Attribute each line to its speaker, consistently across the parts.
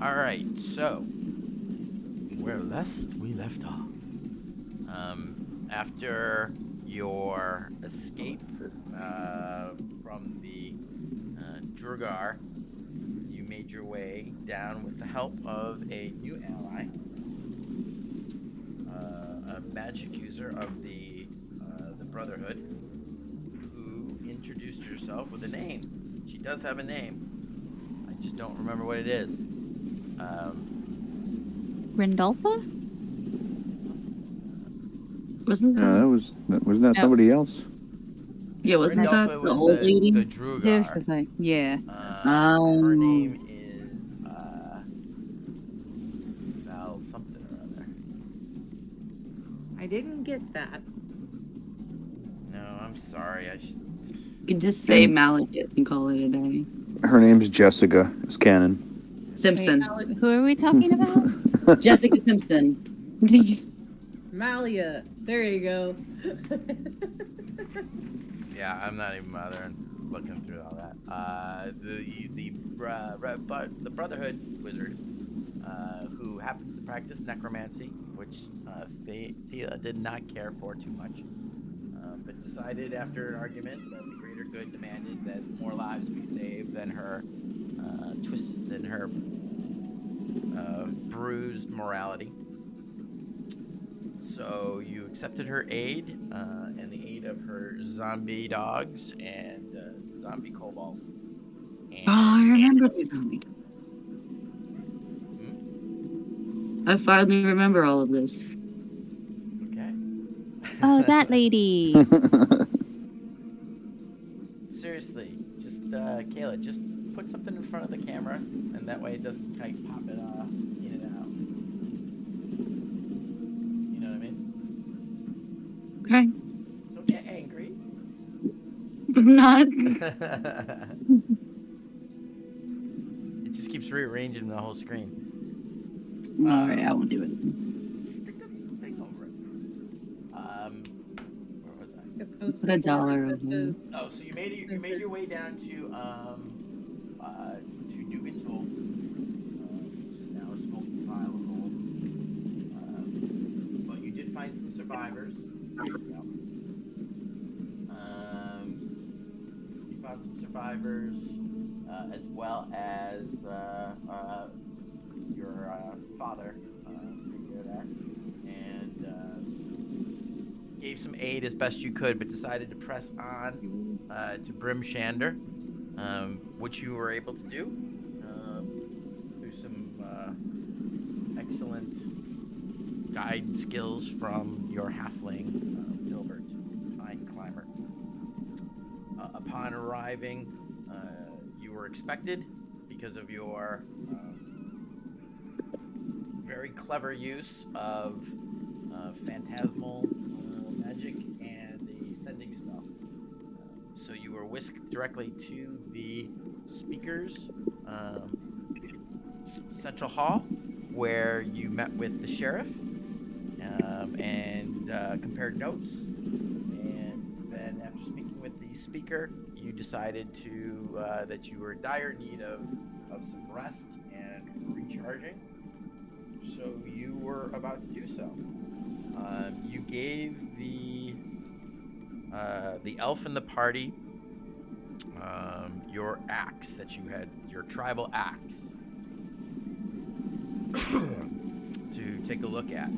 Speaker 1: All right, so where last we left off, after your escape from the Drugar, you made your way down with the help of a new ally, a magic user of the Brotherhood, who introduced herself with a name. She does have a name. I just don't remember what it is.
Speaker 2: Rindolfa?
Speaker 3: Wasn't
Speaker 4: Yeah, wasn't that somebody else?
Speaker 3: Yeah, wasn't that
Speaker 1: Rindolfa
Speaker 3: the
Speaker 1: was
Speaker 3: old lady?
Speaker 1: the
Speaker 2: Zeus
Speaker 1: Drugar.
Speaker 2: was like, yeah.
Speaker 1: Her name is Val something or other.
Speaker 5: I didn't get that.
Speaker 1: No, I'm sorry. I should.
Speaker 3: You can just say Malekith and call it a day.
Speaker 4: Her name's Jessica. It's canon.
Speaker 3: Simpson.
Speaker 2: Who are we talking about?
Speaker 3: Jessica Simpson.
Speaker 5: Malia. There you go.
Speaker 1: Yeah, I'm not even bothering looking through all that. The Brotherhood wizard, who happens to practice necromancy, which Thea did not care for too much, but decided after an argument that the greater good demanded that more lives be saved than her bruised morality. So you accepted her aid and the aid of her zombie dogs and zombie kobold. And,
Speaker 3: I remember the zombie. I finally remember all of this.
Speaker 1: Okay.
Speaker 2: Oh, that lady.
Speaker 1: Seriously, just Kayla, just put something in front of the camera, and that way it doesn't pop it in and out. You know what I mean?
Speaker 3: Okay.
Speaker 1: Don't get angry.
Speaker 3: I'm not.
Speaker 1: It just keeps rearranging the whole screen.
Speaker 3: Alright, I won't do it.
Speaker 1: Stick the thing over it. Where was I?
Speaker 3: Put $1 on it.
Speaker 1: Oh, so you made your way down to Dugan's Hole, which is now a smoking pile of gold. But you did find some survivors. You found some survivors, as well as your father there, and gave some aid as best you could, but decided to press on to Brimshander, which you were able to do through some excellent guide skills from your halfling, Filbert, Pine Climber. Upon arriving, you were expected because of your very clever use of phantasmal magic and the sending spell. So you were whisked directly to the speaker's central hall, where you met with the sheriff and compared notes. And then, after speaking with the speaker, you decided that you were in dire need of some rest and recharging. So you were about to do so. You gave the elf in the party your axe that you had, your tribal axe, to take a look at.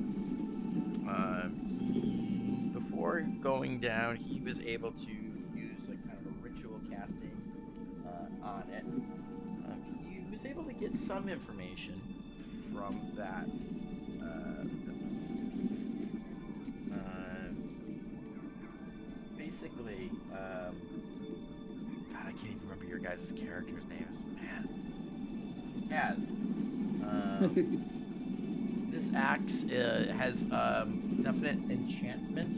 Speaker 1: Before going down, he was able to use like kind of a ritual casting on it. He was able to get some information from that. Basically, God, I can't even remember your guys' characters' names. Man, Kaz. This axe has definite enchantment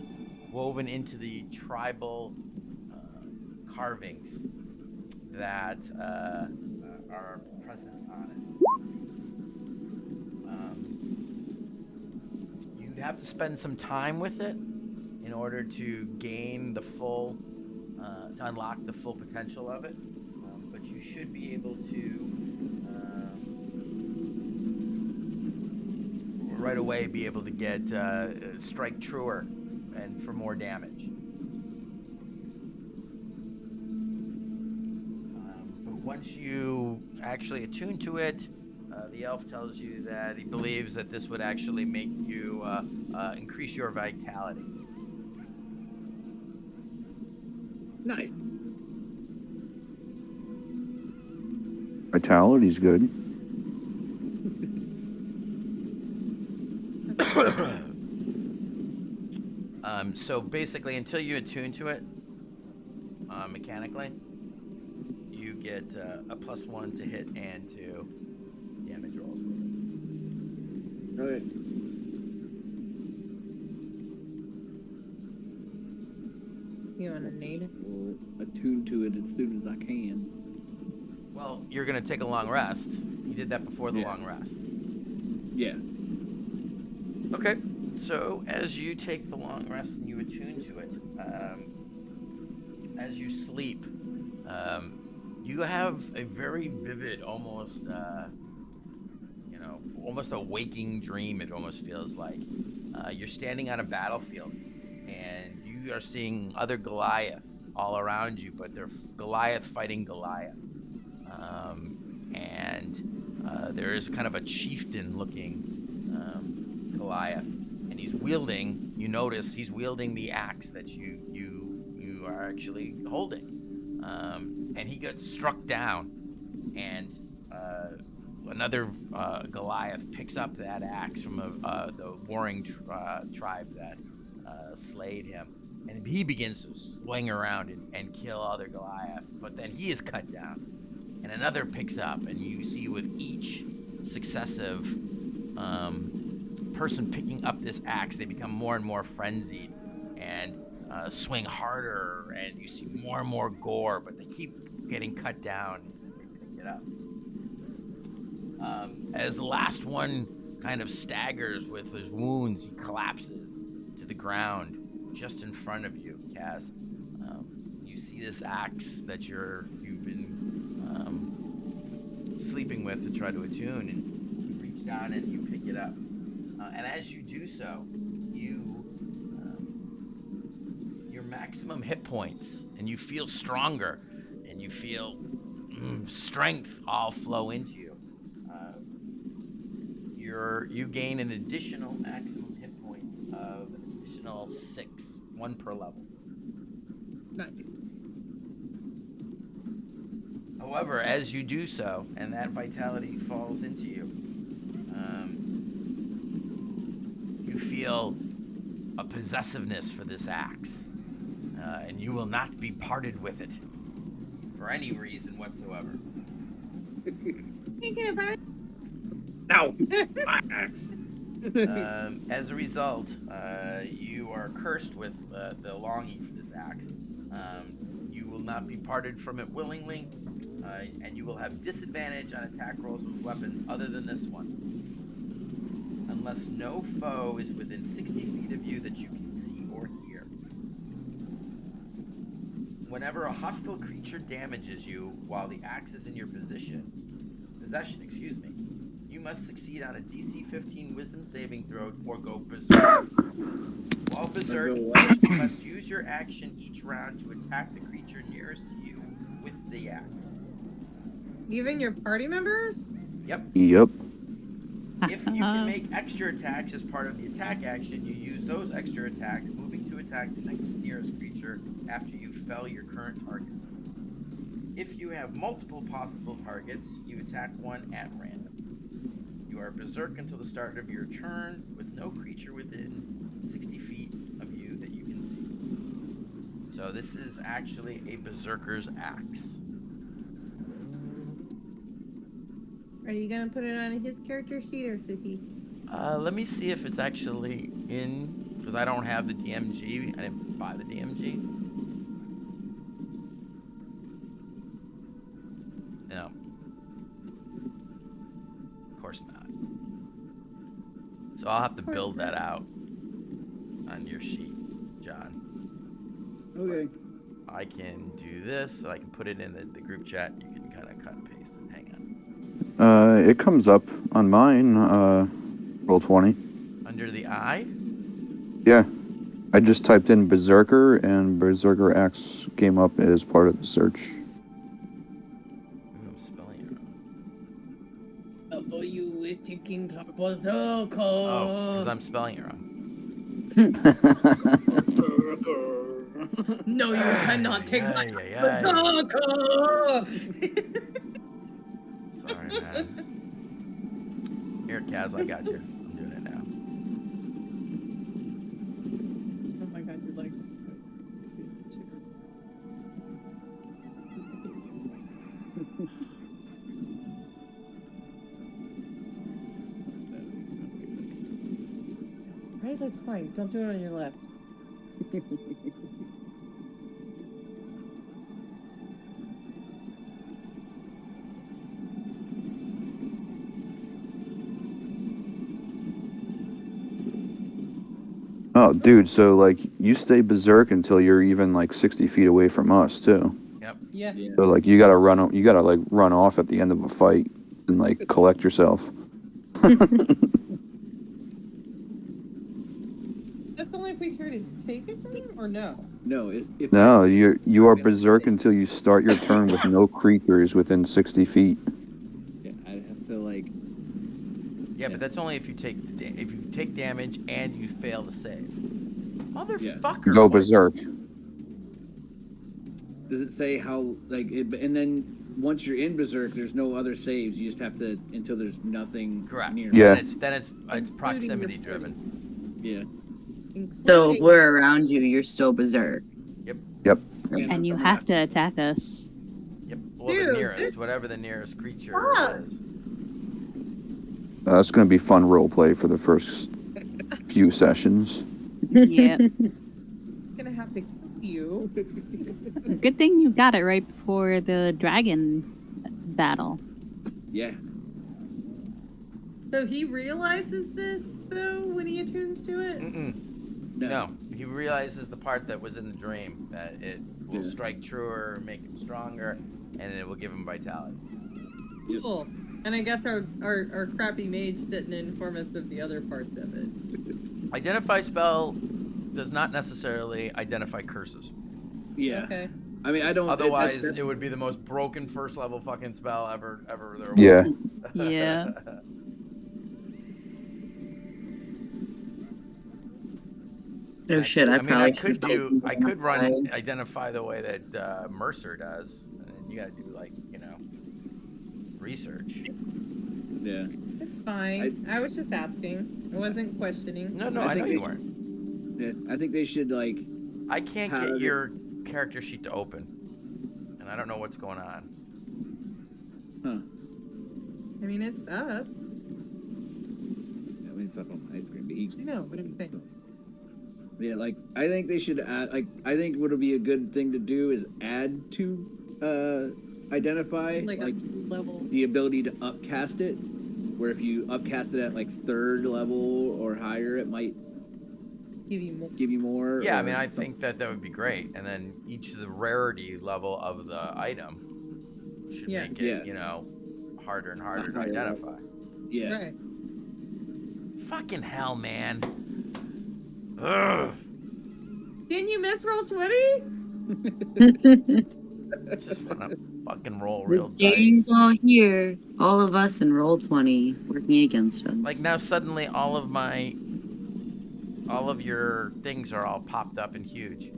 Speaker 1: woven into the tribal carvings that are present on it. You'd have to spend some time with it in order to gain the full, to unlock the full potential of it. But you should be able to right away be able to get strike truer and for more damage. But once you actually attune to it, the elf tells you that he believes that this would actually make you increase your vitality.
Speaker 6: Nice.
Speaker 4: Vitality's good.
Speaker 1: So basically, until you attune to it mechanically, you get a +1 to hit and to damage rolls.
Speaker 6: Okay.
Speaker 5: You want to nade it?
Speaker 6: We'll attune to it as soon as I can.
Speaker 1: Well, you're gonna take a long rest. You did that before the long rest.
Speaker 6: Yeah.
Speaker 1: Okay. So as you take the long rest and you attune to it, as you sleep, you have a very vivid, almost, almost a waking dream. It almost feels like you're standing on a battlefield, and you are seeing other Goliath all around you, but they're Goliath fighting Goliath, and there is kind of a chieftain-looking Goliath. And he's wielding. You notice he's wielding the axe that you are actually holding, and he gets struck down, and another Goliath picks up that axe from the warring tribe that slayed him, and he begins to swing around and kill other Goliath. But then he is cut down, and another picks up, and you see with each successive person picking up this axe, they become more and more frenzied and swing harder, and you see more and more gore, but they keep getting cut down as they pick it up. As the last one kind of staggers with his wounds, he collapses to the ground just in front of you, Kaz. You see this axe that you've been sleeping with to try to attune, and you reach down and you pick it up. And as you do so, your maximum hit points, and you feel stronger, and you feel strength all flow into you. You gain an additional maximum hit points of an additional 6, 1 per level.
Speaker 5: Nice.
Speaker 1: However, as you do so, and that vitality falls into you, you feel a possessiveness for this axe, and you will not be parted with it for any reason whatsoever.
Speaker 5: Thinking about it.
Speaker 6: No! My axe!
Speaker 1: As a result, you are cursed with the longing for this axe. You will not be parted from it willingly, and you will have disadvantage on attack rolls with weapons other than this one, unless no foe is within 60 feet of you that you can see or hear. Whenever a hostile creature damages you while the axe is in your possession, you must succeed on a DC 15 Wisdom saving throw or go berserk. While berserk, you must use your action each round to attack the creature nearest to you with the axe.
Speaker 5: Even your party members?
Speaker 1: Yep.
Speaker 4: Yep.
Speaker 1: If you can make extra attacks as part of the attack action, you use those extra attacks, moving to attack the next nearest creature after you fell your current target. If you have multiple possible targets, you attack one at random. You are berserk until the start of your turn, with no creature within 60 feet of you that you can see. So this is actually a berserker's axe.
Speaker 5: Are you gonna put it on his character sheet or did he?
Speaker 1: Let me see if it's actually in, because I don't have the DMG. I didn't buy the DMG. No. Of course not. So I'll have to build that out on your sheet, John.
Speaker 6: Okay.
Speaker 1: I can do this, so I can put it in the group chat. You can kind of cut and paste it. Hang on.
Speaker 4: It comes up on mine, roll 20.
Speaker 1: Under the eye?
Speaker 4: Yeah. I just typed in Berserker, and Berserker X came up as part of the search.
Speaker 1: Ooh, I'm spelling it wrong.
Speaker 5: W is taking
Speaker 1: Oh, because I'm spelling it wrong.
Speaker 5: No, you cannot take my
Speaker 1: Ay.
Speaker 5: berserker.
Speaker 1: Sorry, man. Here, Kaz, I got you. I'm doing it now.
Speaker 5: Oh my god, you're like. Right, that's fine. Don't do it on your left.
Speaker 4: Oh, dude, so, like, you stay berserk until you're even, like, 60 feet away from us, too.
Speaker 1: Yep.
Speaker 5: Yeah.
Speaker 6: Yeah.
Speaker 4: So, like, you gotta, like, run off at the end of a fight and, like, collect yourself.
Speaker 5: That's only if we try to take it from him, or no?
Speaker 6: No, if
Speaker 4: No, you are berserk until you start your turn with no creatures within 60 feet.
Speaker 6: Yeah, I'd have to like.
Speaker 1: Yeah, but that's only if you take damage and you fail to save. Motherfucker.
Speaker 4: Go
Speaker 1: what-
Speaker 4: berserk.
Speaker 6: Does it say how like? And then once you're in berserk, there's no other saves. You just have to until there's nothing
Speaker 1: Correct.
Speaker 6: near.
Speaker 4: Yeah.
Speaker 1: Then it's proximity
Speaker 5: your
Speaker 1: driven.
Speaker 6: Yeah.
Speaker 3: So if we're around you, you're still berserk.
Speaker 4: Yep.
Speaker 2: And you have to attack us.
Speaker 1: Yep. Well, the
Speaker 5: Dude,
Speaker 1: nearest, whatever the nearest creature
Speaker 5: Fuck.
Speaker 1: is.
Speaker 4: That's gonna be fun role play for the first few sessions.
Speaker 2: Yeah.
Speaker 5: gonna have to kill you.
Speaker 2: Good thing you got it right before the dragon battle.
Speaker 6: Yeah.
Speaker 5: So he realizes this though when he attunes to it.
Speaker 1: No. He realizes the part that was in the dream, that it will
Speaker 6: Yeah.
Speaker 1: strike truer, make him stronger, and it will give him vitality.
Speaker 5: Cool. And I guess our crappy mage didn't inform us of the other parts of it.
Speaker 1: Identify spell does not necessarily identify curses.
Speaker 6: Yeah.
Speaker 5: Okay.
Speaker 6: I mean, I don't.
Speaker 1: Otherwise, it would be the most broken first level fucking spell ever there was.
Speaker 4: Yeah.
Speaker 2: Yeah.
Speaker 3: Oh shit! I
Speaker 1: I
Speaker 3: probably
Speaker 1: could run identify the way that Mercer does, and you gotta do like research.
Speaker 6: Yeah.
Speaker 5: It's fine. I was just asking. I wasn't questioning.
Speaker 1: No,
Speaker 6: I
Speaker 1: I know
Speaker 6: think
Speaker 1: you
Speaker 6: they-
Speaker 1: weren't.
Speaker 6: Yeah. I think they should like.
Speaker 1: I can't
Speaker 6: How
Speaker 1: get
Speaker 6: did-
Speaker 1: your character sheet to open, and I don't know what's going on.
Speaker 6: Huh.
Speaker 5: I mean, it's up.
Speaker 6: I mean, it's up on my screen, but he.
Speaker 5: I know, but I'm saying.
Speaker 6: So, yeah, like I think they should add. Like I think what would be a good thing to do is add to identify
Speaker 5: Like a level.
Speaker 6: the ability to upcast it. Where if you upcast it at like 3rd level or higher, it might
Speaker 5: Give you more.
Speaker 6: give you more.
Speaker 1: Yeah, I
Speaker 6: or
Speaker 1: mean, I
Speaker 6: some-
Speaker 1: think that would be great, and then each of the rarity level of the item should
Speaker 5: Yeah.
Speaker 1: make it,
Speaker 6: Yeah.
Speaker 1: harder and harder to
Speaker 6: Higher level.
Speaker 1: identify.
Speaker 6: Yeah.
Speaker 5: Right.
Speaker 1: Fucking hell, man. Ugh.
Speaker 5: Didn't you miss roll 20?
Speaker 1: I just want to fucking roll
Speaker 3: The
Speaker 1: real
Speaker 3: game's
Speaker 1: dice.
Speaker 3: all here. All of us in roll 20 working against us.
Speaker 1: Like now, suddenly, all of your things are all popped up and huge,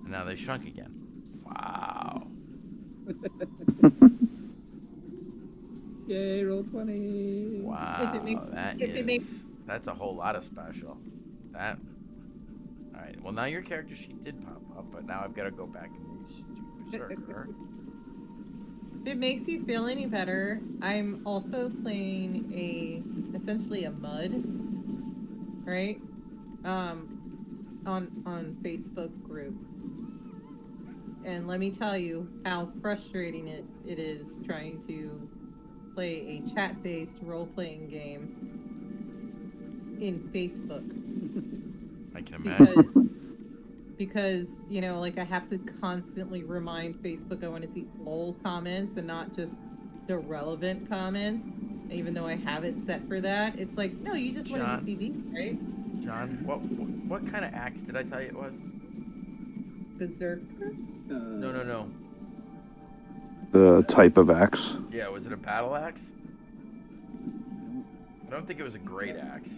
Speaker 1: and now they shrunk again. Wow.
Speaker 6: Yay! Roll 20.
Speaker 1: Wow,
Speaker 5: if it makes-
Speaker 1: that's a whole lot of special. That. All right. Well, now your character sheet did pop up, but now I've got to go back and do Berserker.
Speaker 5: If it makes you feel any better, I'm also playing essentially a mud, right? On Facebook group. And let me tell you how frustrating it is trying to play a chat-based role-playing game in Facebook.
Speaker 1: I can imagine.
Speaker 5: Because like I have to constantly remind Facebook I want to see all comments and not just the relevant comments. even though I have it set for that. It's like, no, you just wanted
Speaker 1: John?
Speaker 5: to see these, right?
Speaker 1: John, what kind of axe did I tell you it was?
Speaker 5: Berserker?
Speaker 1: No.
Speaker 4: The type of axe.
Speaker 1: Yeah, was it a battle axe? I don't think it was a great axe.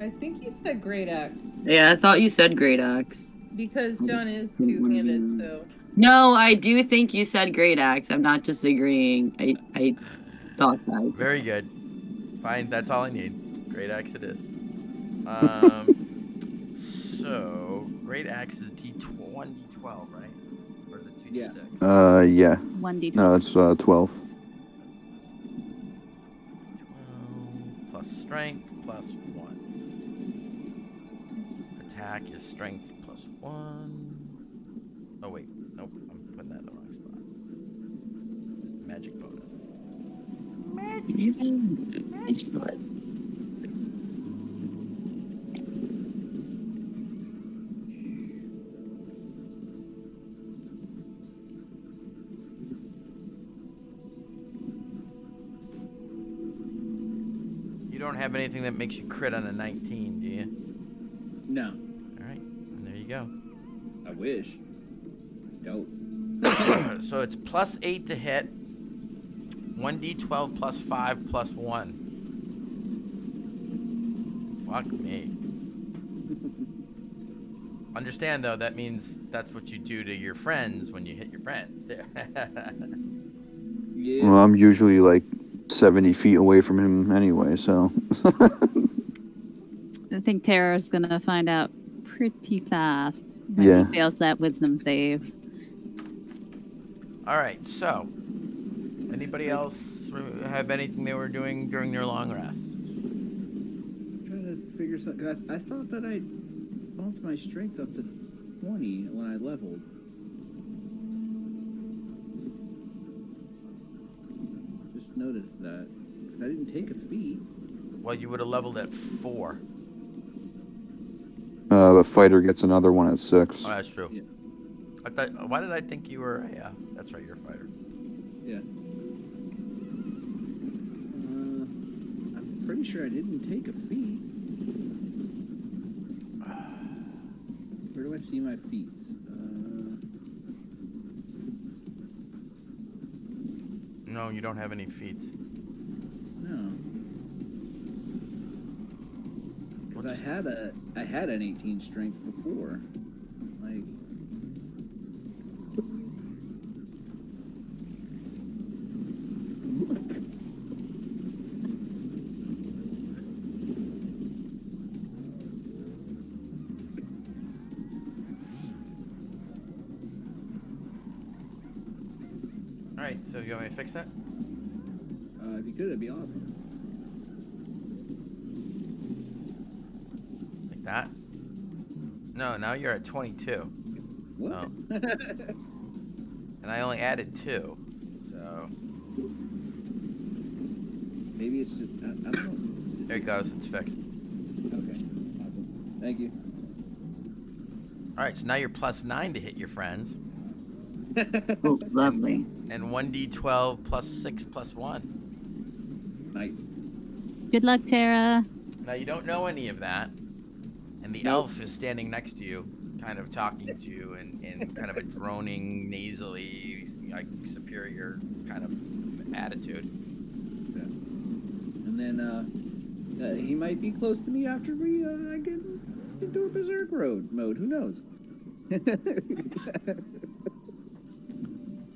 Speaker 5: I think you said great axe
Speaker 3: Yeah, I thought you said great axe.
Speaker 5: because John is two-handed, so.
Speaker 3: No, I do think you said great axe. I'm not just agreeing. I thought that.
Speaker 1: Very good. Fine, that's all I need. Great axe it is. So great axe is D1 D12, right? Or is it 2D6?
Speaker 4: Yeah.
Speaker 2: 1d12.
Speaker 4: No, it's 12.
Speaker 1: 12 plus strength plus 1. Attack is strength plus 1. Oh wait, nope, I'm putting that in the wrong spot. It's magic bonus. You don't have anything that makes you crit on a 19, do you?
Speaker 6: No,
Speaker 1: All right, and there you go.
Speaker 6: I wish. Don't.
Speaker 1: So it's plus 8 to hit, 1d12 plus 5 plus 1. Fuck me. Understand though, that means that's what you do to your friends when you hit your friends too.
Speaker 6: Yeah.
Speaker 4: Well, I'm usually like 70 feet away from him anyway, so.
Speaker 2: I think Tara's gonna find out pretty fast when
Speaker 4: Yeah.
Speaker 2: he fails that wisdom save.
Speaker 1: All right, so anybody else have anything they were doing during their long rest?
Speaker 6: Trying to figure something. I thought that I bumped my strength up to 20 when I leveled. Just noticed that. I didn't take a feat.
Speaker 1: Well, you would have leveled at 4.
Speaker 4: The fighter gets another one at 6.
Speaker 1: Oh, that's true.
Speaker 6: Yeah.
Speaker 1: I thought. Why did I think you were? Yeah, that's right. You're a fighter.
Speaker 6: Yeah. I'm pretty sure I didn't take a feat. Where do I see my feats?
Speaker 1: No, you don't have any feats.
Speaker 6: No. 'Cause
Speaker 1: What's-
Speaker 6: I had an 18 strength before. Like.
Speaker 1: All right, so you want me to fix that?
Speaker 6: If you could, that'd be awesome.
Speaker 1: Like that? No, now you're at 22.
Speaker 6: What?
Speaker 1: So, and I only added 2. So
Speaker 6: Maybe it's just, I don't know.
Speaker 1: there it goes. It's fixed.
Speaker 6: Okay, awesome. Thank you.
Speaker 1: All right, so now you're plus 9 to hit your friends,
Speaker 3: Oh, lovely.
Speaker 1: and 1d12 plus 6 plus 1.
Speaker 6: Nice.
Speaker 2: Good luck, Tara.
Speaker 1: Now you don't know any of that, and the elf is standing next to you, kind of talking to you in kind of a droning, nasally, like superior kind of attitude.
Speaker 6: Yeah. And then he might be close to me after we I get into a berserk mode. Who knows?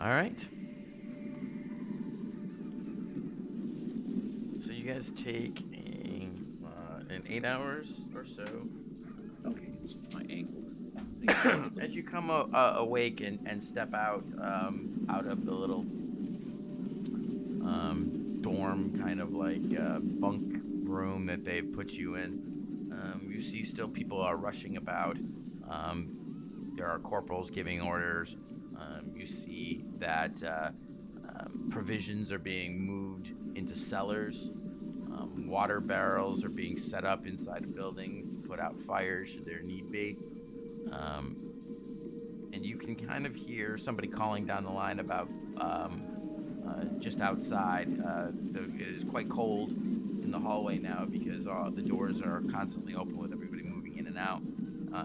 Speaker 1: All right. So you guys take an 8 hours or so.
Speaker 6: Okay, it's just my ankle.
Speaker 1: As you come awake and step out of the little dorm kind of like bunk room that they've put you in, you see still people are rushing about. There are corporals giving orders. You see that provisions are being moved into cellars. Water barrels are being set up inside of buildings to put out fires should there need be. And you can kind of hear somebody calling down the line about just outside. It is quite cold in the hallway now because the doors are constantly open with everybody moving in and out.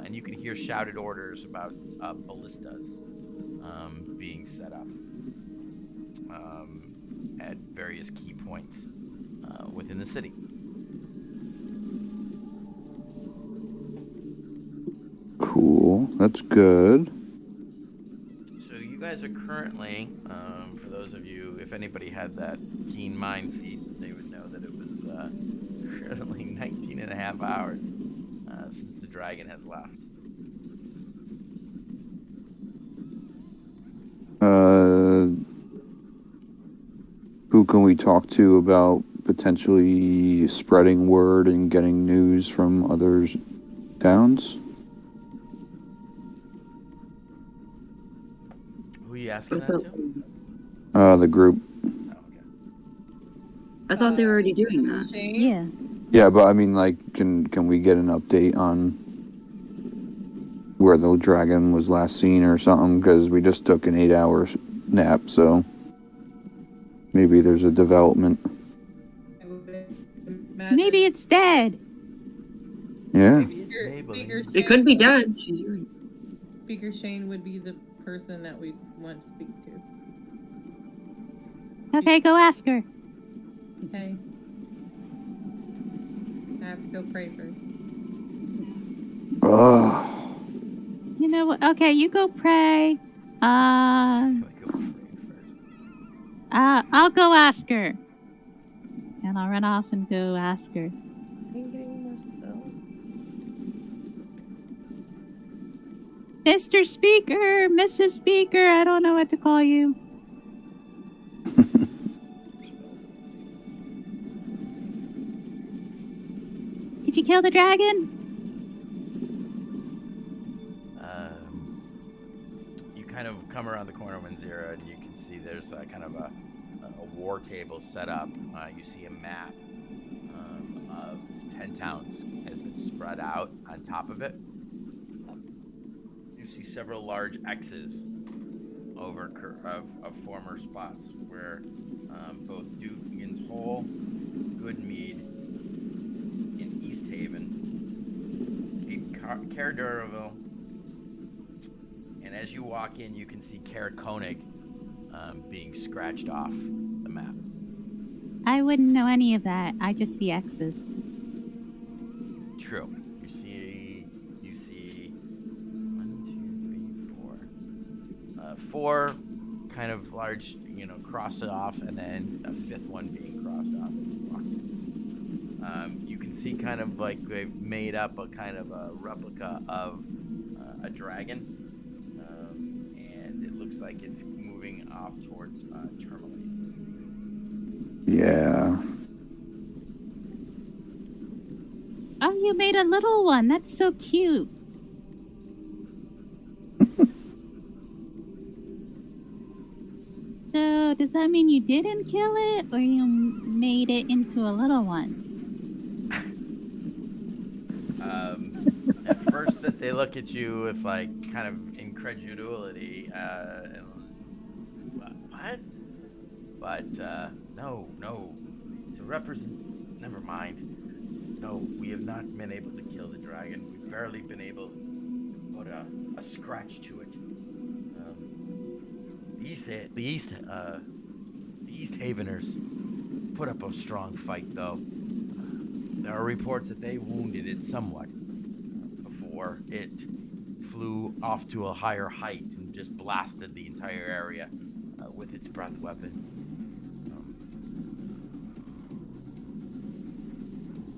Speaker 1: And you can hear shouted orders about ballistas being set up at various key points within the city.
Speaker 4: Cool. That's good.
Speaker 1: So you guys are currently, for those of you, if anybody had that keen mind feed, they would know that it was currently 19 and a half hours since the dragon has left.
Speaker 4: Who can we talk to about potentially spreading word and getting news from other towns?
Speaker 1: Who are you asking that to?
Speaker 4: The group.
Speaker 1: Oh, okay.
Speaker 3: I thought they were already doing that.
Speaker 5: Shane?
Speaker 2: Yeah.
Speaker 4: Yeah, but I mean, like, can we get an update on where the dragon was last seen or something? Because we just took an 8-hour nap, so maybe there's a development.
Speaker 5: I would imagine
Speaker 2: Maybe it's dead.
Speaker 4: Yeah.
Speaker 1: Maybe it's
Speaker 5: Speaker
Speaker 1: Maybelline.
Speaker 3: It could be dead. She's right.
Speaker 5: Speaker Shane would be the person that we want to speak to.
Speaker 2: Okay, go ask her.
Speaker 5: Okay. I have to go pray first.
Speaker 4: Ugh.
Speaker 2: You know what? Okay, you go pray.
Speaker 1: Can we go first?
Speaker 2: I'll go ask her. And I'll run off and go ask her. Mr. Speaker, Mrs. Speaker, I don't know what to call you. Did you kill the dragon?
Speaker 1: You kind of come around the corner when Zero, and you can see there's kind of a war table set up. You see a map of 10 towns has been spread out on top of it. You see several large X's over of former spots where both Dugan's Hole, Goodmead, and East Haven, Caer Duraville, and as you walk in, you can see Caer Koenig being scratched off the map.
Speaker 2: I wouldn't know any of that. I just see X's.
Speaker 1: True. You see 1, 2, 3, 4. 4 kind of large, crossed off, and then a 5th one being crossed off as you walk in. You can see kind of like they've made up a kind of a replica of a dragon, and it looks like it's moving off towards Tourmaline.
Speaker 4: Yeah.
Speaker 2: Oh, you made a little one. That's so cute. So, does that mean you didn't kill it, or you made it into a little one?
Speaker 1: At first, that they look at you with like kind of incredulity. What? But no, to represent. Never mind. No, we have not been able to kill the dragon. We've barely been able to put a scratch to it. The East Haveners put up a strong fight, though. There are reports that they wounded it somewhat before it flew off to a higher height and just blasted the entire area with its breath weapon.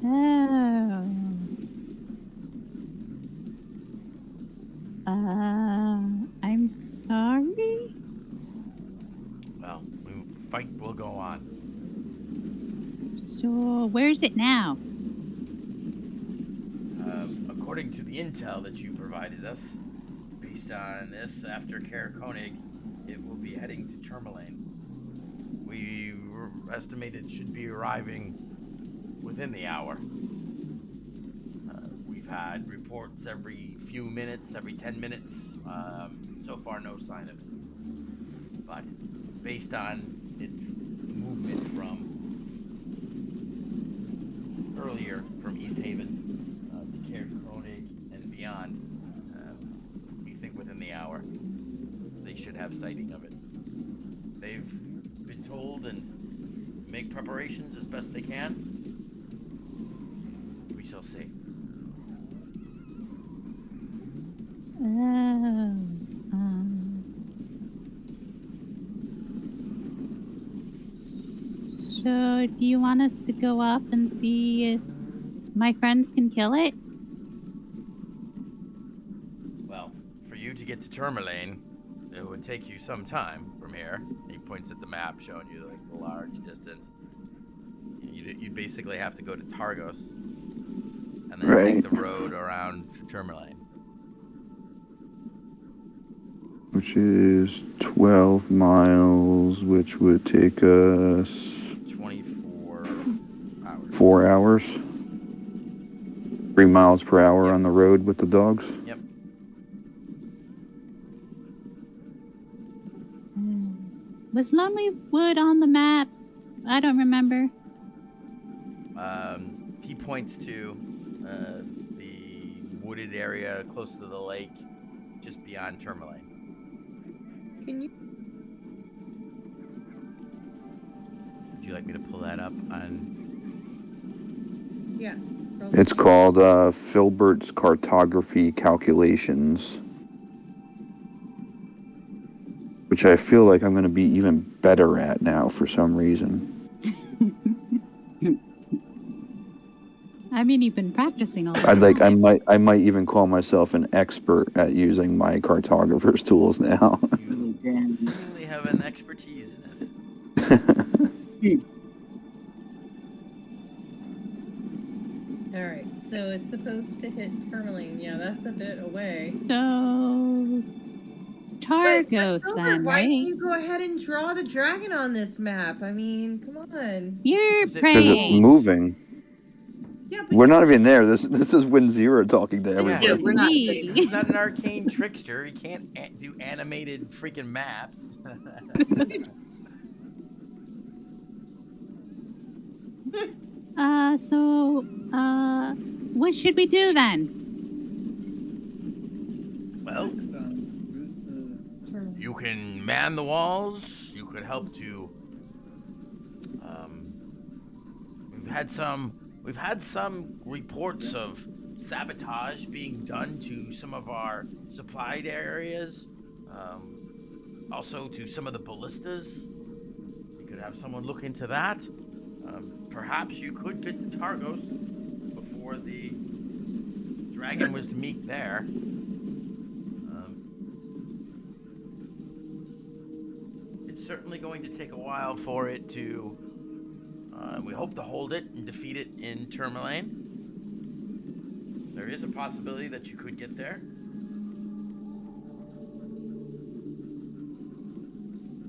Speaker 2: Oh. I'm sorry.
Speaker 1: Well, the fight will go on.
Speaker 2: So, where's it now?
Speaker 1: According to the intel that you provided us, based on this, after Caer Koenig, it will be heading to Tourmaline. We estimated it should be arriving within the hour. We've had reports every few minutes, every 10 minutes. So far, no sign of it. But based on its movement from earlier from East Haven to Caird Koenig and beyond. We think within the hour they should have sighting of it. They've been told and make preparations as best they can. We shall see.
Speaker 2: So, do you want us to go up and see if my friends can kill it?
Speaker 1: Well, for you to get to Tourmaline, it would take you some time from here. He points at the map showing you like the large distance. You'd basically have to go to Targos and then take the road around for Tourmaline.
Speaker 4: Which is 12 miles, which would take us
Speaker 1: 24 hours.
Speaker 4: 4 hours. 3 miles per hour on the road with the dogs.
Speaker 1: Yep.
Speaker 2: Was Lonely Wood on the map? I don't remember.
Speaker 1: He points to the wooded area close to the lake, just beyond Tourmaline.
Speaker 5: Can you?
Speaker 1: Would you like me to pull that up on?
Speaker 5: Yeah.
Speaker 4: It's called Filbert's Cartography Calculations, which I feel like I'm going to be even better at now for some reason.
Speaker 2: I mean, you've been practicing all this
Speaker 4: I might even call myself an expert at using my cartographer's tools now.
Speaker 1: You seemingly have an expertise in it.
Speaker 5: All right. So it's supposed to hit Tourmaline. Yeah, that's a bit away.
Speaker 2: So, Targos
Speaker 5: But
Speaker 2: then,
Speaker 5: why
Speaker 2: right?
Speaker 5: didn't you go ahead and draw the dragon on this map? I mean, come on.
Speaker 2: You're
Speaker 1: Is it-
Speaker 4: Because it's
Speaker 2: praying.
Speaker 4: moving.
Speaker 5: Yeah, but
Speaker 4: We're not even there. This is Wind Zero talking to everybody.
Speaker 3: Yeah, we're not.
Speaker 1: He's not an arcane trickster. He can't do animated freaking maps.
Speaker 2: What should we do then?
Speaker 1: Well,
Speaker 6: Next who's the...
Speaker 5: Tourmaline.
Speaker 1: you can man the walls. You could help to. We've had some reports of sabotage being done to some of our supplied areas. Also to some of the ballistas. You could have someone look into that. Perhaps you could get to Targos before the dragon was to meet there. It's certainly going to take a while for it to. We hope to hold it and defeat it in Tourmaline. There is a possibility that you could get there.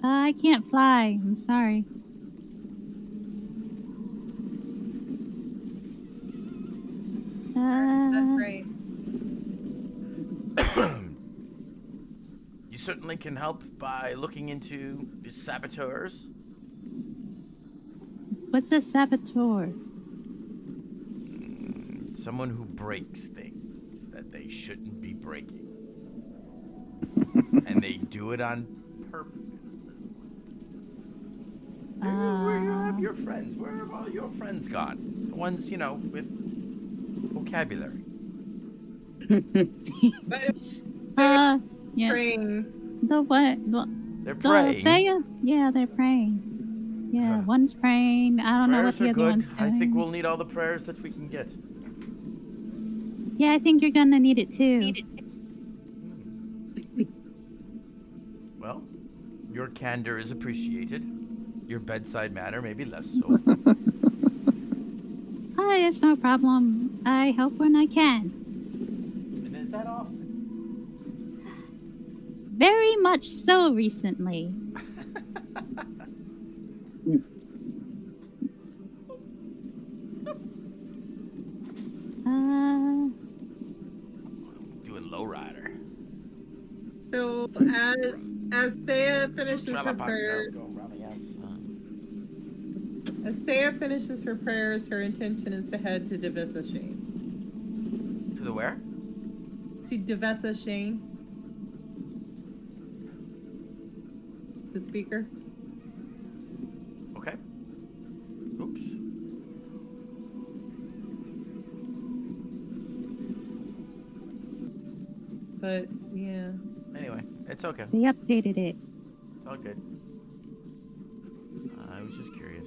Speaker 2: I can't fly. I'm sorry.
Speaker 5: That's right.
Speaker 1: You certainly can help by looking into the saboteurs.
Speaker 2: What's a saboteur?
Speaker 1: Someone who breaks things that they shouldn't be breaking. And they do it on purpose. Where you have your friends? Where have all your friends gone? The ones, with vocabulary.
Speaker 5: But
Speaker 2: Yeah.
Speaker 5: praying.
Speaker 2: The what?
Speaker 1: They're praying.
Speaker 2: They're praying. Yeah, one's praying. I don't know what
Speaker 1: Prayers
Speaker 2: the
Speaker 1: are
Speaker 2: other
Speaker 1: good.
Speaker 2: one's doing.
Speaker 1: I think we'll need all the prayers that we can get.
Speaker 2: Yeah, I think you're gonna need it too.
Speaker 1: Well, your candor is appreciated. Your bedside manner maybe less so.
Speaker 2: Oh, it's no problem. I help when I can.
Speaker 1: And is that often?
Speaker 2: Very much so recently.
Speaker 1: Doing lowrider.
Speaker 5: So as Thea finishes her prayer,
Speaker 1: Go around the outside.
Speaker 5: As Thea finishes her prayers, her intention is to head to Devessa Shane.
Speaker 1: To the where?
Speaker 5: To Devessa Shane. The speaker.
Speaker 1: Okay. Oops.
Speaker 5: But, yeah.
Speaker 1: Anyway, it's okay.
Speaker 2: They updated it.
Speaker 1: It's all good. I was just curious.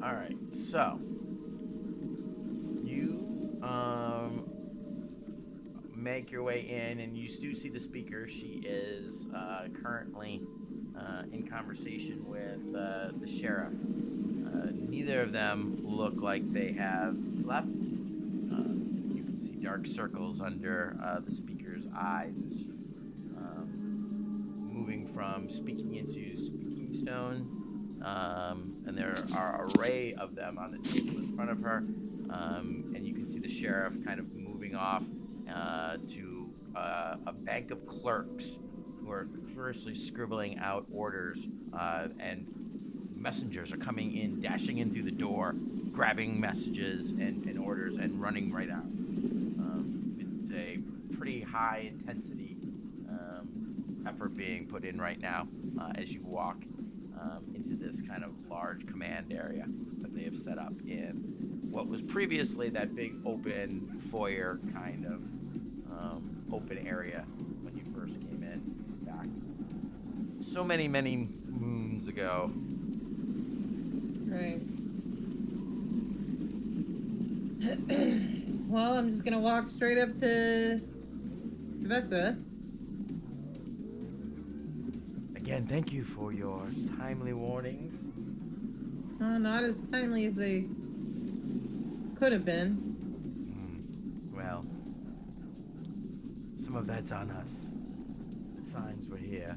Speaker 1: All right, so you make your way in, and you do see the speaker. She is currently in conversation with the sheriff. Neither of them look like they have slept. You can see dark circles under the speaker's eyes as she's moving from speaking into speaking stone. And there are an array of them on the table in front of her. And you can see the sheriff kind of moving off to a bank of clerks who are furiously scribbling out orders, and messengers are coming in, dashing in through the door, grabbing messages and orders and running right out. It's a pretty high intensity effort being put in right now as you walk into this kind of large command area that they have set up in what was previously that big open foyer kind of open area when you first came in back so many moons ago.
Speaker 5: Right. Well, I'm just gonna walk straight up to Devessa.
Speaker 1: Again, thank you for your timely warnings.
Speaker 5: Oh, not as timely as they could have been.
Speaker 1: Well, some of that's on us. The signs were here.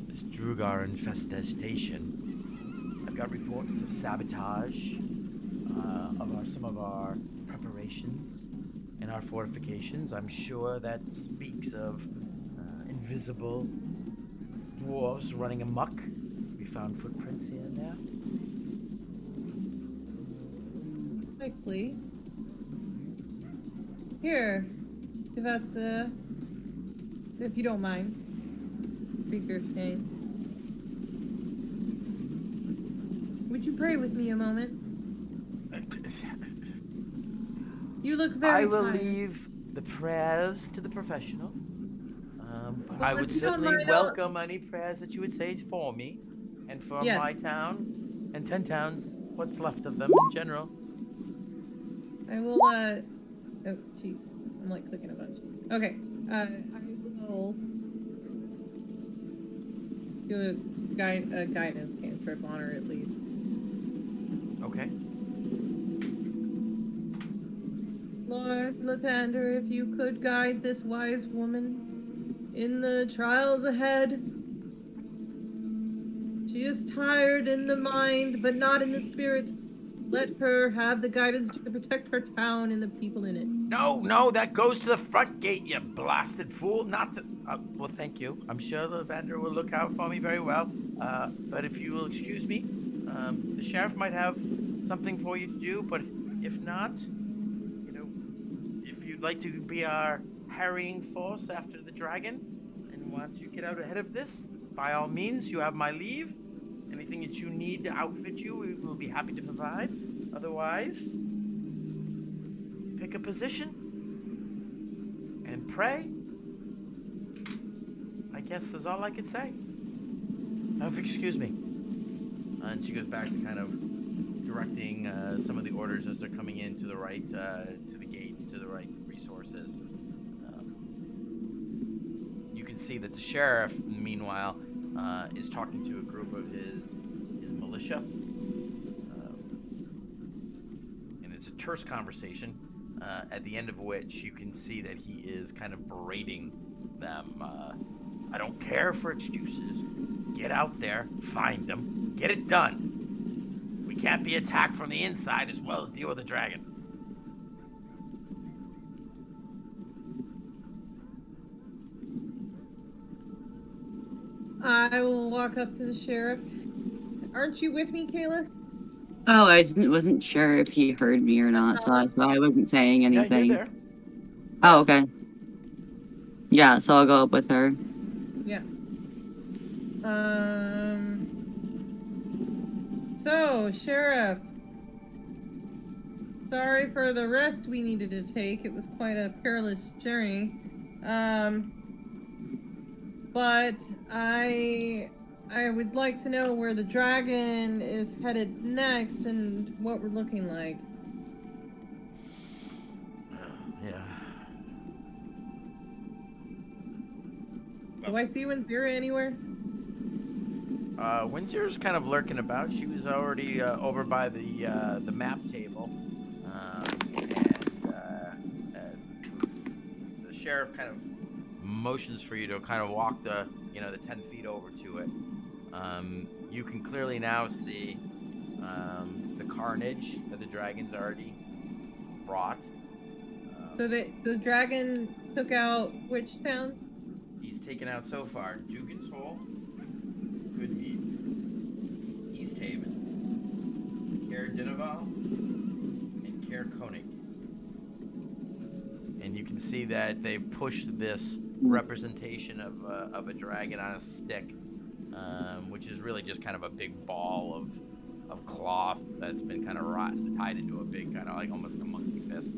Speaker 1: This Drugar infestation. I've got reports of sabotage of some of our preparations and our fortifications. I'm sure that speaks of invisible dwarves running amok. We found footprints here and there.
Speaker 5: Likely. Here, Devessa, if you don't mind. Speaker Shane. Would you pray with me a moment? You look very
Speaker 1: I will
Speaker 5: tired.
Speaker 1: leave the prayers to the professional. But
Speaker 5: Well,
Speaker 1: I
Speaker 5: if
Speaker 1: would
Speaker 5: you don't
Speaker 1: certainly
Speaker 5: mind, I'll-
Speaker 1: welcome any prayers that you would say for me and for
Speaker 5: Yes.
Speaker 1: my town and 10 towns, what's left of them in general.
Speaker 5: I will, oh, jeez. I'm like clicking a bunch. Okay, I will do a guidance cantrip on her at least.
Speaker 1: Okay.
Speaker 5: Lord Lathander, if you could guide this wise woman in the trials ahead. She is tired in the mind, but not in the spirit. Let her have the guidance to protect her town and the people in it.
Speaker 1: No, that goes to the front gate, you blasted fool. Not to. Well, thank you. I'm sure the vendor will look out for me very well. But if you will excuse me, the sheriff might have something for you to do. But if not, if you'd like to be our harrying force after the dragon and want to get out ahead of this, by all means, you have my leave. Anything that you need to outfit you, we will be happy to provide. Otherwise, pick a position and pray. I guess that's all I could say. Excuse me. And she goes back to kind of directing some of the orders as they're coming in to the right, to the gates, to the right resources. You can see that the sheriff, meanwhile, is talking to a group of his militia. And it's a terse conversation, at the end of which you can see that he is kind of berating them. I don't care for excuses. Get out there, find them, get it done. We can't be attacked from the inside as well as deal with the dragon.
Speaker 5: I will walk up to the sheriff. Aren't you with me, Kayla?
Speaker 3: Oh, wasn't sure if he heard me or not, so that's why I wasn't saying
Speaker 1: Yeah, you're
Speaker 3: anything.
Speaker 1: there.
Speaker 3: Oh, okay. Yeah, so I'll go up with her.
Speaker 5: Yeah. So, Sheriff. Sorry for the rest we needed to take. It was quite a perilous journey. But I would like to know where the dragon is headed next and what we're looking like.
Speaker 1: Yeah.
Speaker 5: Do I see Winzira anywhere?
Speaker 1: Windsor's kind of lurking about. She was already over by the map table, and the sheriff kind of motions for you to kind of walk the 10 feet over to it. You can clearly now see the carnage that the dragon's already brought.
Speaker 5: So the dragon took out which towns?
Speaker 1: He's taken out so far Dugan's Hole, Goodmead, East Haven, Caer Dineval, and Caer Koenig. And you can see that they've pushed this representation of a dragon on a stick, which is really just kind of a big ball of cloth that's been kind of rotten, tied into a big kind of like almost like a monkey fist,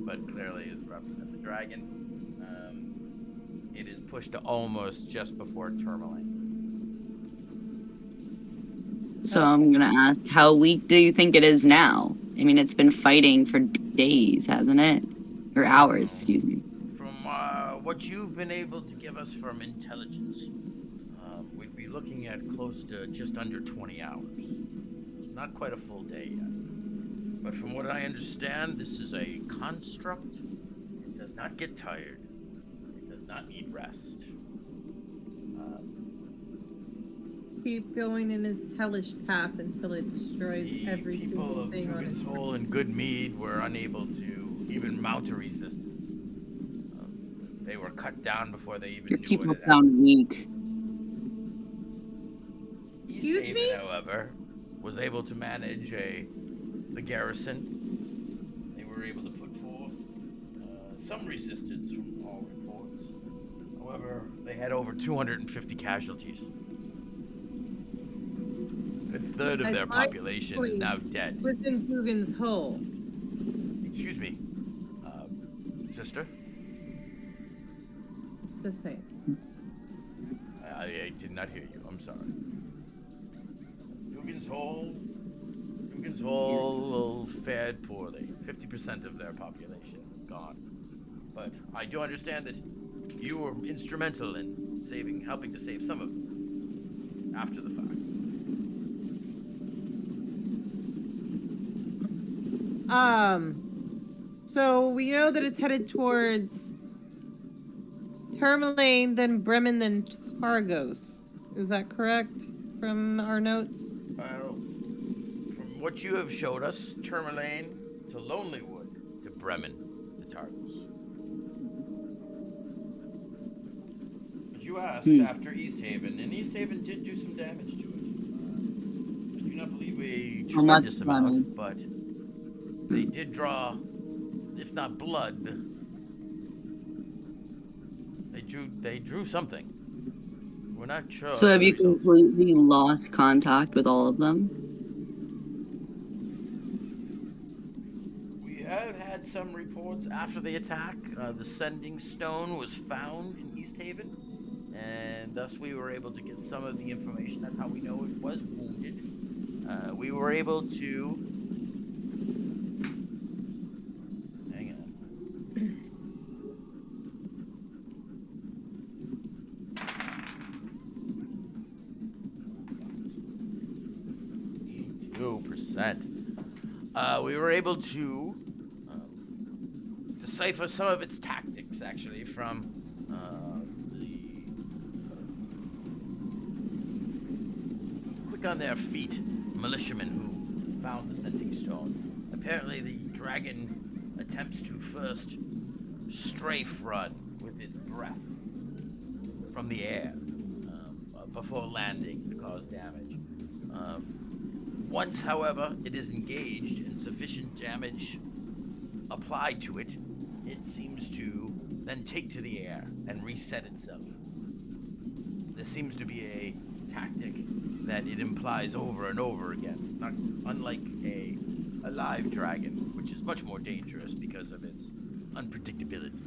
Speaker 1: but clearly is represent the dragon. It is pushed to almost just before Tourmaline.
Speaker 3: So I'm gonna ask, how weak do you think it is now? I mean, it's been fighting for days, hasn't it? Or hours, excuse me.
Speaker 1: From what you've been able to give us from intelligence, we'd be looking at close to just under 20 hours. Not quite a full day yet. But from what I understand, this is a construct. It does not get tired. It does not need rest.
Speaker 5: Keep going in its hellish path until it destroys every
Speaker 1: The people
Speaker 5: single
Speaker 1: of
Speaker 5: thing on
Speaker 1: Dugan's
Speaker 5: its
Speaker 1: Hole and Goodmead were unable to even mount a resistance. They were cut down before they even
Speaker 3: Your
Speaker 1: knew
Speaker 3: people
Speaker 1: what had
Speaker 3: sound weak.
Speaker 1: East
Speaker 5: Excuse
Speaker 1: Haven,
Speaker 5: me?
Speaker 1: however, was able to manage the garrison. They were able to put forth some resistance from all reports. However, they had over 250 casualties. A third of their population is now dead.
Speaker 5: Within Dugan's Hole.
Speaker 1: Excuse me, sister.
Speaker 5: Just saying.
Speaker 1: I did not hear you. I'm sorry. Dugan's Hole fared poorly. 50% of their population gone. But I do understand that you were instrumental in helping to save some of them after the fact.
Speaker 5: So we know that it's headed towards Tourmaline, then Bremen, then Targos. Is that correct from our notes?
Speaker 1: Well, from what you have showed us, Tourmaline to Lonelywood to Bremen to Targos. But you asked after East Haven, and East Haven did do some damage to it. I do not believe a tremendous amount, but they did draw, if not blood, they drew something. We're not sure.
Speaker 3: So have you completely lost contact with all of them?
Speaker 1: We have had some reports after the attack. The sending stone was found in East Haven, and thus we were able to get some of the information. That's how we know it was wounded. We were able to... Hang on. We were able to decipher some of its tactics, actually, from the quick on their feet militiamen who found the sending stone. Apparently, the dragon attempts to first strafe run with its breath from the air before landing to cause damage. Once, however, it is engaged and sufficient damage applied to it, it seems to then take to the air and reset itself. This seems to be a tactic that it implies over and over again, not unlike a live dragon, which is much more dangerous because of its unpredictability.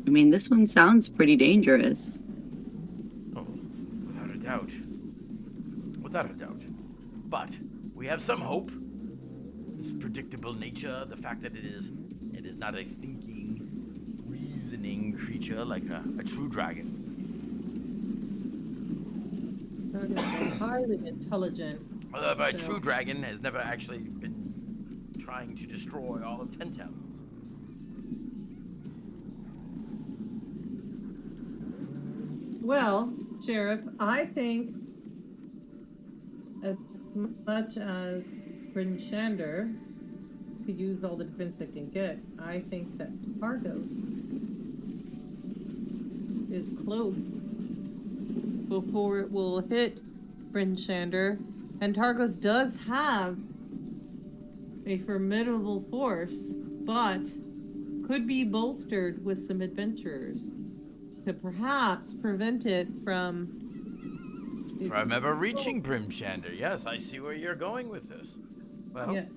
Speaker 3: I mean, this one sounds pretty dangerous.
Speaker 1: Oh, without a doubt. Without a doubt. But we have some hope. This predictable nature, the fact that it is not a thinking, reasoning creature like a true dragon.
Speaker 5: Dragons are highly intelligent.
Speaker 1: However, a true dragon has never actually been trying to destroy all of Ten Towns.
Speaker 5: Well, Sheriff, I think as much as Bryn Shander could use all the defense they can get, I think that Targos is close before it will hit Bryn Shander. And Targos does have a formidable force, but could be bolstered with some adventurers to perhaps prevent it from
Speaker 1: ever reaching Brimshander. Yes, I see where you're going with this. Well,
Speaker 5: Yes.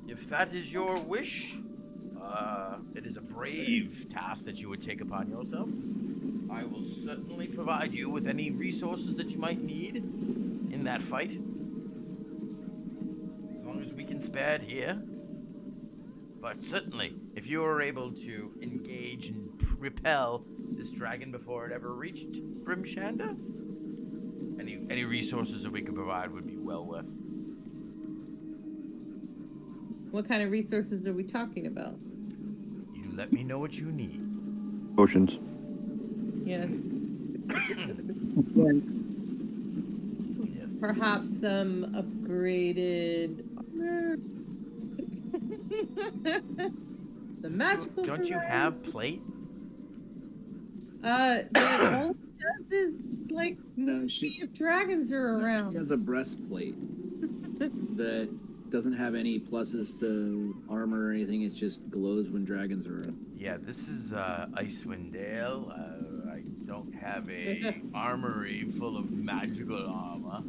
Speaker 1: if that is your wish, it is a brave task that you would take upon yourself. I will certainly provide you with any resources that you might need in that fight. As long as we can spare it here. But certainly, if you were able to engage and repel this dragon before it ever reached Brimshanda, any resources that we could provide would be well worth.
Speaker 5: What kind of resources are we talking about?
Speaker 1: You let me know what you need.
Speaker 4: Potions.
Speaker 5: Yes.
Speaker 3: Yes.
Speaker 1: Yes.
Speaker 5: Perhaps some upgraded armor. The magical.
Speaker 1: Don't you
Speaker 5: variety.
Speaker 1: have plate?
Speaker 5: That all it does is like
Speaker 6: No,
Speaker 5: see
Speaker 6: she
Speaker 5: if dragons are around.
Speaker 6: has a breastplate that doesn't have any pluses to armor or anything. It just glows when dragons are around.
Speaker 1: Yeah, this is Icewind Dale. I don't have a armory full of magical armor.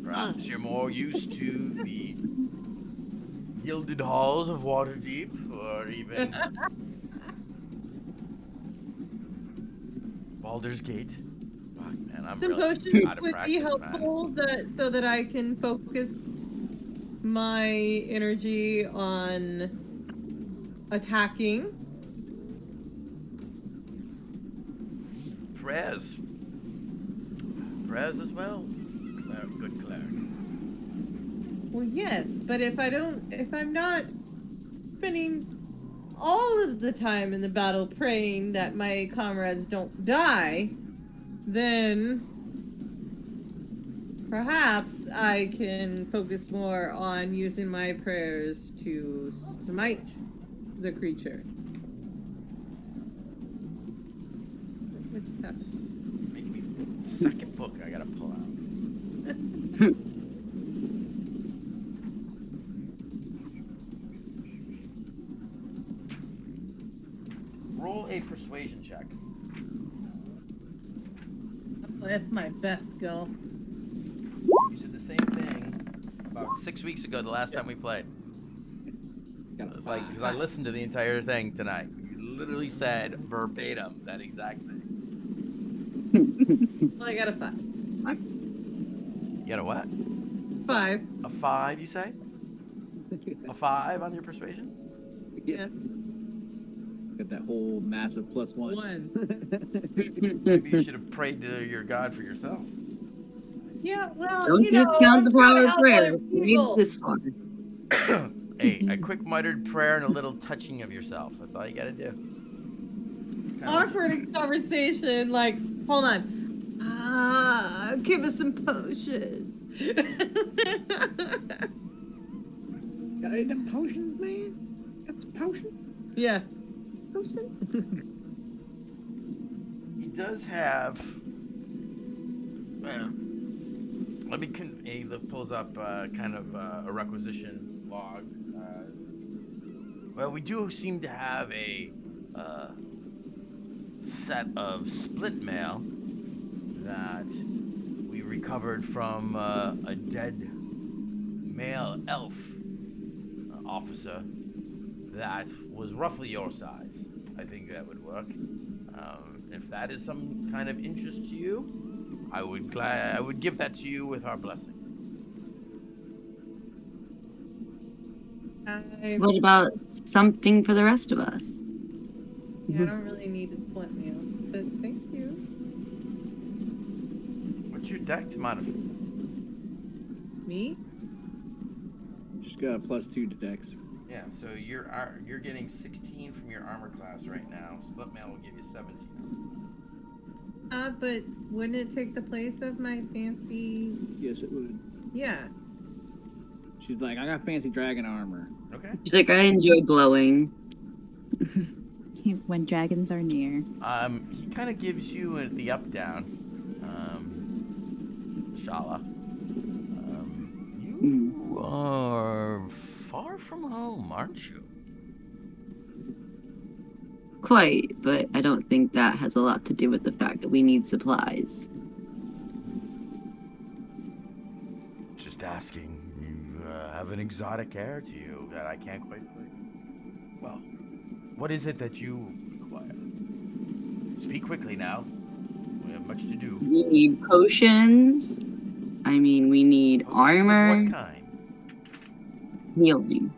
Speaker 1: Perhaps you're more used to the gilded halls of Waterdeep, or even Baldur's Gate. Fuck, man, I'm
Speaker 5: Some
Speaker 1: really
Speaker 5: potions
Speaker 1: out of
Speaker 5: would be
Speaker 1: practice,
Speaker 5: helpful so that I can focus my energy on attacking.
Speaker 1: Prayers. Prayers as well. Good cleric.
Speaker 5: Well, yes, but if I'm not spending all of the time in the battle praying that my comrades don't die, then perhaps I can focus more on using my prayers to smite the creature. What just happened?
Speaker 1: Make me second book I gotta pull out. Roll a persuasion check.
Speaker 5: Oh, that's my best skill.
Speaker 1: You said the same thing about 6 weeks ago, the last time we played.
Speaker 6: Got a
Speaker 1: Like, because I listened to the entire thing tonight. You literally said verbatim that exact thing.
Speaker 5: Well, I got a 5.
Speaker 1: You got a what?
Speaker 5: 5.
Speaker 1: A 5, you say? A 5 on your persuasion?
Speaker 5: Yeah.
Speaker 6: Got that whole massive +1.
Speaker 5: 1.
Speaker 1: Maybe you should have prayed to your god for yourself.
Speaker 5: Yeah, well,
Speaker 3: Don't
Speaker 5: you know,
Speaker 3: discount
Speaker 5: I'm
Speaker 3: the
Speaker 5: trying
Speaker 3: power
Speaker 5: to
Speaker 3: of
Speaker 5: help
Speaker 3: prayer.
Speaker 5: other
Speaker 3: We made
Speaker 5: people.
Speaker 3: it this far.
Speaker 1: A quick muttered prayer and a little touching of yourself. That's all you gotta do.
Speaker 5: Awkward conversation, like, hold on. Give us some potions.
Speaker 6: Got any of them potions, man? Got some potions?
Speaker 5: Yeah. Potions?
Speaker 1: He does have. Well, let me. He pulls up kind of a requisition log. Well, we do seem to have a set of split mail that we recovered from a dead male elf officer that was roughly your size. I think that would work. If that is some kind of interest to you, I would give that to you with our blessing.
Speaker 3: What about something for the rest of us?
Speaker 5: Yeah, I don't really need a split meal, but thank you.
Speaker 1: What's your dex modifier?
Speaker 5: Me?
Speaker 6: She's got a +2 to Dex.
Speaker 1: Yeah, so you're getting 16 from your armor class right now. Split mail will give you 17.
Speaker 5: But wouldn't it take the place of my fancy?
Speaker 6: Yes, it would.
Speaker 5: Yeah.
Speaker 6: She's like, I got fancy dragon armor.
Speaker 1: Okay.
Speaker 3: She's like, I enjoy glowing.
Speaker 2: When dragons are near.
Speaker 1: He kind of gives you the up down. Shala. You are far from home, aren't you?
Speaker 3: Quite, but I don't think that has a lot to do with the fact that we need supplies.
Speaker 1: Just asking. You have an exotic air to you that I can't quite place. Well, what is it that you require? Speak quickly now. We have much to do.
Speaker 3: We need potions. I mean, we need
Speaker 1: Potions
Speaker 3: armor.
Speaker 1: Of what kind?
Speaker 3: Healing.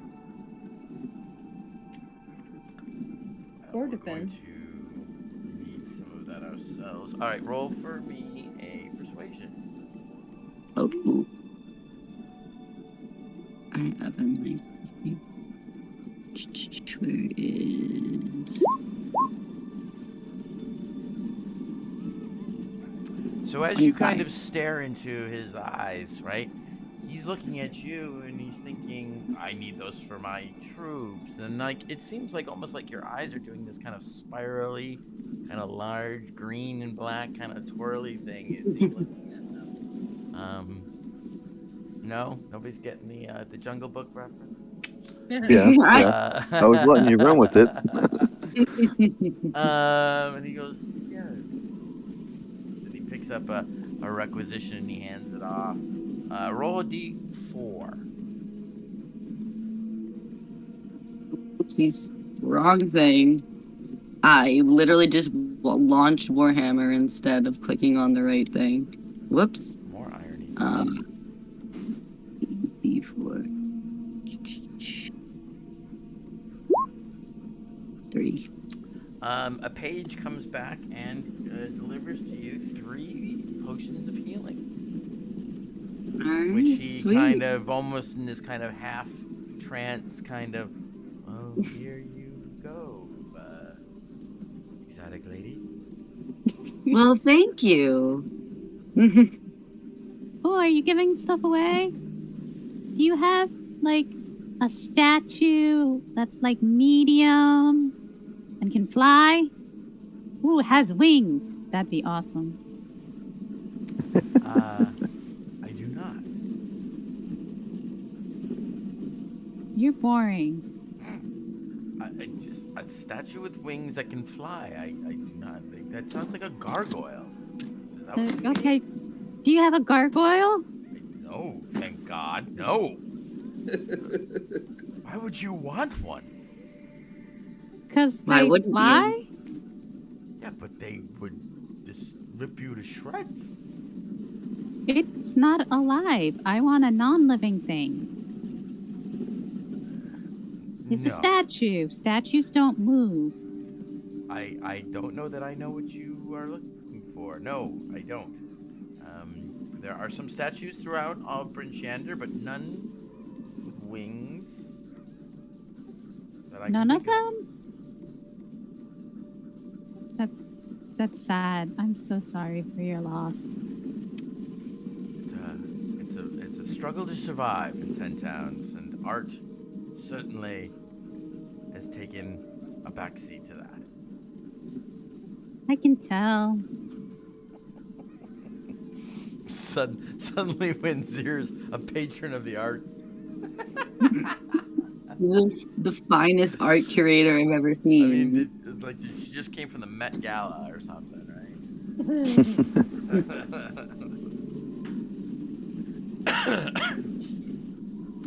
Speaker 5: Or
Speaker 1: We're
Speaker 5: defense.
Speaker 1: going to need some of that ourselves. All right, roll for me a persuasion.
Speaker 3: Oh. I have a nice. Where is?
Speaker 1: So as you kind
Speaker 3: 25.
Speaker 1: of stare into his eyes, right? He's looking at you and he's thinking, I need those for my troops. And like it seems like almost like your eyes are doing this kind of spirally, kind of large green and black kind of twirly thing as he's looking at them. No, nobody's getting the Jungle Book reference.
Speaker 4: Yeah, yeah. I was letting you run with it.
Speaker 1: And he goes, yes. And he picks up a requisition and he hands it off. Roll a d4.
Speaker 3: Oopsies. Wrong thing. I literally just launched Warhammer instead of clicking on the right thing. Whoops.
Speaker 1: More irony.
Speaker 3: D4. 3.
Speaker 1: A page comes back and delivers to you 3 potions of healing,
Speaker 3: Alright,
Speaker 1: which he
Speaker 3: sweet.
Speaker 1: kind of almost in this kind of half trance kind of, oh, here you go, exotic lady.
Speaker 3: Well, thank you.
Speaker 2: Oh, are you giving stuff away? Do you have, like, a statue that's, like, medium and can fly? Ooh, it has wings. That'd be awesome.
Speaker 1: I do not.
Speaker 2: You're boring.
Speaker 1: I just a statue with wings that can fly. I do not think that sounds like a gargoyle. Is that what you mean?
Speaker 2: Okay. Do you have a gargoyle?
Speaker 1: No, thank God, no. Why would you want one?
Speaker 2: Because
Speaker 3: Why
Speaker 2: they
Speaker 3: wouldn't you?
Speaker 2: fly?
Speaker 1: Yeah, but they would just rip you to shreds.
Speaker 2: It's not alive. I want a non-living thing. It's a
Speaker 1: No.
Speaker 2: statue. Statues don't move.
Speaker 1: I don't know that I know what you are looking for. No, I don't. There are some statues throughout all Bryn Shander, but none with wings. That I can
Speaker 2: None of
Speaker 1: think
Speaker 2: them? That's sad. I'm so sorry for your loss.
Speaker 1: It's a struggle to survive in 10 towns, and art certainly has taken a backseat to that.
Speaker 2: I can tell.
Speaker 1: Suddenly, Windseer's a patron of the arts.
Speaker 3: He's the finest art curator I've ever
Speaker 1: I
Speaker 3: seen.
Speaker 1: mean, like she just came from the Met Gala or something, right?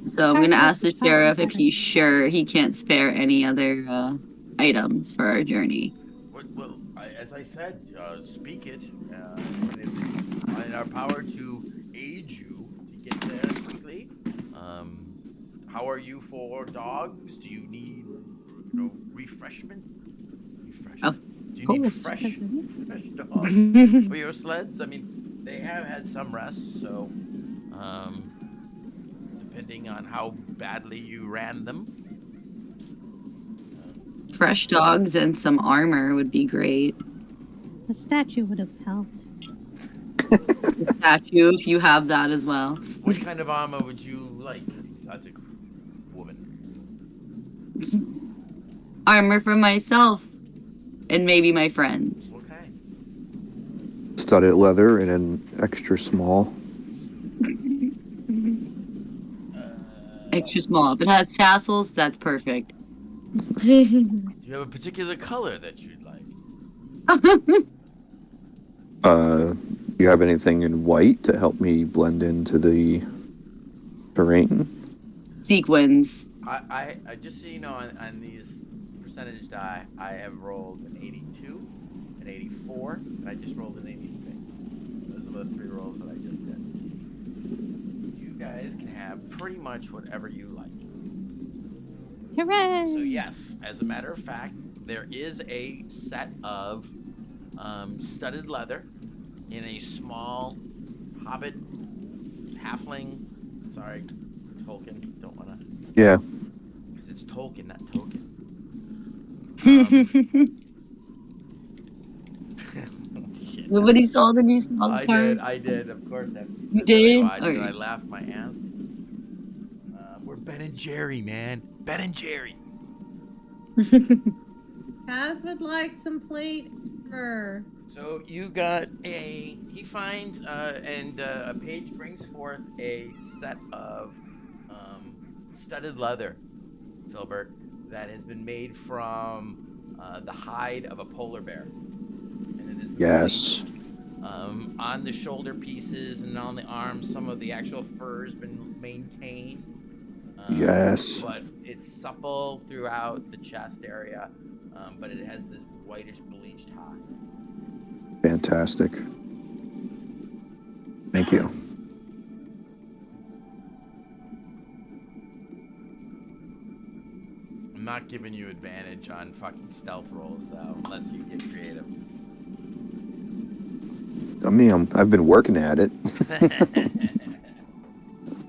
Speaker 3: So I'm gonna
Speaker 2: Target
Speaker 3: ask the
Speaker 2: is probably
Speaker 3: sheriff if
Speaker 2: better.
Speaker 3: he's sure he can't spare any other items for our journey.
Speaker 1: Well, as I said, speak it, and it's in our power to aid you to get there quickly. How are you for dogs? Do you need, refreshment?
Speaker 3: Of
Speaker 1: Do you need
Speaker 3: course.
Speaker 1: fresh dogs for your sleds? I mean, they have had some rest, so depending on how badly you ran them.
Speaker 3: Fresh dogs and some armor would be great.
Speaker 2: A statue would have helped.
Speaker 3: The statue, if you have that as well.
Speaker 1: What kind of armor would you like, exotic woman?
Speaker 3: Armor for myself and maybe my friends.
Speaker 1: Okay.
Speaker 4: Studded leather in an extra small.
Speaker 3: Extra small. If it has tassels, that's perfect.
Speaker 1: Do you have a particular color that you'd like?
Speaker 4: Do you have anything in white to help me blend into the terrain?
Speaker 3: Sequins.
Speaker 1: I just so you know, on these percentage die, I have rolled an 82, an 84, and I just rolled an 86. Those are the 3 rolls that I just did. So you guys can have pretty much whatever you like.
Speaker 2: Hooray!
Speaker 1: So yes, as a matter of fact, there is a set of studded leather in a small hobbit halfling. Sorry, Tolkien. Don't wanna.
Speaker 4: Yeah.
Speaker 1: Because it's Tolkien, not token. Shit.
Speaker 3: Nobody saw the new South Park.
Speaker 1: I did. Of course,
Speaker 3: You did?
Speaker 1: I
Speaker 3: Alright.
Speaker 1: laughed my ass. We're Ben and Jerry, man. Ben and Jerry.
Speaker 5: Kaz would like some plate armor.
Speaker 1: So you got he finds, and a page brings forth a set of studded leather, Filbert, that has been made from the hide of a polar bear. And it is
Speaker 4: Yes.
Speaker 1: on the shoulder pieces and on the arms, some of the actual fur has been maintained.
Speaker 4: Yes.
Speaker 1: But it's supple throughout the chest area, but it has this whitish bleached hide.
Speaker 4: Fantastic. Thank you.
Speaker 1: I'm not giving you advantage on fucking stealth rolls, though, unless you get creative.
Speaker 4: I mean, I've been working at it.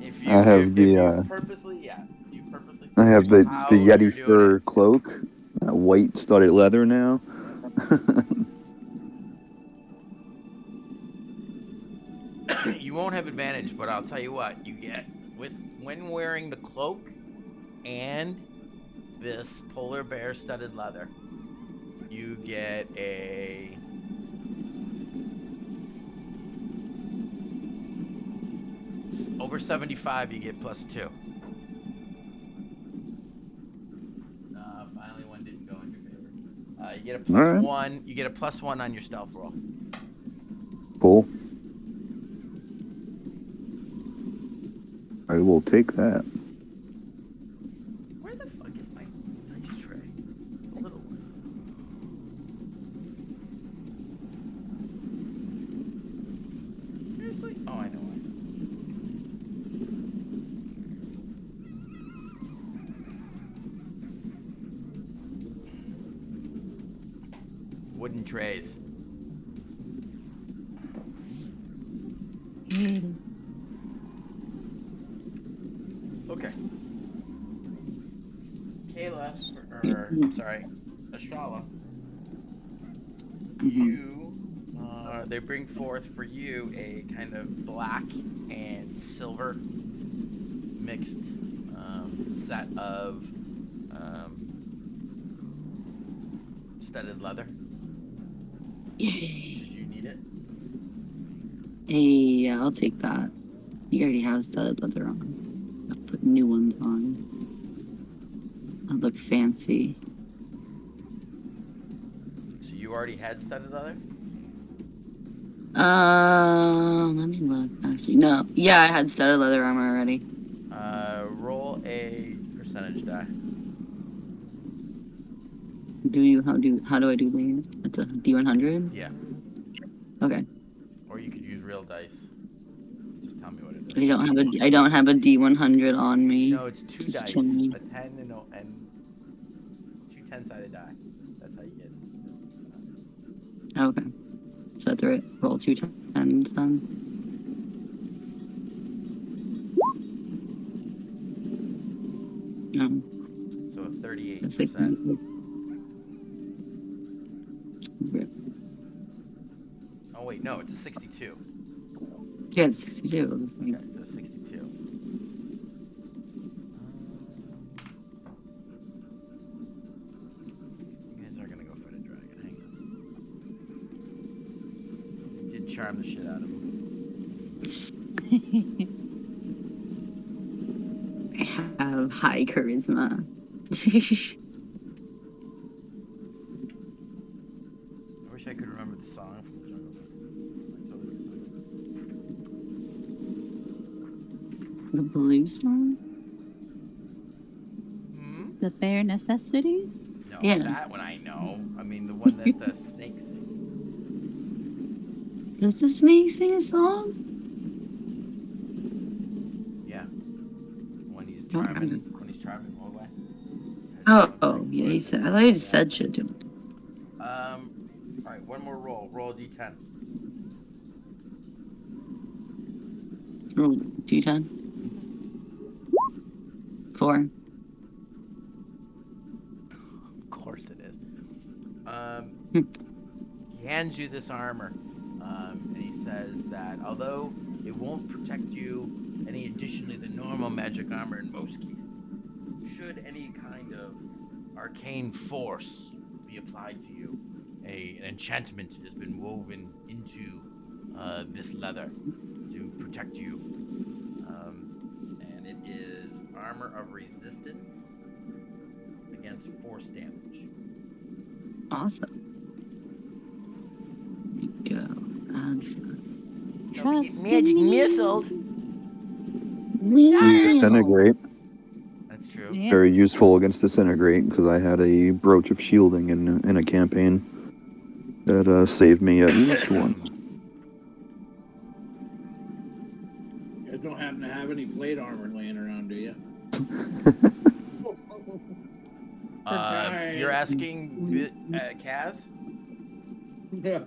Speaker 1: If you,
Speaker 4: I have
Speaker 1: if
Speaker 4: the,
Speaker 1: you purposely, yeah. You purposely
Speaker 4: I have the
Speaker 1: how
Speaker 4: Yeti
Speaker 1: you're doing
Speaker 4: fur
Speaker 1: it.
Speaker 4: cloak, white studded leather now.
Speaker 1: You won't have advantage, but I'll tell you what, you get when wearing the cloak and this polar bear studded leather, you get a over 75, you get +2. Finally one didn't go in your favor. You get a +1, you get a +1 on your stealth roll.
Speaker 4: Cool. I will take that.
Speaker 1: Where the fuck is my dice tray? The little one. Seriously? Oh, I know why. Wooden trays. Okay. Kayla, sorry, Ashala, you, they bring forth for you a kind of black and silver mixed set of studded leather.
Speaker 3: Yay.
Speaker 1: Should you need it?
Speaker 3: Hey, yeah, I'll take that. You already have studded leather on. I'll put new ones on. I'll look fancy.
Speaker 1: So you already had studded leather?
Speaker 3: Let me look. Actually, no. Yeah, I had studded leather armor already.
Speaker 1: Roll a percentage die.
Speaker 3: How do I do layers? It's a D100?
Speaker 1: Yeah.
Speaker 3: Okay.
Speaker 1: Or you could use real dice. Just tell me what it
Speaker 3: I
Speaker 1: is.
Speaker 3: don't have a D100 on me.
Speaker 1: No, it's two
Speaker 3: Just
Speaker 1: dice.
Speaker 3: chilling.
Speaker 1: A 10 and two 10-sided die. That's how you get it.
Speaker 3: Okay. So I have to roll 2 10s then. No.
Speaker 1: So a 38%.
Speaker 3: That's 60. Rip.
Speaker 1: Oh wait, no, it's a 62.
Speaker 3: Yeah, it's 62. It was like,
Speaker 1: Okay, so 62. You guys are gonna go fight a dragon. Hang on. You did charm the shit out of him.
Speaker 3: I have high charisma.
Speaker 1: I wish I could remember the song from the Jungle Book. I totally missed it.
Speaker 3: The blue song?
Speaker 1: Hmm?
Speaker 2: The bare necessities?
Speaker 1: No,
Speaker 3: Yeah.
Speaker 1: that one I know. I mean, the one that the snake sings.
Speaker 3: Does the snake sing a song?
Speaker 1: Yeah. When he's charming Mowgli.
Speaker 3: Oh, yeah, he said. I thought he just said shit to him.
Speaker 1: All right, one more roll. Roll a d10.
Speaker 3: Roll D10. 4.
Speaker 1: Of course it is. He hands you this armor, and he says that although it won't protect you any additionally than normal magic armor in most cases, should any kind of arcane force be applied to you, an enchantment has been woven into this leather to protect you, and it is armor of resistance against force damage.
Speaker 3: Awesome. Here we go.
Speaker 2: Trust
Speaker 1: magic
Speaker 2: me.
Speaker 1: missiles.
Speaker 4: Disintegrate.
Speaker 1: That's true.
Speaker 2: Yeah.
Speaker 4: Very useful against disintegrate because I had a brooch of shielding in a campaign that saved me at least once.
Speaker 6: You guys don't happen to have any plate armor laying around, do you?
Speaker 1: You're asking Kaz?
Speaker 6: Yeah.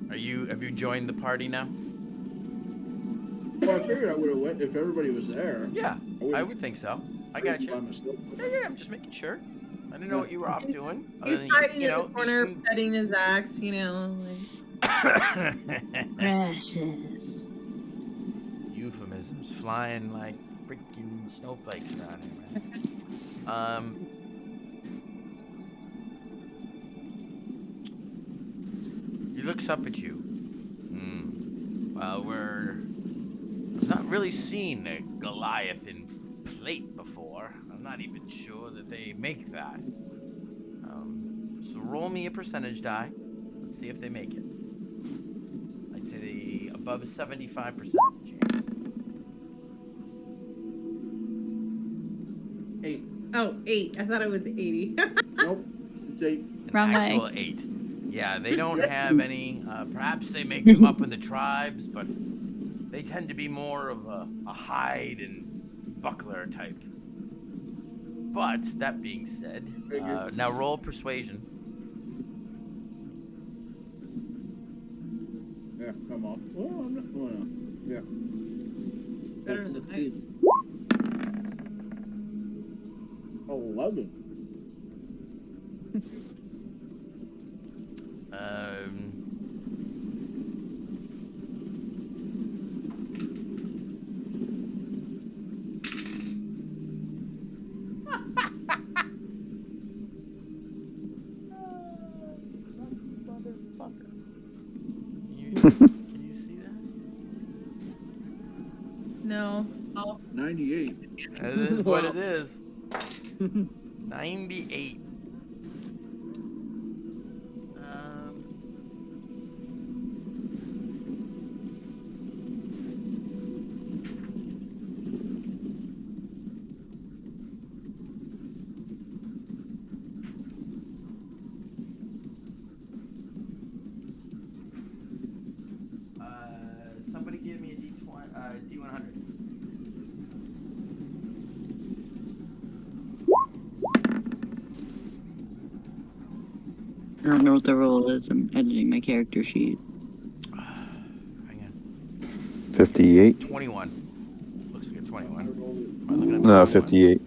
Speaker 1: Have you joined the party now?
Speaker 6: Well, I figured I would have went if everybody was there.
Speaker 1: Yeah, I would think so. I got you.
Speaker 6: By mistake.
Speaker 1: Yeah, I'm just making sure. I didn't know what you were off doing.
Speaker 5: He's hiding in the corner, petting his axe, you know.
Speaker 2: Precious.
Speaker 1: Euphemisms flying like freaking snowflakes around here, man. He looks up at you. Well, I've not really seen a Goliathan plate before. I'm not even sure that they make that. So roll me a percentage die. Let's see if they make it. I'd say the above 75% chance.
Speaker 6: 8.
Speaker 5: Oh, 8. I thought it was 80.
Speaker 6: Nope. It's 8.
Speaker 1: An
Speaker 2: Wrong way.
Speaker 1: actual 8. Yeah, they don't have any. Perhaps they make them up in the tribes, but they tend to be more of a hide and buckler type. But that being said, now roll persuasion.
Speaker 6: Yeah, come on. Well, I'm not. Well, no. Yeah.
Speaker 5: Better than I.
Speaker 6: 11.
Speaker 1: Can you see that?
Speaker 5: No.
Speaker 6: 98.
Speaker 1: That is what
Speaker 6: Wow.
Speaker 1: it is. 98. Somebody give me a D100.
Speaker 3: I don't know what the roll is. I'm editing my character sheet.
Speaker 1: Hang on.
Speaker 4: 58.
Speaker 1: 21. Looks like a 21.
Speaker 6: I rolled it.
Speaker 1: Am I looking at the
Speaker 4: No,
Speaker 1: wrong one?
Speaker 4: 58.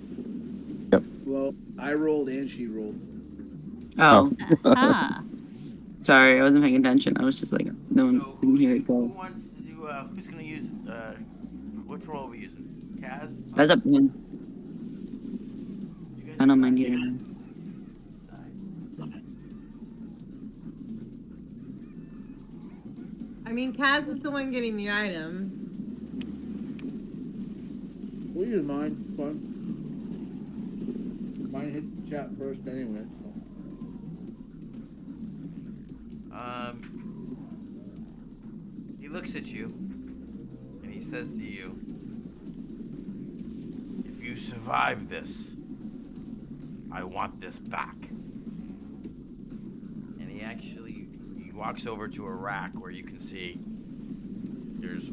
Speaker 6: Well, I rolled and she rolled.
Speaker 3: Oh,
Speaker 2: Ah.
Speaker 3: sorry, I wasn't paying attention. I was just like, no one
Speaker 1: So
Speaker 3: didn't hear it
Speaker 1: who
Speaker 3: go.
Speaker 1: wants to do? Who's gonna use? Which roll are we using? Kaz?
Speaker 3: That's up to him.
Speaker 1: You guys
Speaker 3: I don't mind
Speaker 1: decide.
Speaker 3: either.
Speaker 1: Decide.
Speaker 5: I mean, Kaz is the one getting the item.
Speaker 6: We'll use mine. It's fun. Mine hit chat first anyway.
Speaker 1: He looks at you and he says to you, "If you survive this, I want this back." And he walks over to a rack where you can see there's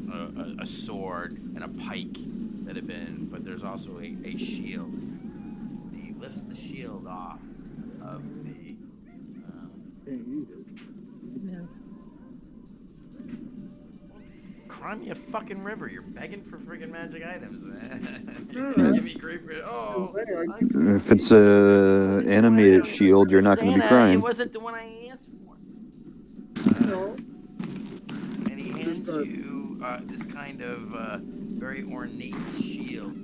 Speaker 1: a sword and a pike that have been, but there's also a shield. And he lifts the shield off of the.
Speaker 6: Can't use it.
Speaker 5: No.
Speaker 1: Cry me a fucking river. You're begging for friggin' magic items, man. You're
Speaker 6: Alright.
Speaker 1: give me grief for
Speaker 4: If it's a animated shield, you're not going to be
Speaker 1: It
Speaker 4: crying.
Speaker 1: wasn't the one I asked for.
Speaker 6: No.
Speaker 1: And he hands you this kind of very ornate shield.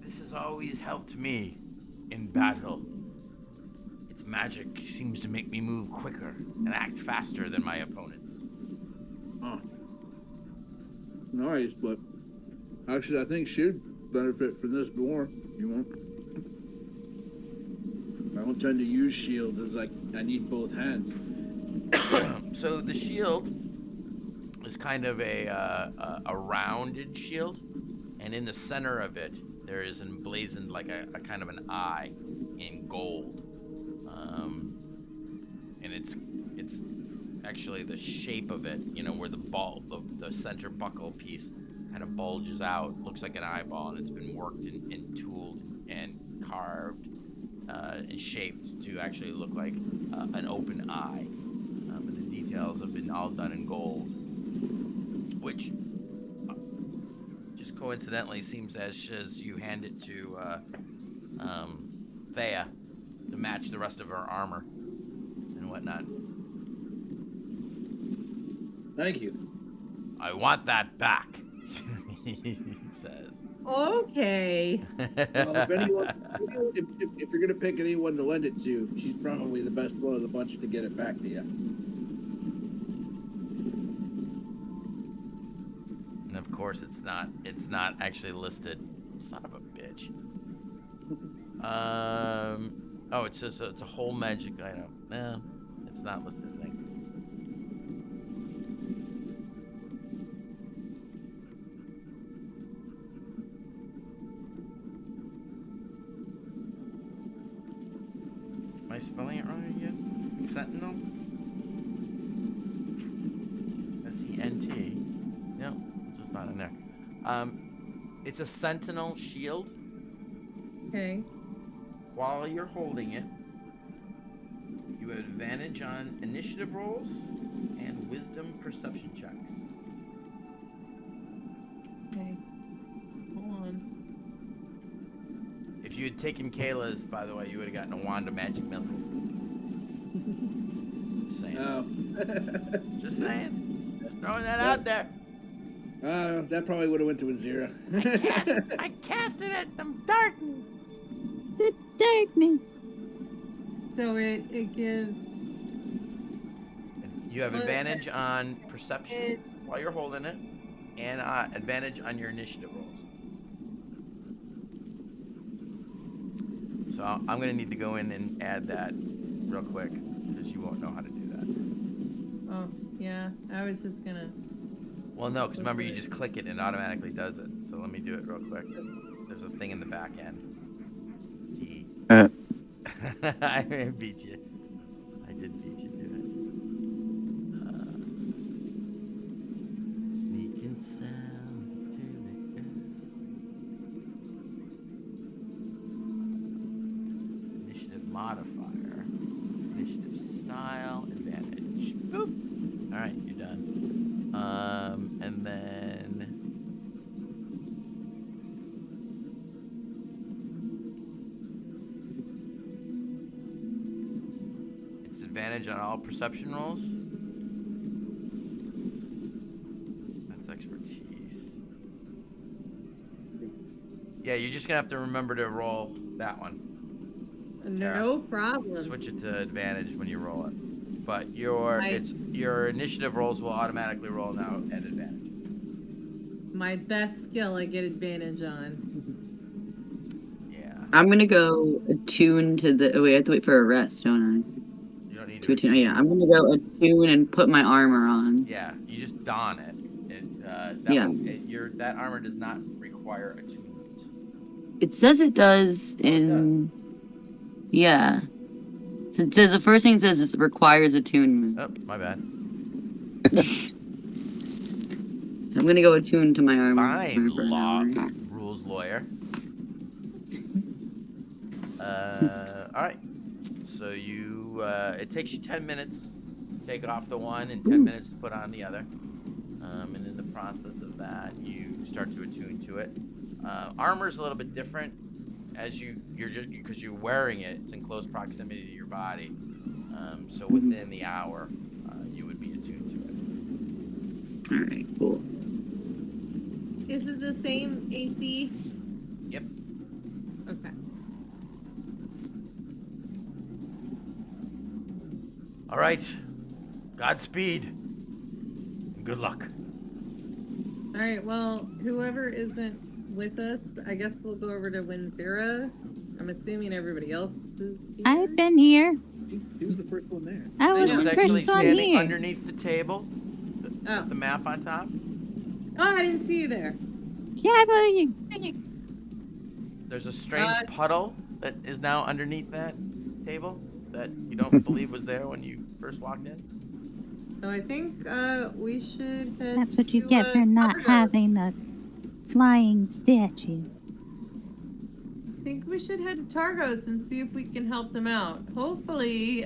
Speaker 1: This has always helped me in battle. Its magic seems to make me move quicker and act faster than my opponents.
Speaker 6: Huh. Nice, but actually, I think she'd benefit from this more. You won't. I don't tend to use shields as like I need both hands.
Speaker 1: So the shield is kind of a rounded shield, and in the center of it there is emblazoned like a kind of an eye in gold, and it's actually the shape of it, you know, where the center buckle piece kind of bulges out, looks like an eyeball, and it's been worked and tooled and carved and shaped to actually look like an open eye. And the details have been all done in gold, which just coincidentally seems as you hand it to Thea to match the rest of her armor and whatnot.
Speaker 6: Thank you.
Speaker 1: I want that back, he says.
Speaker 5: Okay.
Speaker 6: Well, if you're gonna pick anyone to lend it to, she's probably the best one of the bunch to get it back to you.
Speaker 1: And of course, it's not actually listed. Son of a bitch. Oh, it's just it's a whole magic item. No, it's not listed. Thank you. Am I spelling it wrong again? Sentinel? S-E-N-T. No, it's just not in there. It's a sentinel shield.
Speaker 5: Okay.
Speaker 1: While you're holding it, you have advantage on initiative rolls and wisdom perception checks.
Speaker 5: Okay. Hold on.
Speaker 1: If you had taken Kayla's, by the way, you would have gotten a wand of magic missiles. Just saying.
Speaker 6: Oh.
Speaker 1: Just saying. Just throwing that out there.
Speaker 6: That probably would have went to a 0.
Speaker 1: I cast it at the darkness.
Speaker 2: The darkness.
Speaker 5: So it gives
Speaker 1: You have
Speaker 5: Well,
Speaker 1: advantage on perception
Speaker 5: it-
Speaker 1: while you're holding it, and advantage on your initiative rolls. So I'm going to need to go in and add that real quick, because you won't know how to do that.
Speaker 5: Oh, yeah. I was just gonna.
Speaker 1: Well, no, because remember, you just click it and it automatically does it. So let me do it real quick. There's a thing in the back end. T. I beat you. I did beat you to it. Sneaking sound to the earth. Initiative modifier. Initiative style. Advantage. Boop. All right, you're done. And then it's advantage on all perception rolls. That's expertise. Yeah, you're just gonna have to remember to roll that one.
Speaker 5: No problem.
Speaker 1: Switch it to advantage when you roll it. But your initiative rolls will automatically roll now at advantage.
Speaker 5: My best skill I get advantage on.
Speaker 1: Yeah.
Speaker 3: I'm gonna go attune to the. Oh wait, I have to wait for a rest, don't
Speaker 1: You don't need
Speaker 3: I?
Speaker 1: to
Speaker 3: Attune. Oh, yeah, I'm gonna go attune and put my armor on.
Speaker 1: Yeah, you just don it. That armor does not require attunement.
Speaker 3: It says it does in. Yeah. So it says the first thing it says is it requires attunement.
Speaker 1: Oh, my bad.
Speaker 3: So I'm gonna go attune to my armor.
Speaker 1: Fine,
Speaker 3: for an hour.
Speaker 1: rules lawyer. All right. So it takes you 10 minutes to take off the one and 10 minutes to put on the other. And in the process of that, you start to attune to it. Armor's a little bit different because you're wearing it. It's in close proximity to your body. So within the hour, you would be attuned to it.
Speaker 3: All right, cool.
Speaker 5: Is it the same AC?
Speaker 1: Yep.
Speaker 5: Okay.
Speaker 1: All right. Godspeed. And good luck.
Speaker 5: All right. Well, whoever isn't with us, I guess we'll go over to Winzera. I'm assuming everybody else is here.
Speaker 2: I've been here.
Speaker 6: Who's the first one there?
Speaker 2: I was
Speaker 5: know.
Speaker 2: the
Speaker 1: He's actually
Speaker 2: first one
Speaker 1: standing
Speaker 2: here.
Speaker 1: underneath the table with the map on top.
Speaker 5: Oh, I didn't see you there.
Speaker 2: Yeah, but you.
Speaker 1: There's a strange puddle that is now underneath that table that you don't believe was there when you first walked in.
Speaker 5: So I think we should head
Speaker 2: That's what you
Speaker 5: to,
Speaker 2: get for not
Speaker 5: Targo.
Speaker 2: having a flying statue.
Speaker 5: I think we should head to Targos and see if we can help them out. Hopefully,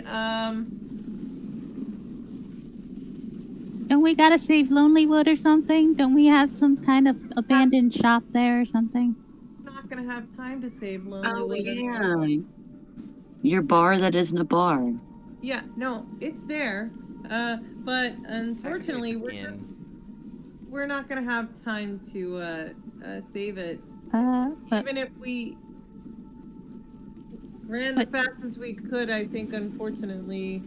Speaker 2: Don't we gotta save Lonelywood or something? Don't we have some kind of abandoned shop there or something?
Speaker 5: not gonna have time to save
Speaker 3: Oh
Speaker 5: Lonelywood.
Speaker 3: yeah. Your bar that isn't a bar.
Speaker 5: Yeah, no, it's there. But unfortunately,
Speaker 1: Technically, it's an
Speaker 5: we're not gonna have time to save it.
Speaker 2: But
Speaker 5: Even if we ran the fastest we could, I think unfortunately.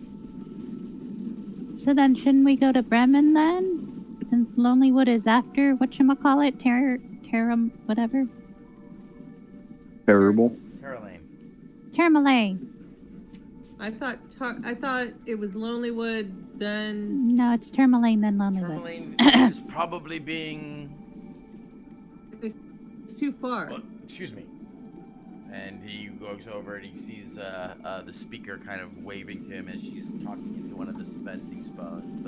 Speaker 2: so then shouldn't we go to Bremen then? Since Lonelywood is after whatchamacallit, Terra whatever.
Speaker 4: Terrible.
Speaker 1: Caroline.
Speaker 2: Tourmaline.
Speaker 5: I thought it was Lonelywood. Then
Speaker 2: No, it's Tourmaline then Lonelywood.
Speaker 1: Tourmaline is probably being.
Speaker 5: it's too far.
Speaker 1: Well, excuse me. And he goes over and he sees the speaker kind of waving to him as she's talking into one of the spending stones.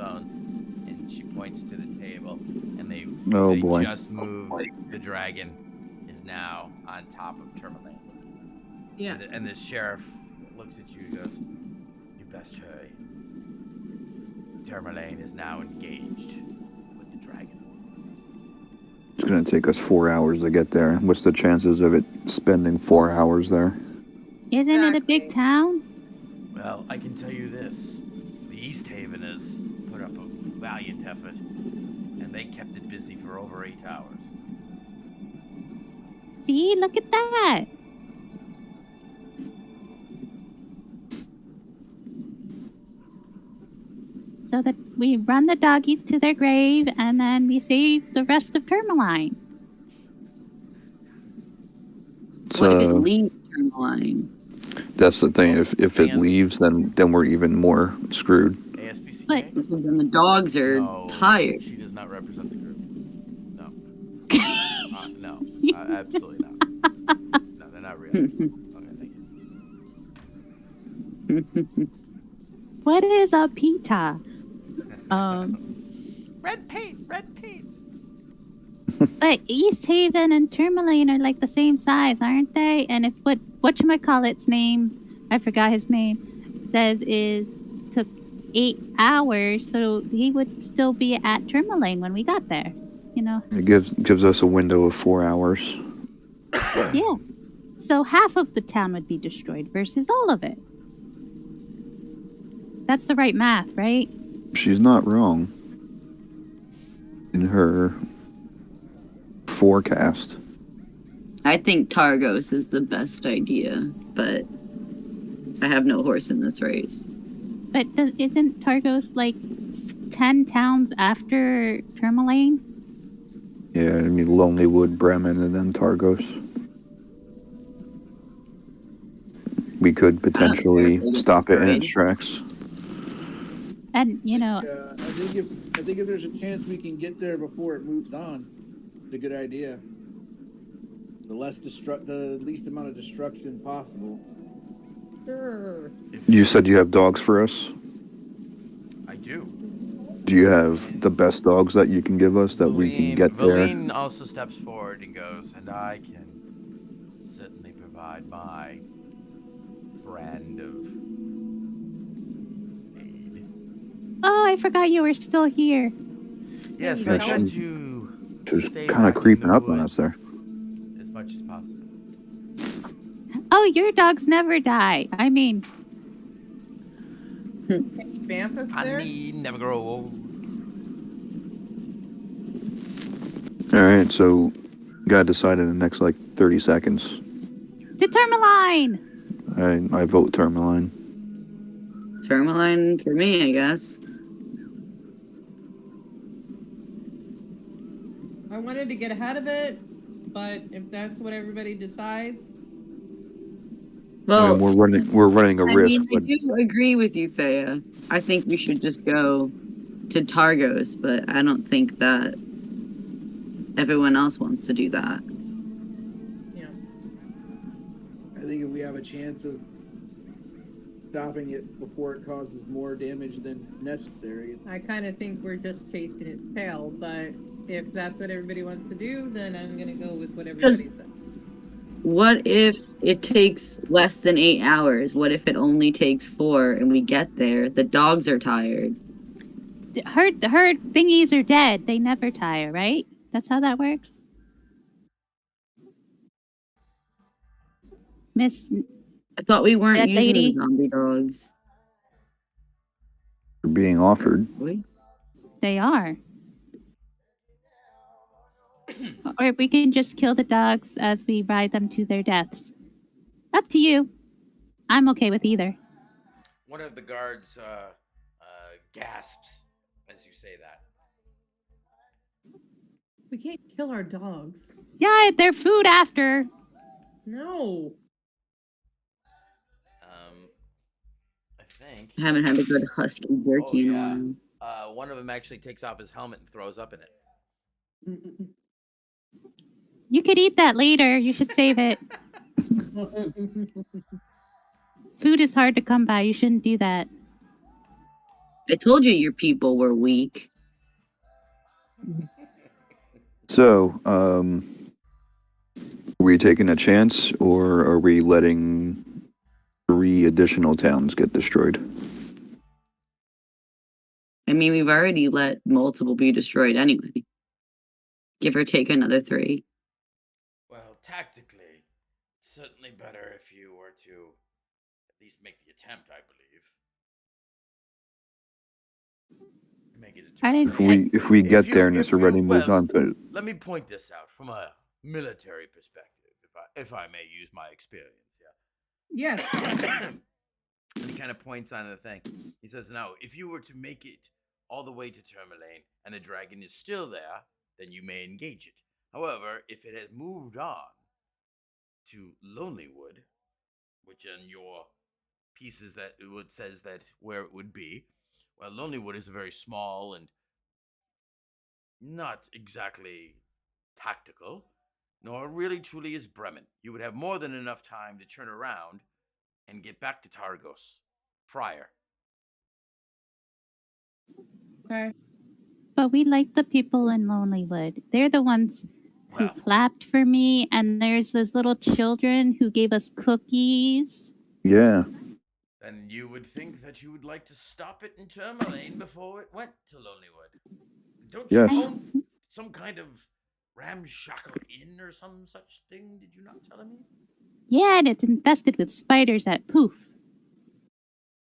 Speaker 1: And she points to the table. And they
Speaker 4: boy.
Speaker 1: just moved. The dragon is now on top of Tourmaline.
Speaker 5: Yeah.
Speaker 1: And the sheriff looks at you and goes, "You best hurry. Tourmaline is now engaged with the dragon."
Speaker 4: It's going to take us 4 hours to get there. What's the chances of it spending 4 hours there?
Speaker 2: Isn't it a big town?
Speaker 1: Well, I can tell you this. The East Haveners put up a valiant effort, and they kept it busy for over 8 hours.
Speaker 2: See, look at that. so that we run the doggies to their grave and then we save the rest of Tourmaline.
Speaker 3: What if it
Speaker 4: So
Speaker 3: leaves Tourmaline?
Speaker 4: that's the thing. If it
Speaker 1: Man.
Speaker 4: leaves, then we're even more screwed.
Speaker 1: ASPCA?
Speaker 2: But-
Speaker 3: Because then the dogs are
Speaker 1: No,
Speaker 3: tired.
Speaker 1: she does not represent the group. No. No, absolutely not. No, they're not real. Okay, thank you.
Speaker 2: What is a pita?
Speaker 1: Red paint, red paint.
Speaker 2: But East Haven and Tourmaline are like the same size, aren't they? And if whatchamacallit's name, I forgot his name, says is took 8 hours, so he would still be at Tourmaline when we got there. You know?
Speaker 4: It gives us a window of 4 hours.
Speaker 2: Yeah. So half of the town would be destroyed versus all of it. That's the right math, right?
Speaker 4: She's not wrong in her forecast.
Speaker 3: I think Targos is the best idea, but I have no horse in this race.
Speaker 2: But isn't Targos like 10 towns after Tourmaline?
Speaker 4: Yeah, I mean Lonelywood, Bremen, and then Targos. We could potentially stop it in its tracks.
Speaker 2: And, you know,
Speaker 6: I think if there's a chance we can get there before it moves on, it's a good idea. The least amount of destruction possible.
Speaker 5: Sure.
Speaker 4: You said you have dogs for us.
Speaker 1: I do.
Speaker 4: Do you have the best dogs that you can give us that we can get there?
Speaker 1: Valine also steps forward and goes, and I can certainly provide my brand of aid.
Speaker 2: oh, I forgot you were still here.
Speaker 1: Yes,
Speaker 6: Yeah,
Speaker 1: I try
Speaker 4: she-
Speaker 1: to
Speaker 4: Just
Speaker 1: stay
Speaker 4: kind of
Speaker 1: back in
Speaker 4: creeping
Speaker 1: the
Speaker 4: up on
Speaker 1: woods
Speaker 4: us there.
Speaker 1: as much as possible.
Speaker 2: Oh, your dogs never die. I mean,
Speaker 5: Vampus there?
Speaker 1: I never grow old.
Speaker 4: All right, so gotta decide in the next like 30 seconds.
Speaker 2: to Tourmaline!
Speaker 4: I vote Tourmaline.
Speaker 3: Tourmaline for me, I guess.
Speaker 5: I wanted to get ahead of it, but if that's what everybody decides,
Speaker 3: Well,
Speaker 4: I mean, we're running a
Speaker 3: I
Speaker 4: risk,
Speaker 3: mean, I
Speaker 4: but
Speaker 3: do agree with you, Thea. I think we should just go to Targos, but I don't think that everyone else wants to do that.
Speaker 5: you know.
Speaker 6: I think if we have a chance of stopping it before it causes more damage than necessary.
Speaker 5: I kind of think we're just chasing its tail, but if that's what everybody wants to do, then I'm gonna go with what everybody says.
Speaker 3: What if it takes less than 8 hours? What if it only takes 4 and we get there? The dogs are tired.
Speaker 2: Her thingies are dead. They never tire, right? That's how that works? Miss
Speaker 3: I thought we weren't
Speaker 2: Dead
Speaker 3: using
Speaker 2: lady.
Speaker 3: zombie dogs.
Speaker 4: we're being offered.
Speaker 3: Really?
Speaker 2: They are. Or we can just kill the dogs as we ride them to their deaths. Up to you. I'm okay with either.
Speaker 1: One of the guards gasps as you say that.
Speaker 5: We can't kill our dogs.
Speaker 2: Yeah, they're food after.
Speaker 5: No.
Speaker 1: I think.
Speaker 3: I haven't had a good husky jerky in a while.
Speaker 1: One of them actually takes off his helmet and throws up in it.
Speaker 2: You could eat that later. You should save it. Food is hard to come by. You shouldn't do that.
Speaker 3: I told you your people were weak.
Speaker 4: So, are we taking a chance, or are we letting 3 additional towns get destroyed?
Speaker 3: I mean, we've already let multiple be destroyed anyway. Give or take another 3.
Speaker 1: Well, tactically, it's certainly better if you were to at least make the attempt, I believe. Make it a
Speaker 2: I didn't-
Speaker 4: If we get
Speaker 1: If you-
Speaker 4: there and it's
Speaker 1: if you-
Speaker 4: already moved
Speaker 1: well,
Speaker 4: on to,
Speaker 1: Let me point this out from a military perspective, if I may use my experience.
Speaker 5: Yes.
Speaker 1: And he kind of points on the thing. He says, "No, if you were to make it all the way to Tourmaline and the dragon is still there, then you may engage it. However, if it has moved on to Lonelywood, which in your pieces that it says that where it would be, well, Lonelywood is very small and not exactly tactical, nor really truly is Bremen. You would have more than enough time to turn around and get back to Targos prior.
Speaker 2: But we like the people in Lonelywood. They're the ones who
Speaker 1: Well,
Speaker 2: clapped for me, and there's those little children who gave us cookies.
Speaker 4: Yeah.
Speaker 1: then you would think that you would like to stop it in Tourmaline before it went to Lonelywood. Don't you
Speaker 4: Yes.
Speaker 1: own some kind of ramshackle inn or some such thing? Did you not tell me?
Speaker 2: Yeah, and it's infested with spiders that poof.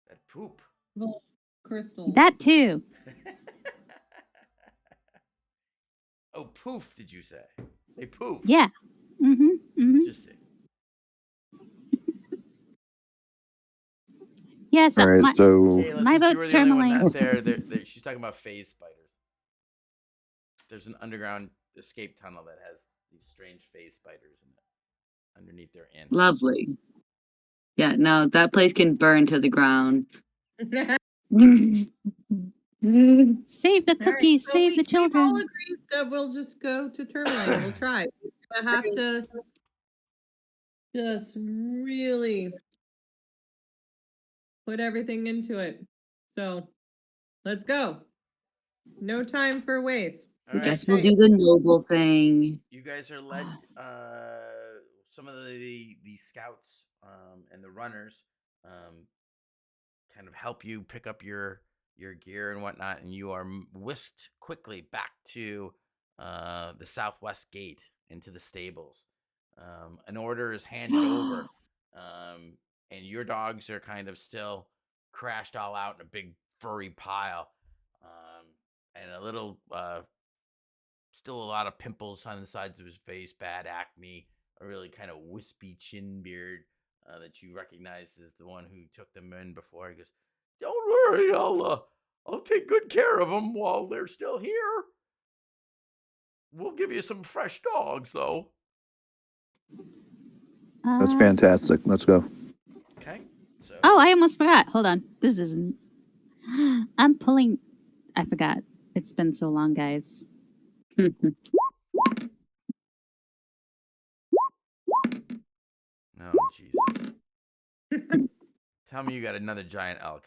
Speaker 1: That poop.
Speaker 5: Well, crystal.
Speaker 2: That too.
Speaker 1: Oh, poof, did you say? They poof.
Speaker 2: Yeah.
Speaker 1: Interesting.
Speaker 2: Yes.
Speaker 4: All right. So
Speaker 1: Kayla,
Speaker 2: My
Speaker 1: since you
Speaker 2: vote's
Speaker 1: were the only one
Speaker 2: Tourmaline.
Speaker 1: not there, she's talking about phase spiders. There's an underground escape tunnel that has these strange phase spiders in it underneath their inn.
Speaker 3: Lovely. Yeah, no, that place can burn to the ground.
Speaker 2: Save the cookies.
Speaker 5: So
Speaker 2: save the
Speaker 5: we've all
Speaker 2: children.
Speaker 5: agreed that we'll just go to Tourmaline. We'll try. We're gonna have to just really put everything into it. So let's go. No time for waste.
Speaker 3: I
Speaker 1: All right,
Speaker 3: guess we'll do the noble thing.
Speaker 1: you guys are led. Some of the scouts and the runners kind of help you pick up your gear and whatnot, and you are whisked quickly back to the southwest gate into the stables. An order is handed over, and your dogs are kind of still crashed all out in a big furry pile, and a little still a lot of pimples on the sides of his face, bad acne, a really kind of wispy chin beard that you recognize as the one who took them in before. He goes, "Don't worry, I'll take good care of them while they're still here. We'll give you some fresh dogs, though."
Speaker 4: that's fantastic. Let's go.
Speaker 1: Okay. So.
Speaker 2: Oh, I almost forgot. Hold on. This is. I'm pulling. I forgot. It's been so long, guys.
Speaker 1: Oh, Jesus. Tell me you got another giant elk.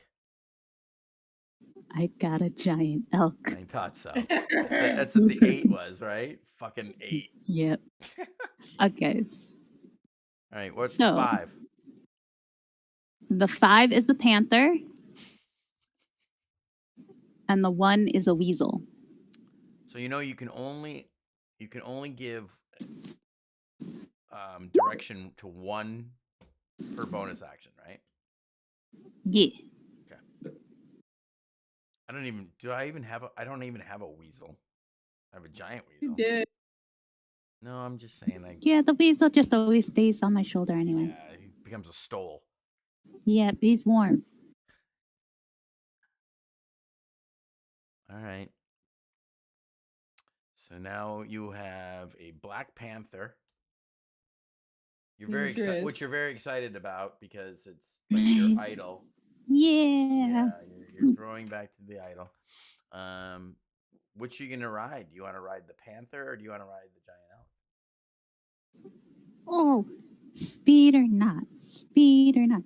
Speaker 2: I got a giant elk.
Speaker 1: I thought so. That's what the 8 was, right? Fucking 8.
Speaker 2: Yep. Okay.
Speaker 1: All right, what's
Speaker 2: So-
Speaker 1: the 5?
Speaker 2: The 5 is the panther. And the 1 is a weasel.
Speaker 1: So you can only give direction to 1 per bonus action, right?
Speaker 2: Yeah.
Speaker 1: I don't even have a weasel. I have a giant
Speaker 5: You
Speaker 1: weasel.
Speaker 5: did.
Speaker 1: No, I'm just saying
Speaker 2: Yeah, the weasel just always stays on my shoulder anyway.
Speaker 1: yeah, he becomes a stole.
Speaker 2: Yep, he's warm.
Speaker 1: All right. So now you have a Black Panther. You're very excited, which you're very excited about because it's like your idol.
Speaker 2: Yeah.
Speaker 1: You're throwing back to the idol. Which are you gonna ride? Do you want to ride the panther or do you want to ride the giant elk?
Speaker 2: Oh, speed or not? Speed or not?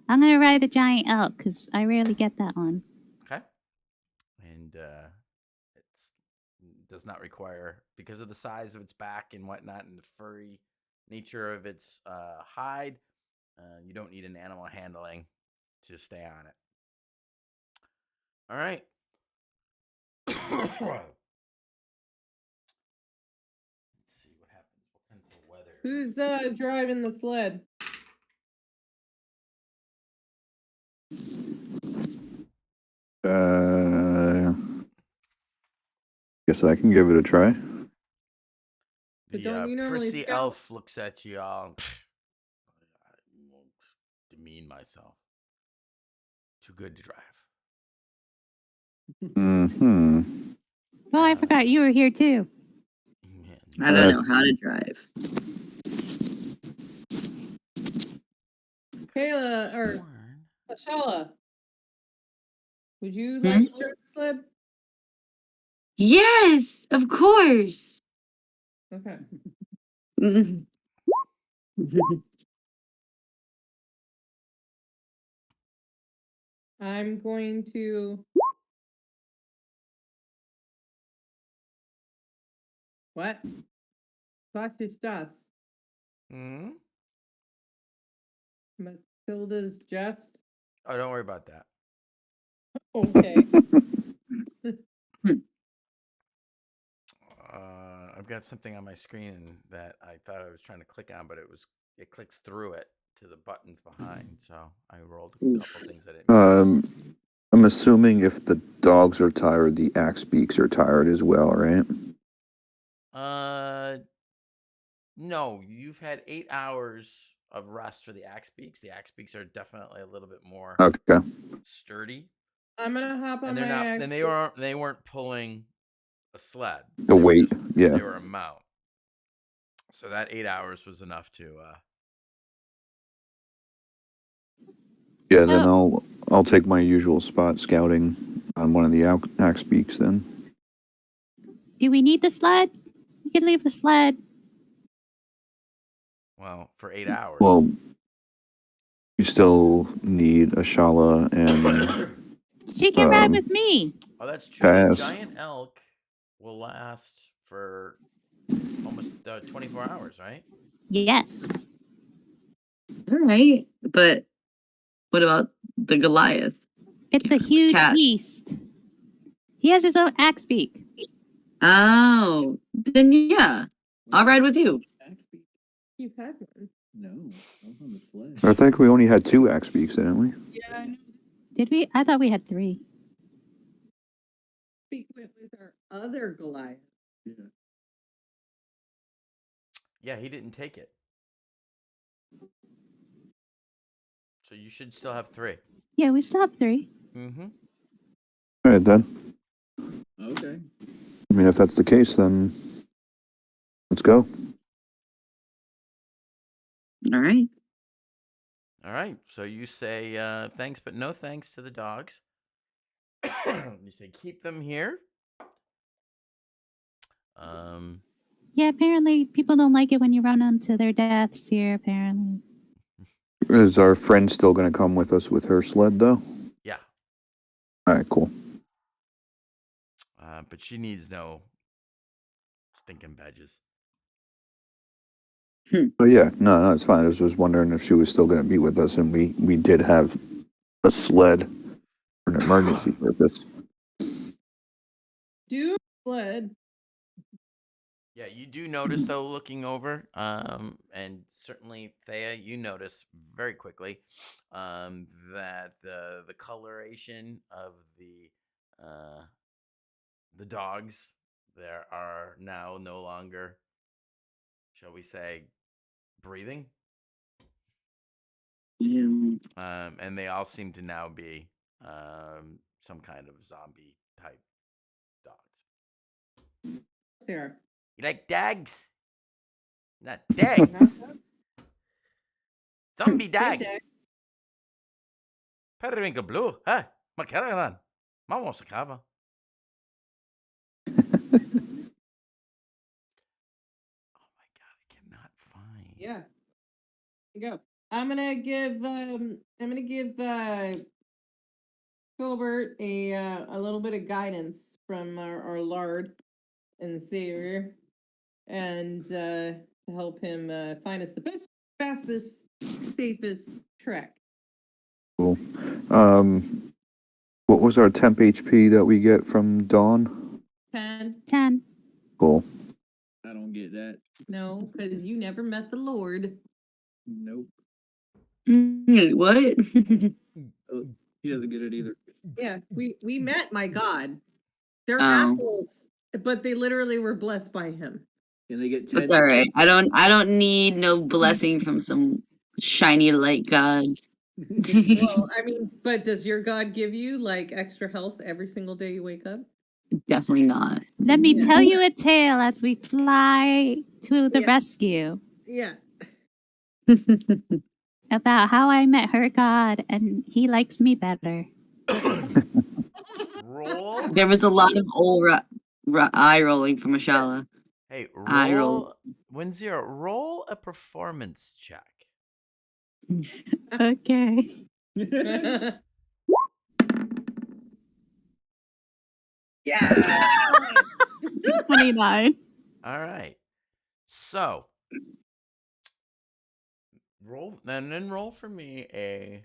Speaker 2: I'm gonna ride the giant elk because I rarely get that one.
Speaker 1: Okay. And it does not require, because of the size of its back and whatnot and the furry nature of its hide, you don't need an animal handling to stay on it. All right. Let's see what happens. What kinds of weather?
Speaker 5: Who's driving the sled?
Speaker 4: Guess I can give it a try.
Speaker 5: But
Speaker 1: The
Speaker 5: don't you normally
Speaker 1: prissy
Speaker 5: scout?
Speaker 1: elf looks at you all. I won't demean myself. Too good to drive.
Speaker 4: Hmm.
Speaker 2: Oh, I forgot you were here too.
Speaker 3: I don't know how to drive.
Speaker 5: Kayla, or Ashala, would you
Speaker 3: Hmm?
Speaker 5: like to drive the sled?
Speaker 3: Yes, of course.
Speaker 5: Okay. I'm going to. What? Was ist das?
Speaker 1: Hmm?
Speaker 5: Matilda's just.
Speaker 1: Oh, don't worry about that.
Speaker 5: Okay.
Speaker 1: I've got something on my screen that I thought I was trying to click on, but it clicks through it to the buttons behind. So I rolled a couple things I didn't mean.
Speaker 4: I'm assuming if the dogs are tired, the axe beaks are tired as well, right?
Speaker 1: No, you've had 8 hours of rest for the axe beaks. The axe beaks are definitely a little bit more
Speaker 4: Okay.
Speaker 1: sturdy,
Speaker 5: I'm gonna hop on
Speaker 1: and they're
Speaker 5: my
Speaker 1: not.
Speaker 5: axe.
Speaker 1: And they weren't pulling a sled.
Speaker 4: The
Speaker 1: They were
Speaker 4: weight,
Speaker 1: just,
Speaker 4: yeah.
Speaker 1: they were a mount. So that 8 hours was enough to.
Speaker 4: Yeah, then I'll take my usual spot scouting on one of the axe beaks then.
Speaker 2: Do we need the sled? We can leave the sled.
Speaker 1: Well, for 8 hours.
Speaker 4: Well, you still need Ashala and
Speaker 2: She can ride with me.
Speaker 1: Oh, that's true.
Speaker 4: Pass.
Speaker 1: The giant elk will last for almost 24 hours, right?
Speaker 2: Yes.
Speaker 3: All right, but what about the Goliath?
Speaker 2: It's a huge
Speaker 3: cat.
Speaker 2: beast. He has his own axe beak.
Speaker 3: Oh, then yeah, I'll ride with you.
Speaker 5: You had one.
Speaker 6: No, I was on the sled.
Speaker 4: I think we only had 2 axe beaks, didn't we?
Speaker 5: Yeah, I know.
Speaker 2: Did we? I thought we had 3.
Speaker 5: We went with our other Goliath.
Speaker 6: Yeah.
Speaker 1: Yeah, he didn't take it. So you should still have 3.
Speaker 2: Yeah, we still have 3.
Speaker 1: Mm-hmm.
Speaker 4: All right, then.
Speaker 6: Okay.
Speaker 4: I mean, if that's the case, then let's go.
Speaker 3: All right.
Speaker 1: All right. So you say thanks, but no thanks to the dogs. You say keep them here.
Speaker 2: Yeah, apparently people don't like it when you run them to their deaths here, apparently.
Speaker 4: Is our friend still going to come with us with her sled, though?
Speaker 1: Yeah.
Speaker 4: All right, cool.
Speaker 1: But she needs no stinking badges.
Speaker 4: Oh yeah, no, it's fine. I was just wondering if she was still going to be with us, and we did have a sled for an emergency purpose.
Speaker 5: Dude, sled.
Speaker 1: Yeah, you do notice though, looking over, and certainly Thea, you notice very quickly, that the coloration of the dogs there are now no longer, shall we say, breathing. And they all seem to now be some kind of zombie type dogs.
Speaker 5: There.
Speaker 1: You like dogs? Not dogs. Zombie
Speaker 5: Dag.
Speaker 1: dogs. Periwinkle blue. Huh? Makaralan. Mamo sakava. Oh my god, I cannot find.
Speaker 5: Yeah. Here you go. I'm gonna give Gilbert a little bit of guidance from our Lord and Savior, and to help him find us the best, fastest, safest trek.
Speaker 4: Cool. What was our temp HP that we get from Dawn?
Speaker 5: 10.
Speaker 2: 10.
Speaker 4: Cool.
Speaker 6: I don't get that.
Speaker 5: No, because you never met the Lord.
Speaker 6: Nope.
Speaker 3: What?
Speaker 6: Oh, he doesn't get it either.
Speaker 5: Yeah, we met my God. They're
Speaker 3: Oh.
Speaker 5: assholes, but they literally were blessed by him.
Speaker 6: And they get 10.
Speaker 3: That's all right. I don't need no blessing from some shiny light god.
Speaker 5: Well, I mean, but does your god give you like extra health every single day you wake up?
Speaker 3: Definitely not.
Speaker 2: Let me
Speaker 5: Yeah.
Speaker 2: tell you a tale as we fly to the
Speaker 5: Yeah.
Speaker 2: rescue
Speaker 5: Yeah.
Speaker 2: about how I met her god and he likes me better.
Speaker 1: Roll.
Speaker 3: There was a lot of old eye rolling from Ashala.
Speaker 1: Hey,
Speaker 3: Eye roll.
Speaker 1: roll. Winzero, roll a performance check.
Speaker 2: Okay.
Speaker 5: Yeah.
Speaker 2: 29.
Speaker 1: All right. So, roll then roll for me a.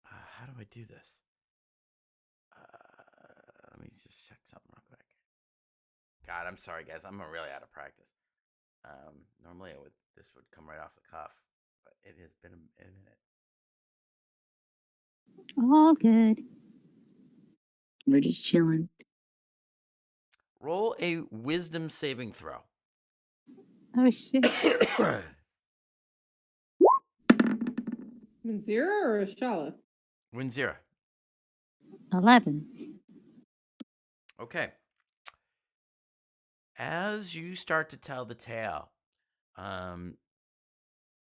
Speaker 1: How do I do this? Let me just check something real quick. God, I'm sorry, guys. I'm really out of practice. Normally this would come right off the cuff, but it has been a minute.
Speaker 2: All good.
Speaker 3: We're just chilling.
Speaker 1: Roll a wisdom saving throw.
Speaker 2: Oh shit.
Speaker 5: Zero or Shala?
Speaker 1: Winzero.
Speaker 2: 11.
Speaker 1: Okay. As you start to tell the tale,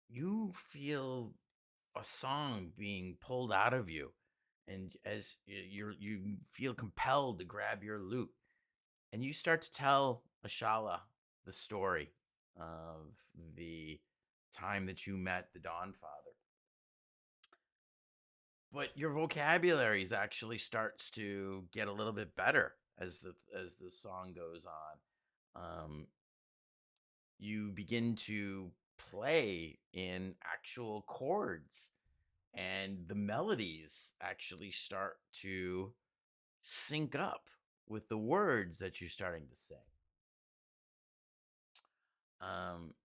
Speaker 1: you feel a song being pulled out of you, and as you feel compelled to grab your lute, and you start to tell Ashala the story of the time that you met the Dawnfather. But your vocabulary actually starts to get a little bit better as the song goes on. You begin to play in actual chords, and the melodies actually start to sync up with the words that you're starting to sing.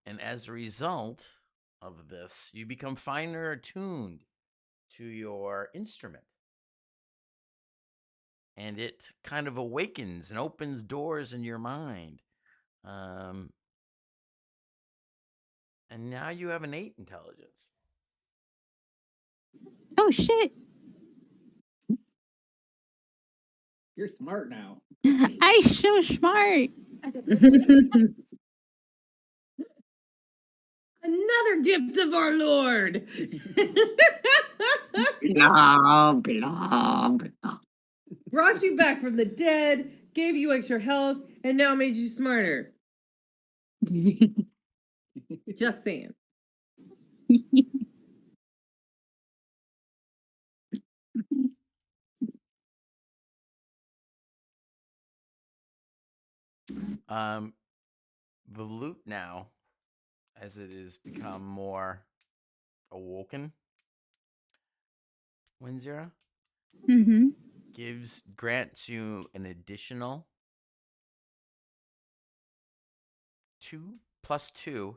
Speaker 1: And as a result of this, you become finer attuned to your instrument. And it kind of awakens and opens doors in your mind. And now you have an 8 intelligence.
Speaker 2: Oh shit.
Speaker 6: You're smart now.
Speaker 2: I so smart.
Speaker 5: Another gift of our Lord.
Speaker 3: Blah, blah, blah.
Speaker 5: Brought you back from the dead, gave you extra health, and now made you smarter. Just saying.
Speaker 1: The lute now, as it has become more awoken, Winzero,
Speaker 2: Mm-hmm.
Speaker 1: grants you an additional 2+2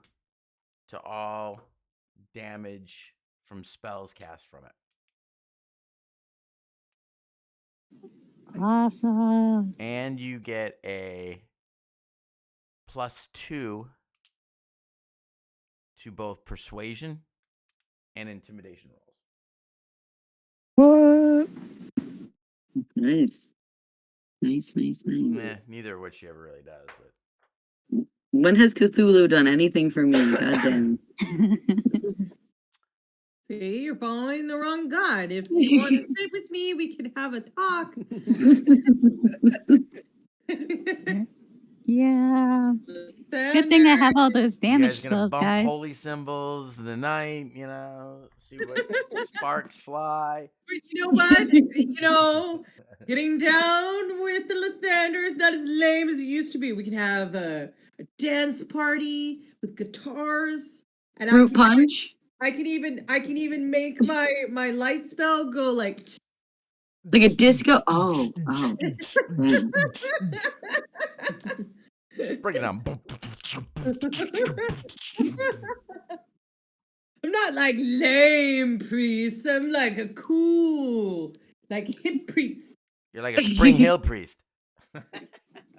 Speaker 1: to all damage from spells cast from it.
Speaker 2: Awesome.
Speaker 1: And you get a +2 to both persuasion and intimidation rolls.
Speaker 4: What?
Speaker 3: Nice. Nice.
Speaker 1: Neither of which she ever really does. But
Speaker 3: When has Cthulhu done anything for me? God damn.
Speaker 5: See, you're following the wrong god. If you want to sit with me, we can have a talk.
Speaker 2: Yeah. Good thing I have all those
Speaker 1: you
Speaker 2: damage
Speaker 1: guys gonna
Speaker 2: spells,
Speaker 1: bump
Speaker 2: guys.
Speaker 1: holy symbols in the night, see what sparks fly.
Speaker 5: But you know what? Getting down with the Lathander is not as lame as it used to be. We can have a dance party with guitars, and
Speaker 3: Fruit punch?
Speaker 5: I can even make my light spell go like.
Speaker 3: Like a disco? Oh. Man.
Speaker 1: Break it down.
Speaker 5: I'm not like lame priest. I'm like a cool, like hip priest.
Speaker 1: You're like a Spring Hill priest.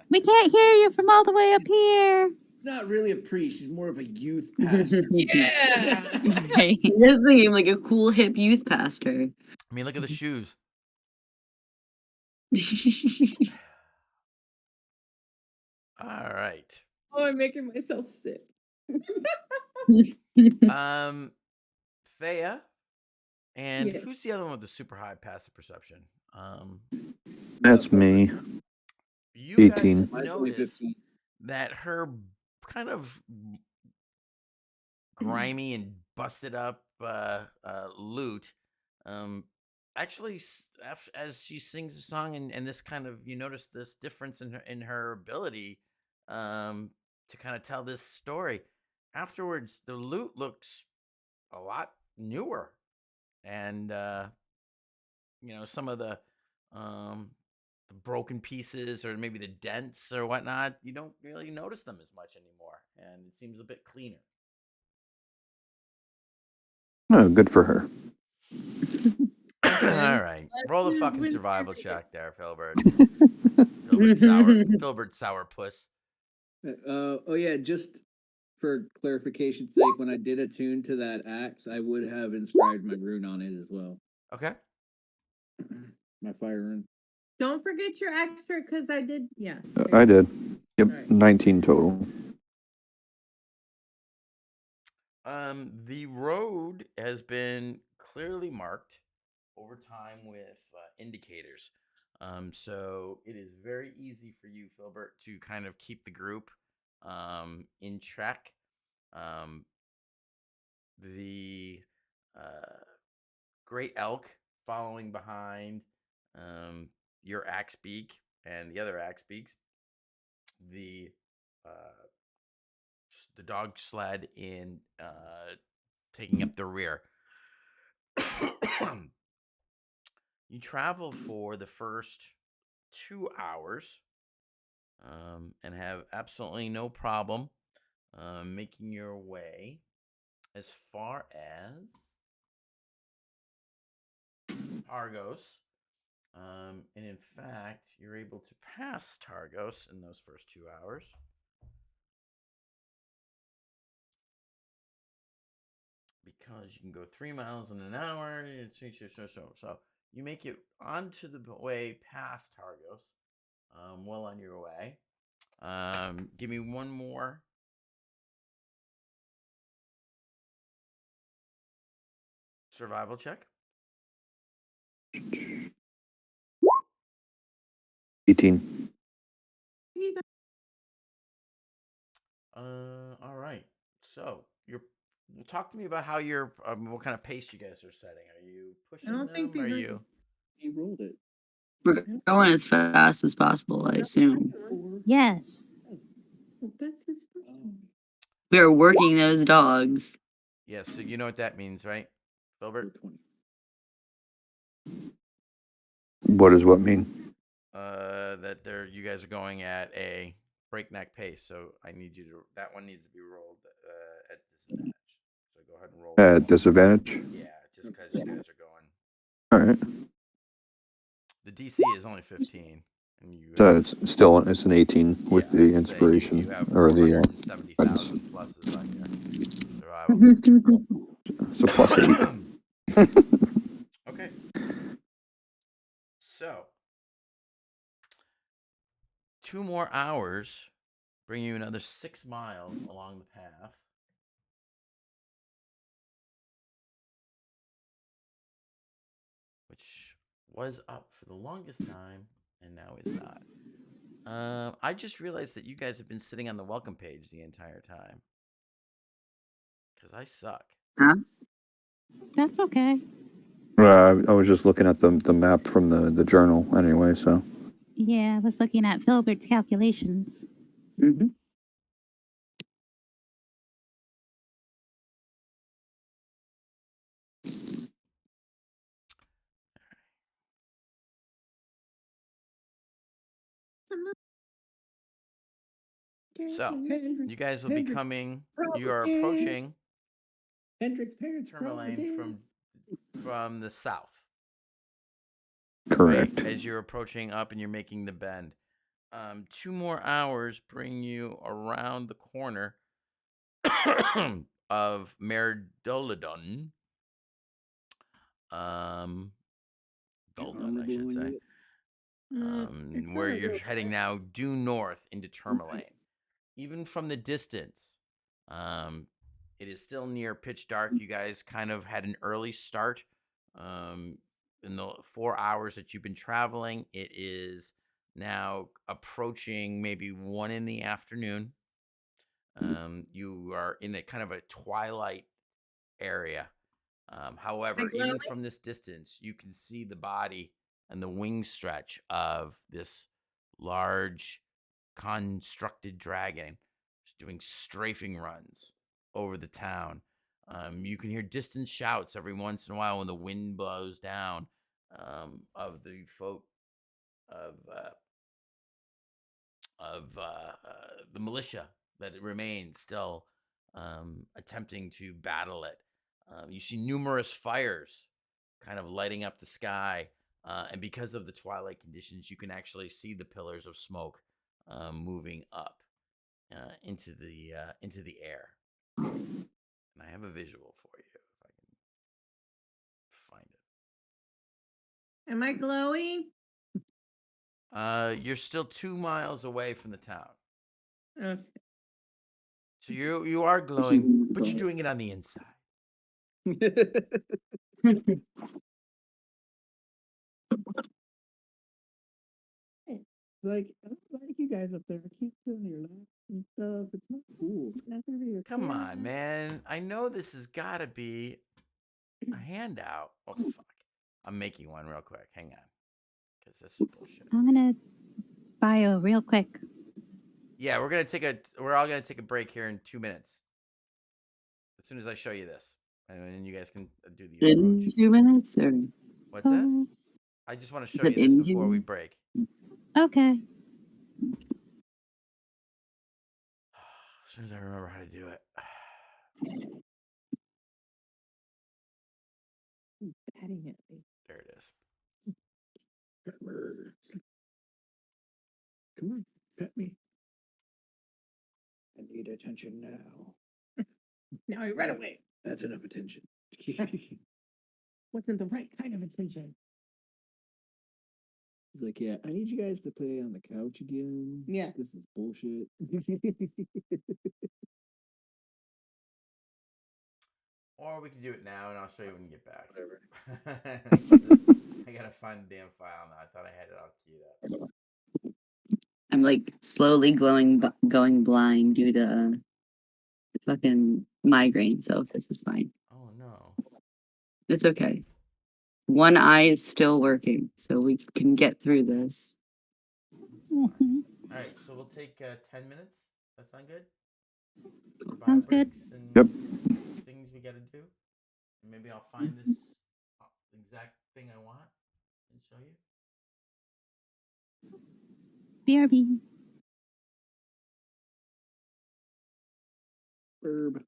Speaker 2: We can't hear you from all the way up here.
Speaker 6: not really a priest. He's more of a youth pastor.
Speaker 5: Yeah.
Speaker 3: Right. He lives thinking like a cool hip youth pastor.
Speaker 1: I mean, look at the shoes. All right.
Speaker 5: Oh, I'm making myself sick.
Speaker 1: Thea, and
Speaker 5: Yes.
Speaker 1: who's the other one with the super high passive perception?
Speaker 4: That's me.
Speaker 1: You
Speaker 4: 18.
Speaker 1: guys
Speaker 6: Mine's only
Speaker 1: notice
Speaker 6: 15.
Speaker 1: that her kind of grimy and busted up loot actually as she sings a song and this kind of, you notice this difference in her ability to kind of tell this story. Afterwards, the loot looks a lot newer, and some of the broken pieces or maybe the dents or whatnot, you don't really notice them as much anymore, and it seems a bit cleaner.
Speaker 4: Oh, good for her.
Speaker 1: All right, roll the
Speaker 5: Lessons
Speaker 1: fucking
Speaker 5: with
Speaker 1: survival
Speaker 5: Harry.
Speaker 1: check there, Filbert. Filbert sourpuss.
Speaker 6: Oh yeah, just for clarification's sake, when I did attune to that axe, I would have inscribed my rune on it as well.
Speaker 1: Okay.
Speaker 6: My fire rune.
Speaker 5: Don't forget your extra, because I did. Yeah.
Speaker 4: I did. Yep,
Speaker 5: Alright.
Speaker 4: 19 total.
Speaker 1: The road has been clearly marked over time with indicators. So it is very easy for you, Filbert, to kind of keep the group in check. The great elk following behind your axe beak and the other axe beaks. The dog sled in taking up the rear. You travel for the first 2 hours and have absolutely no problem making your way as far as Targos. And in fact, you're able to pass Targos in those first 2 hours. Because you can go 3 miles in an hour. So you make it onto the way past Targos, well on your way. Give me one more survival check.
Speaker 4: 18.
Speaker 1: All right. So talk to me about how you're. What kind of pace you guys are setting? Are you pushing
Speaker 5: don't think
Speaker 1: them? Are
Speaker 5: these are-
Speaker 1: you?
Speaker 6: He rolled it.
Speaker 3: We're going as fast as possible, I assume.
Speaker 2: Yes.
Speaker 5: That's his first one.
Speaker 3: We are working those dogs.
Speaker 1: Yeah. So you know what that means, right, Filbert?
Speaker 6: 20.
Speaker 4: What does what mean?
Speaker 1: That you guys are going at a breakneck pace. So I need you to. That one needs to be rolled at disadvantage. So go ahead and roll.
Speaker 4: At disadvantage?
Speaker 1: Yeah, just because you guys are going.
Speaker 4: All right.
Speaker 1: The DC is only 15, and you.
Speaker 4: So it's still it's an 18 with
Speaker 1: Yeah,
Speaker 4: the
Speaker 1: I'd say
Speaker 4: inspiration
Speaker 1: You have
Speaker 4: or the
Speaker 1: 470,000 pluses on your survival.
Speaker 4: so plus 8.
Speaker 1: Okay. So 2 more hours bring you another 6 miles along the path. Which was up for the longest time and now is not. I just realized that you guys have been sitting on the welcome page the entire time. Because I suck.
Speaker 3: Huh?
Speaker 2: That's okay.
Speaker 4: I was just looking at the map from the journal anyway, so.
Speaker 2: Yeah, I was looking at Filbert's calculations.
Speaker 3: Mm-hmm.
Speaker 1: So,
Speaker 6: Hendrick-
Speaker 1: you guys will be
Speaker 6: Hendrick-
Speaker 1: coming.
Speaker 6: Robert,
Speaker 1: You are
Speaker 6: yeah.
Speaker 1: approaching
Speaker 6: Hendrick's parents.
Speaker 1: Tourmaline from the south.
Speaker 4: Correct.
Speaker 1: Right? As you're approaching up and you're making the bend. 2 more hours bring you around the corner of Merdolodon. Um, Doldon, I should say. Where you're heading now due north into Tourmaline. Even from the distance, it is still near pitch dark. You guys kind of had an early start. In the 4 hours that you've been traveling, it is now approaching maybe 1 in the afternoon. You are in a kind of a twilight area. However, even from this distance, you can see the body and the wing stretch of this large constructed dragon just doing strafing runs over the town. You can hear distant shouts every once in a while when the wind blows down of the folk of the militia that remains still attempting to battle it. You see numerous fires kind of lighting up the sky, and because of the twilight conditions, you can actually see the pillars of smoke moving up into the air. And I have a visual for you if I can find it.
Speaker 5: Am I glowing?
Speaker 1: You're still 2 miles away from the town.
Speaker 5: Okay.
Speaker 1: So you are glowing, but you're doing it on the inside.
Speaker 6: Like, I don't like you guys up there. I keep doing your laps and stuff. It's not cool. It's not fair to your
Speaker 1: Come
Speaker 6: camera.
Speaker 1: on, man. I know this has got to be a handout. Oh, fuck. I'm making one real quick. Hang on. Because this is bullshit.
Speaker 2: I'm gonna bio real quick.
Speaker 1: Yeah, we're all gonna take a break here in 2 minutes. As soon as I show you this. And then you guys can do the
Speaker 3: In
Speaker 1: approach.
Speaker 3: 2 minutes, or
Speaker 1: What's that?
Speaker 2: Oh,
Speaker 1: I just want to
Speaker 3: is
Speaker 1: show
Speaker 3: it
Speaker 1: you this
Speaker 3: in
Speaker 1: before we
Speaker 3: 2?
Speaker 1: break.
Speaker 2: okay.
Speaker 1: As soon as I remember how to do it.
Speaker 6: Patting it.
Speaker 1: There it is.
Speaker 6: Come on, pet me. I need attention now. Now I run away. That's enough attention. Wasn't the right kind of attention. He's like, yeah, I need you guys to play on the couch again.
Speaker 5: Yeah.
Speaker 6: This is bullshit.
Speaker 1: Or we can do it now and I'll show you when you get back.
Speaker 6: Whatever.
Speaker 1: I gotta find the damn file now. I thought I had it all queued up.
Speaker 3: I'm like slowly going blind due to fucking migraine, so this is fine.
Speaker 1: Oh no.
Speaker 3: It's okay. One eye is still working, so we can get through this.
Speaker 2: Mhm.
Speaker 1: All right, so we'll take 10 minutes. That sound good?
Speaker 2: Sounds good.
Speaker 1: Breaks and
Speaker 4: Yep.
Speaker 1: things we gotta do. Maybe I'll find this exact thing I want and show you.
Speaker 2: BRB.
Speaker 6: Herb.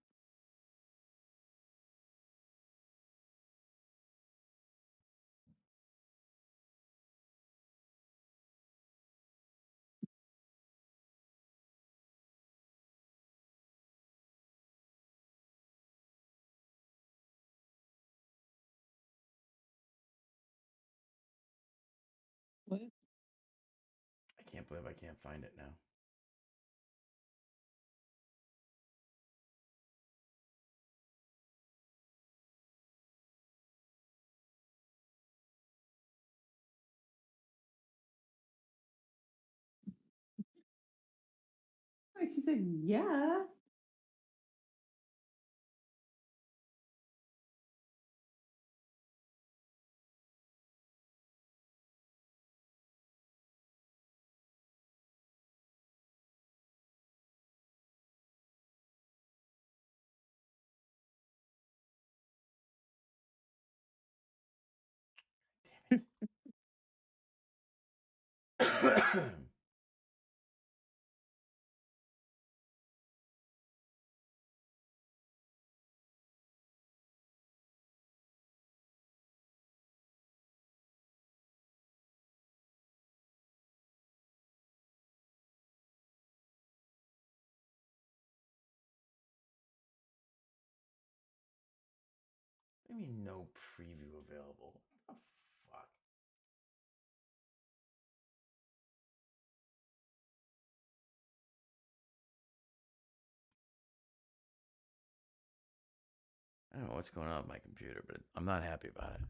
Speaker 6: What?
Speaker 1: I can't believe I can't find it now.
Speaker 5: She said, yeah.
Speaker 1: Damn it. I mean, no preview available. What the fuck? I don't know what's going on with my computer, but I'm not happy about it.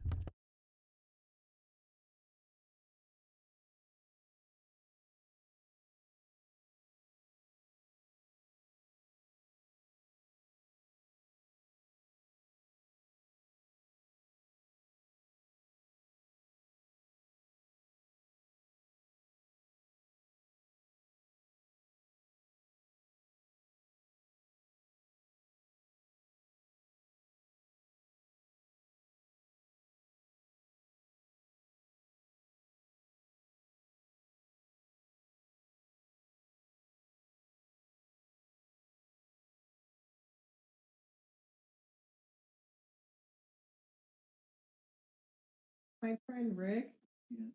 Speaker 5: My friend Rick
Speaker 6: Yeah.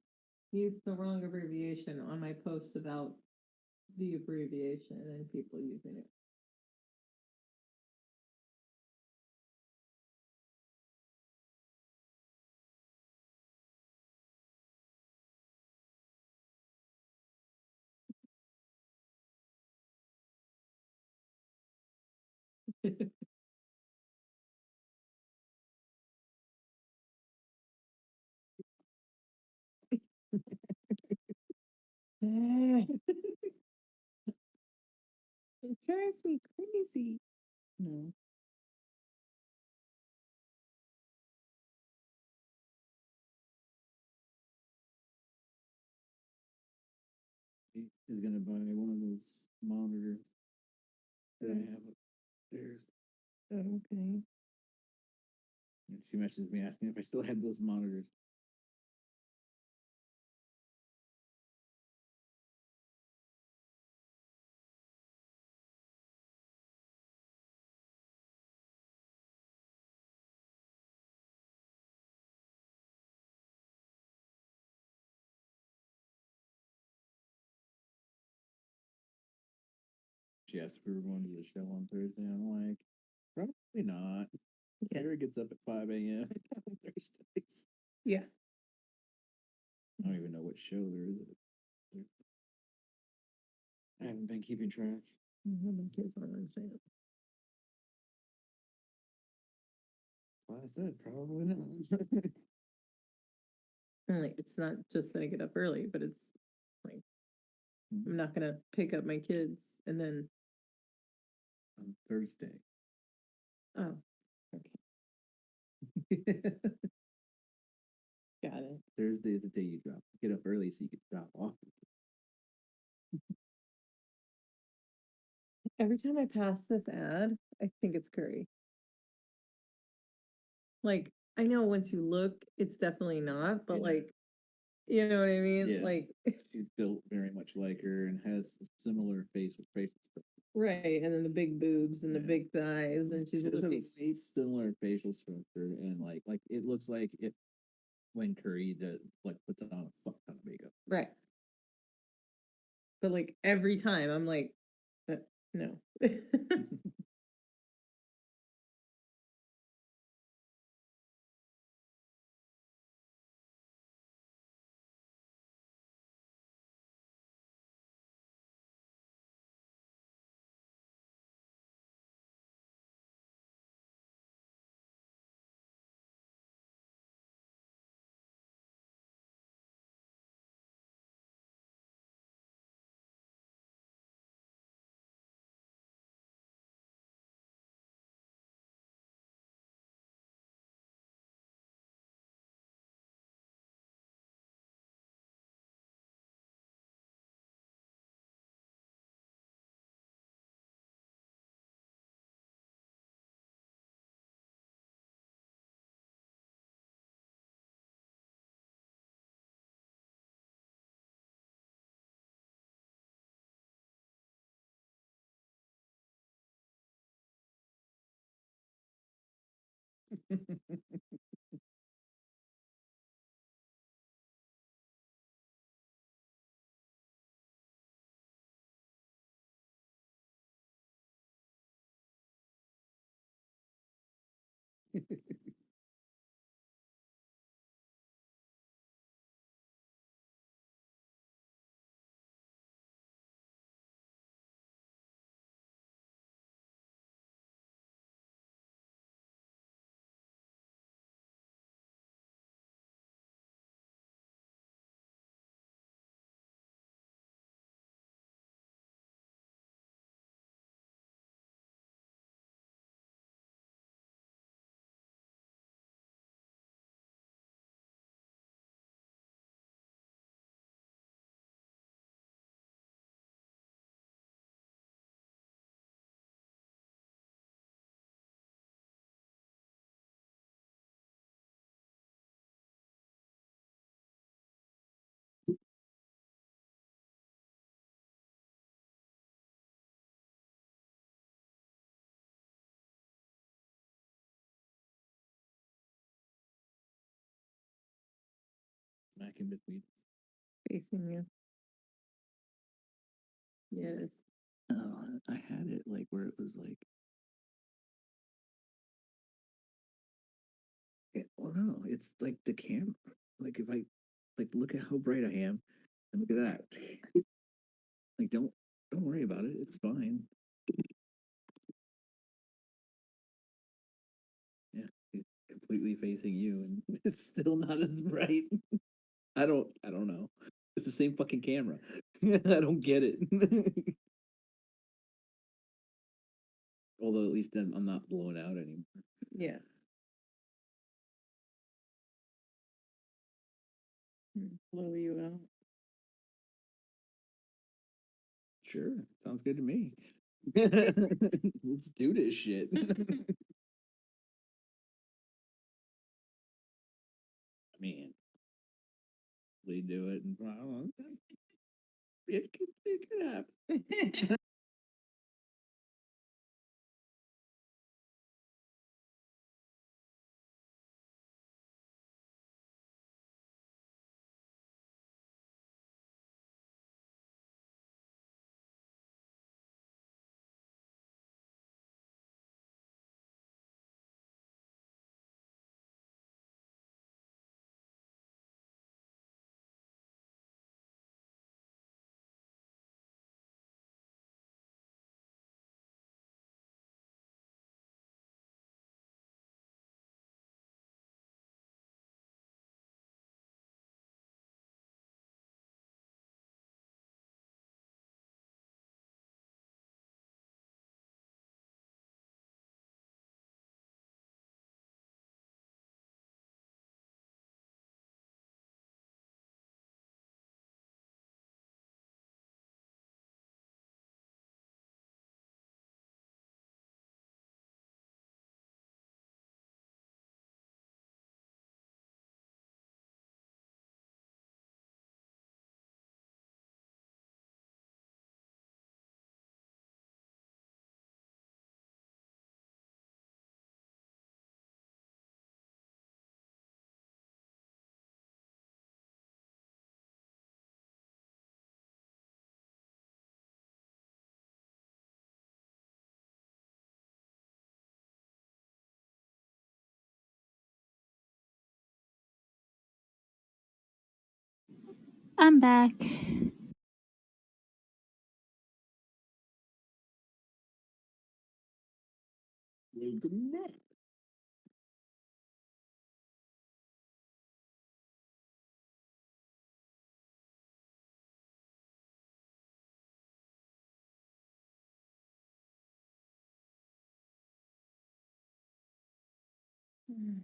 Speaker 5: used the wrong abbreviation on my post about the abbreviation and people using it. It drives me crazy. No.
Speaker 6: He is gonna buy one of those monitors that I have upstairs.
Speaker 5: Okay.
Speaker 6: And she messaged me asking if I still had those monitors. She asked if we were going to the show on Thursday. I'm like, probably not. Harry gets up at 5 a.m. on Thursdays.
Speaker 5: Yeah.
Speaker 6: I don't even know what show there is. I haven't been keeping track.
Speaker 5: My kids on Wednesday.
Speaker 6: Well, I said probably not.
Speaker 5: Like, it's not just that I get up early, but it's like I'm not gonna pick up my kids and then
Speaker 6: On Thursday.
Speaker 5: oh, okay, got it.
Speaker 6: Thursday is the day you get up early so you can drop off.
Speaker 5: Every time I pass this ad, I think it's curry. Like, I know once you look, it's definitely not, but
Speaker 6: Yeah.
Speaker 5: like, you know what I mean?
Speaker 6: Yeah.
Speaker 5: Like,
Speaker 6: She's built very much like her and has a similar facial structure.
Speaker 5: right, and then the big boobs and the
Speaker 6: Yeah.
Speaker 5: big thighs, and she's
Speaker 6: She has
Speaker 5: looking.
Speaker 6: a similar facial structure and like it looks like if when Curry puts on a fuck ton of makeup.
Speaker 5: Right. But like every time I'm like, no.
Speaker 6: smack in between.
Speaker 5: Facing you. Yes.
Speaker 6: Oh, I had it like where it was like. Well, no, it's like the camera. Like if I, like, look at how bright I am, and look at that. Like, don't worry about it. It's fine. Yeah, it's completely facing you, and it's still not as bright. I don't know. It's the same fucking camera. I don't get it. Although at least then I'm not blown out anymore.
Speaker 5: Yeah. Blow you out.
Speaker 6: Sure, sounds good to me. Let's do this shit. I mean, they do it, and I don't know. It could happen.
Speaker 2: I'm back.
Speaker 6: Welcome back.
Speaker 5: I'm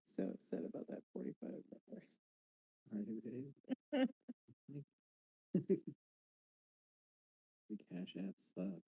Speaker 5: so upset about that $45.
Speaker 6: The Cash App stuff.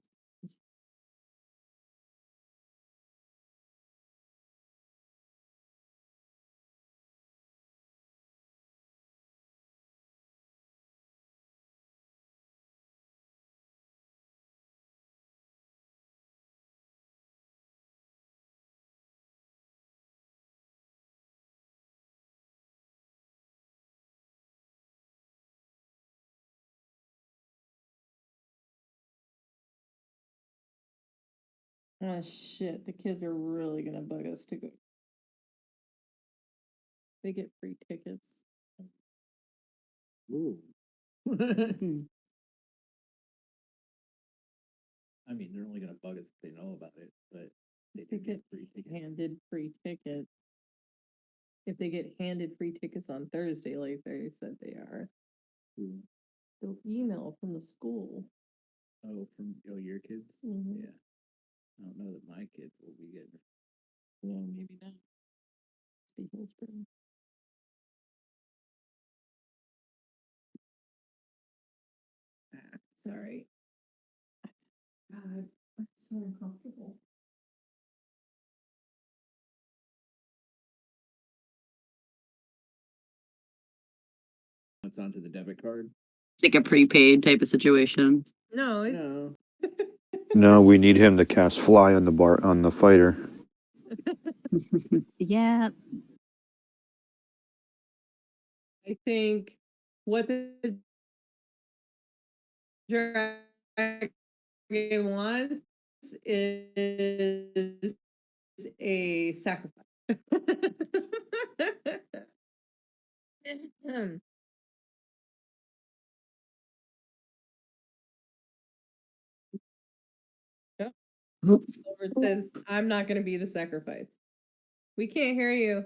Speaker 5: Oh shit, the kids are really gonna bug us to go. They get free tickets.
Speaker 6: Ooh. I mean, they're only gonna bug us if they know about it, but they
Speaker 5: They
Speaker 6: do
Speaker 5: get
Speaker 6: free tickets.
Speaker 5: handed free tickets. If they get handed free tickets on Thursday, like they said they are,
Speaker 6: Ooh.
Speaker 5: they'll email from the school.
Speaker 6: Oh, from your kids?
Speaker 5: Mhm.
Speaker 6: Yeah. I don't know that my kids will be getting.
Speaker 5: Yeah, maybe not. Be Hillsborough. Sorry. God, I'm so uncomfortable.
Speaker 6: It's onto the debit card.
Speaker 3: It's like a prepaid type of situation.
Speaker 5: No, it's
Speaker 6: No.
Speaker 4: No, we need him to cast fly on the fighter.
Speaker 2: Yeah.
Speaker 5: I think what the dragon wants is a sacrifice. Yep. Silver says, I'm not going to be the sacrifice. We can't hear you.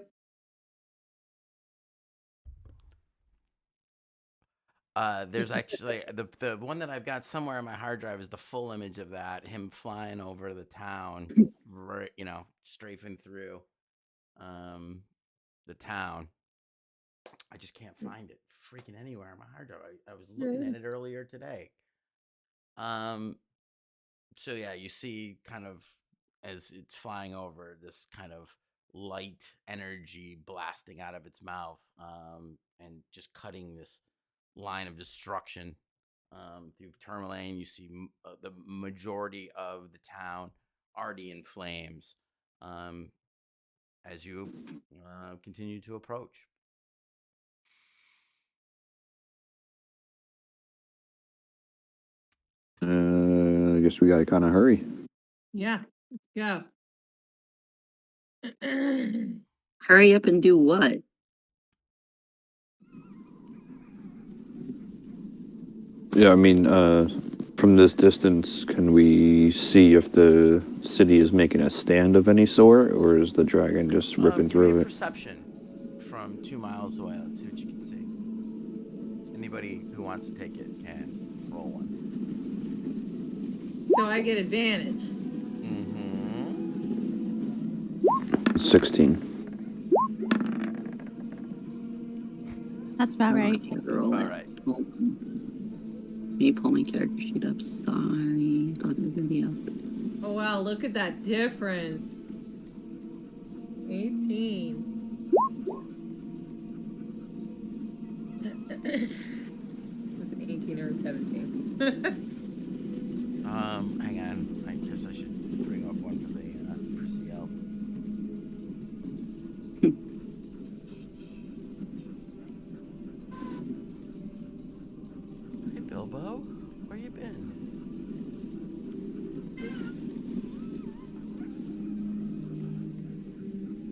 Speaker 1: There's actually the one that I've got somewhere on my hard drive is the full image of that, him flying over the town, strafing through the town. I just can't find it freaking anywhere on my hard drive. I was looking at it earlier today. So yeah, you see kind of as it's flying over this kind of light energy blasting out of its mouth, and just cutting this line of destruction through Tourmaline. You see the majority of the town already in flames as you continue to approach.
Speaker 4: I guess we gotta kind of hurry.
Speaker 5: Yeah, let's go.
Speaker 3: Hurry up and do what?
Speaker 4: Yeah, I mean, from this distance, can we see if the city is making a stand of any sort, or is the dragon just ripping
Speaker 1: Give me
Speaker 4: through
Speaker 1: a
Speaker 4: it?
Speaker 1: perception from 2 miles away. Let's see what you can see. Anybody who wants to take it can roll one.
Speaker 5: So I get advantage.
Speaker 1: Mm-hmm.
Speaker 4: 16.
Speaker 2: That's about right.
Speaker 3: Roll
Speaker 1: All
Speaker 3: it.
Speaker 1: right.
Speaker 3: Hold on. Let me pull my character sheet up. Sorry. Thought it was gonna be up.
Speaker 5: Oh wow, look at that difference. 18. With an 18 or a 17.
Speaker 1: Hang on. I guess I should bring up one for the CL. Hey, Bilbo, where you been?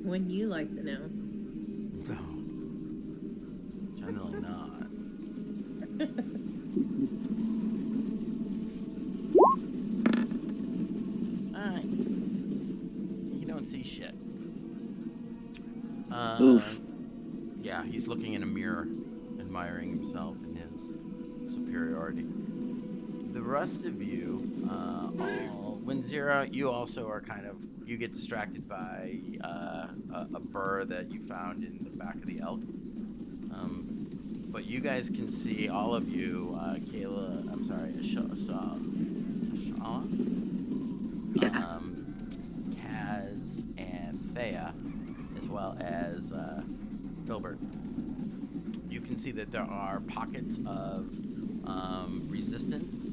Speaker 5: Wouldn't you like to know?
Speaker 1: No, generally not. Alright. You don't see shit.
Speaker 3: Oof.
Speaker 1: Yeah, he's looking in a mirror, admiring himself and his superiority. The rest of you, Winzira, you also are you get distracted by a burr that you found in the back of the elk. But you guys can see, all of you, Kayla, I'm sorry, Tashala,
Speaker 3: Yeah.
Speaker 1: Kaz, and Thea, as well as Filbert. You can see that there are pockets of resistance.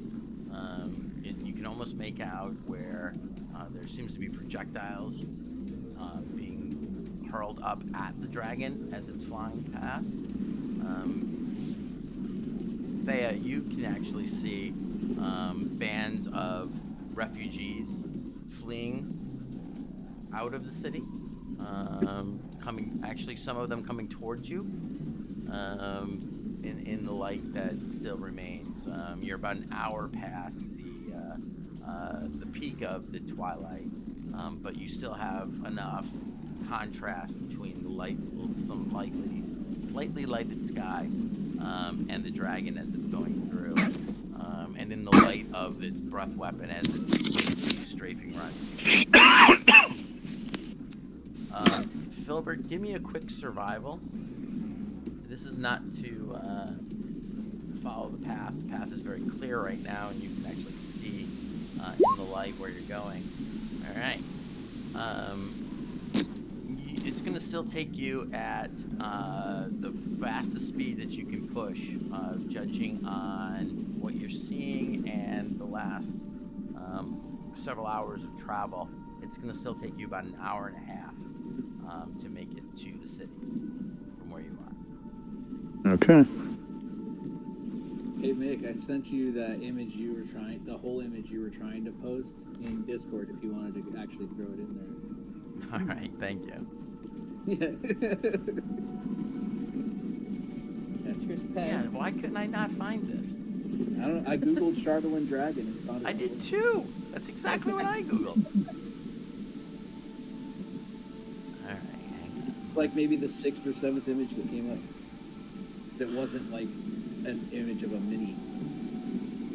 Speaker 1: You can almost make out where there seems to be projectiles being hurled up at the dragon as it's flying past. Thea, you can actually see bands of refugees fleeing out of the city. Some of them coming towards you. in the light that still remains. You're about an hour past the peak of the twilight, but you still have enough contrast between the light, some slightly lighted sky, and the dragon as it's going through, and in the light of its breath weapon as it's strafing run. Filbert, give me a quick survival. This is not to follow the path. The path is very clear right now, and you can actually see in the light where you're going. All right. It's going to still take you at the fastest speed that you can push, judging on what you're seeing and the last several hours of travel. It's going to still take you about an hour and a half to make it to the city from where you are.
Speaker 4: Okay.
Speaker 6: Hey Mick, I sent you the whole image you were trying to post in Discord if you wanted to actually throw it in there.
Speaker 1: All right, thank you. Yeah, why couldn't I not find this?
Speaker 6: I don't know. I googled Charlatan Dragon and found it.
Speaker 1: I did too. That's exactly what I googled. All right, hang on.
Speaker 6: Like maybe the 6th or 7th image that came up. That wasn't like an image of a mini.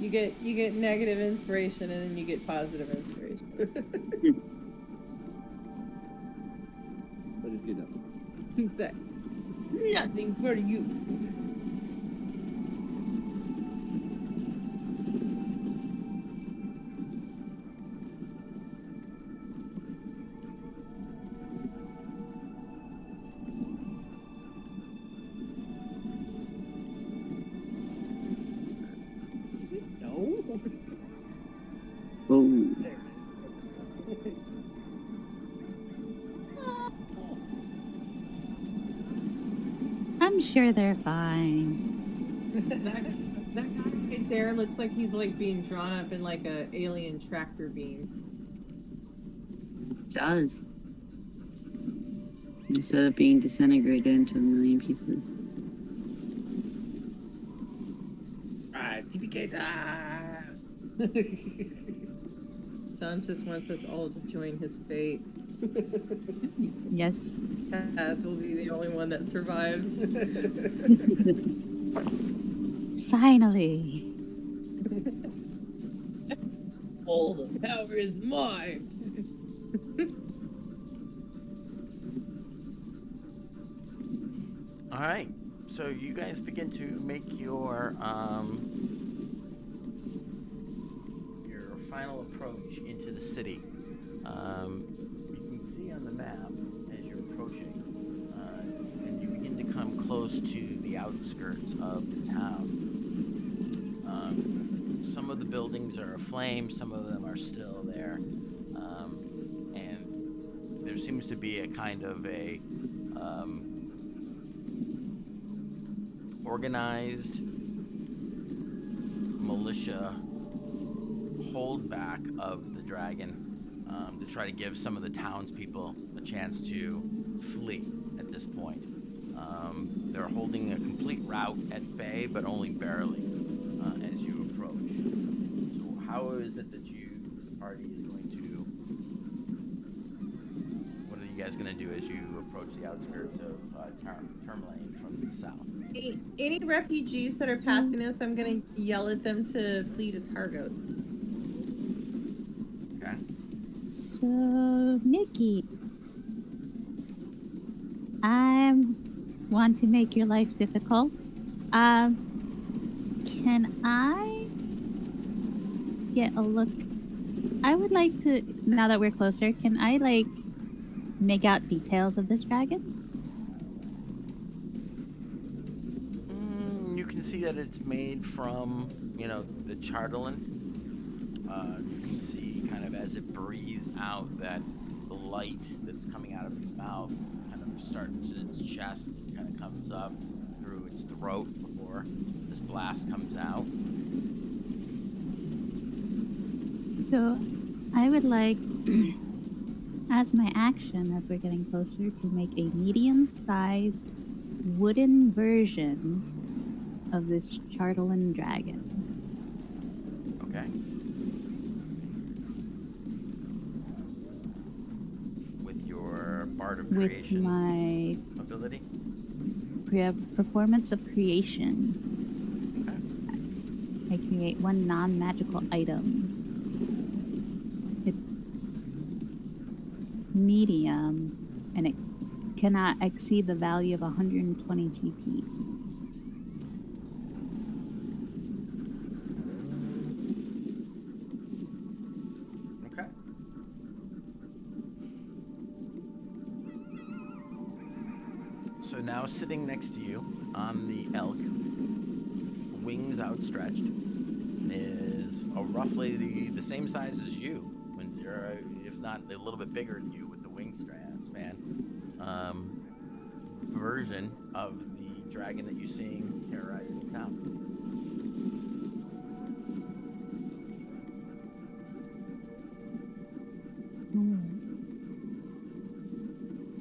Speaker 5: You get negative inspiration and then you get positive inspiration.
Speaker 6: What is good?
Speaker 5: Exactly. Nothing for you.
Speaker 3: Oh.
Speaker 2: I'm sure they're fine.
Speaker 5: that guy right there looks like he's like being drawn up in like a alien tractor beam.
Speaker 3: It does. Instead of being disintegrated into a million pieces.
Speaker 6: Alright, TPK time!
Speaker 5: John just wants us all to join his fate.
Speaker 2: Yes.
Speaker 5: Kaz will be the only one that survives.
Speaker 2: Finally.
Speaker 5: All the power is mine.
Speaker 1: All right, so you guys begin to make your final approach into the city. You can see on the map as you're approaching, and you begin to come close to the outskirts of the town. Some of the buildings are aflame, some of them are still there, and there seems to be a kind of a organized militia holdback of the dragon to try to give some of the townspeople a chance to flee at this point. They're holding a complete rout at bay, but only barely as you approach. So how is it that the party is going to... What are you guys going to do as you approach the outskirts of Tourmaline from the south?
Speaker 5: Any refugees that are passing us, I'm gonna yell at them to flee to Targos.
Speaker 1: Okay.
Speaker 2: So, Nikki, I want to make your life difficult. Can I get a look? I would like to, now that we're closer, can I, like, make out details of this dragon?
Speaker 1: You can see that it's made from, the Charlatan. You can see kind of as it breathes out that the light that's coming out of its mouth kind of starts in its chest and kind of comes up through its throat before this blast comes out.
Speaker 2: So, I would like, as my action, as we're getting closer, to make a medium-sized wooden version of this Chartolin dragon.
Speaker 1: Okay. With your Bard of
Speaker 2: With
Speaker 1: Creation
Speaker 2: my
Speaker 1: ability?
Speaker 2: performance of creation,
Speaker 1: Okay.
Speaker 2: I create one non-magical item. It's medium, and it cannot exceed the value of 120 GP.
Speaker 1: Okay. So now sitting next to you on the elk, wings outstretched, is roughly the same size as you, when you're, if not a little bit bigger than you with the wing span. Version of the dragon that you're seeing terrorizing the town.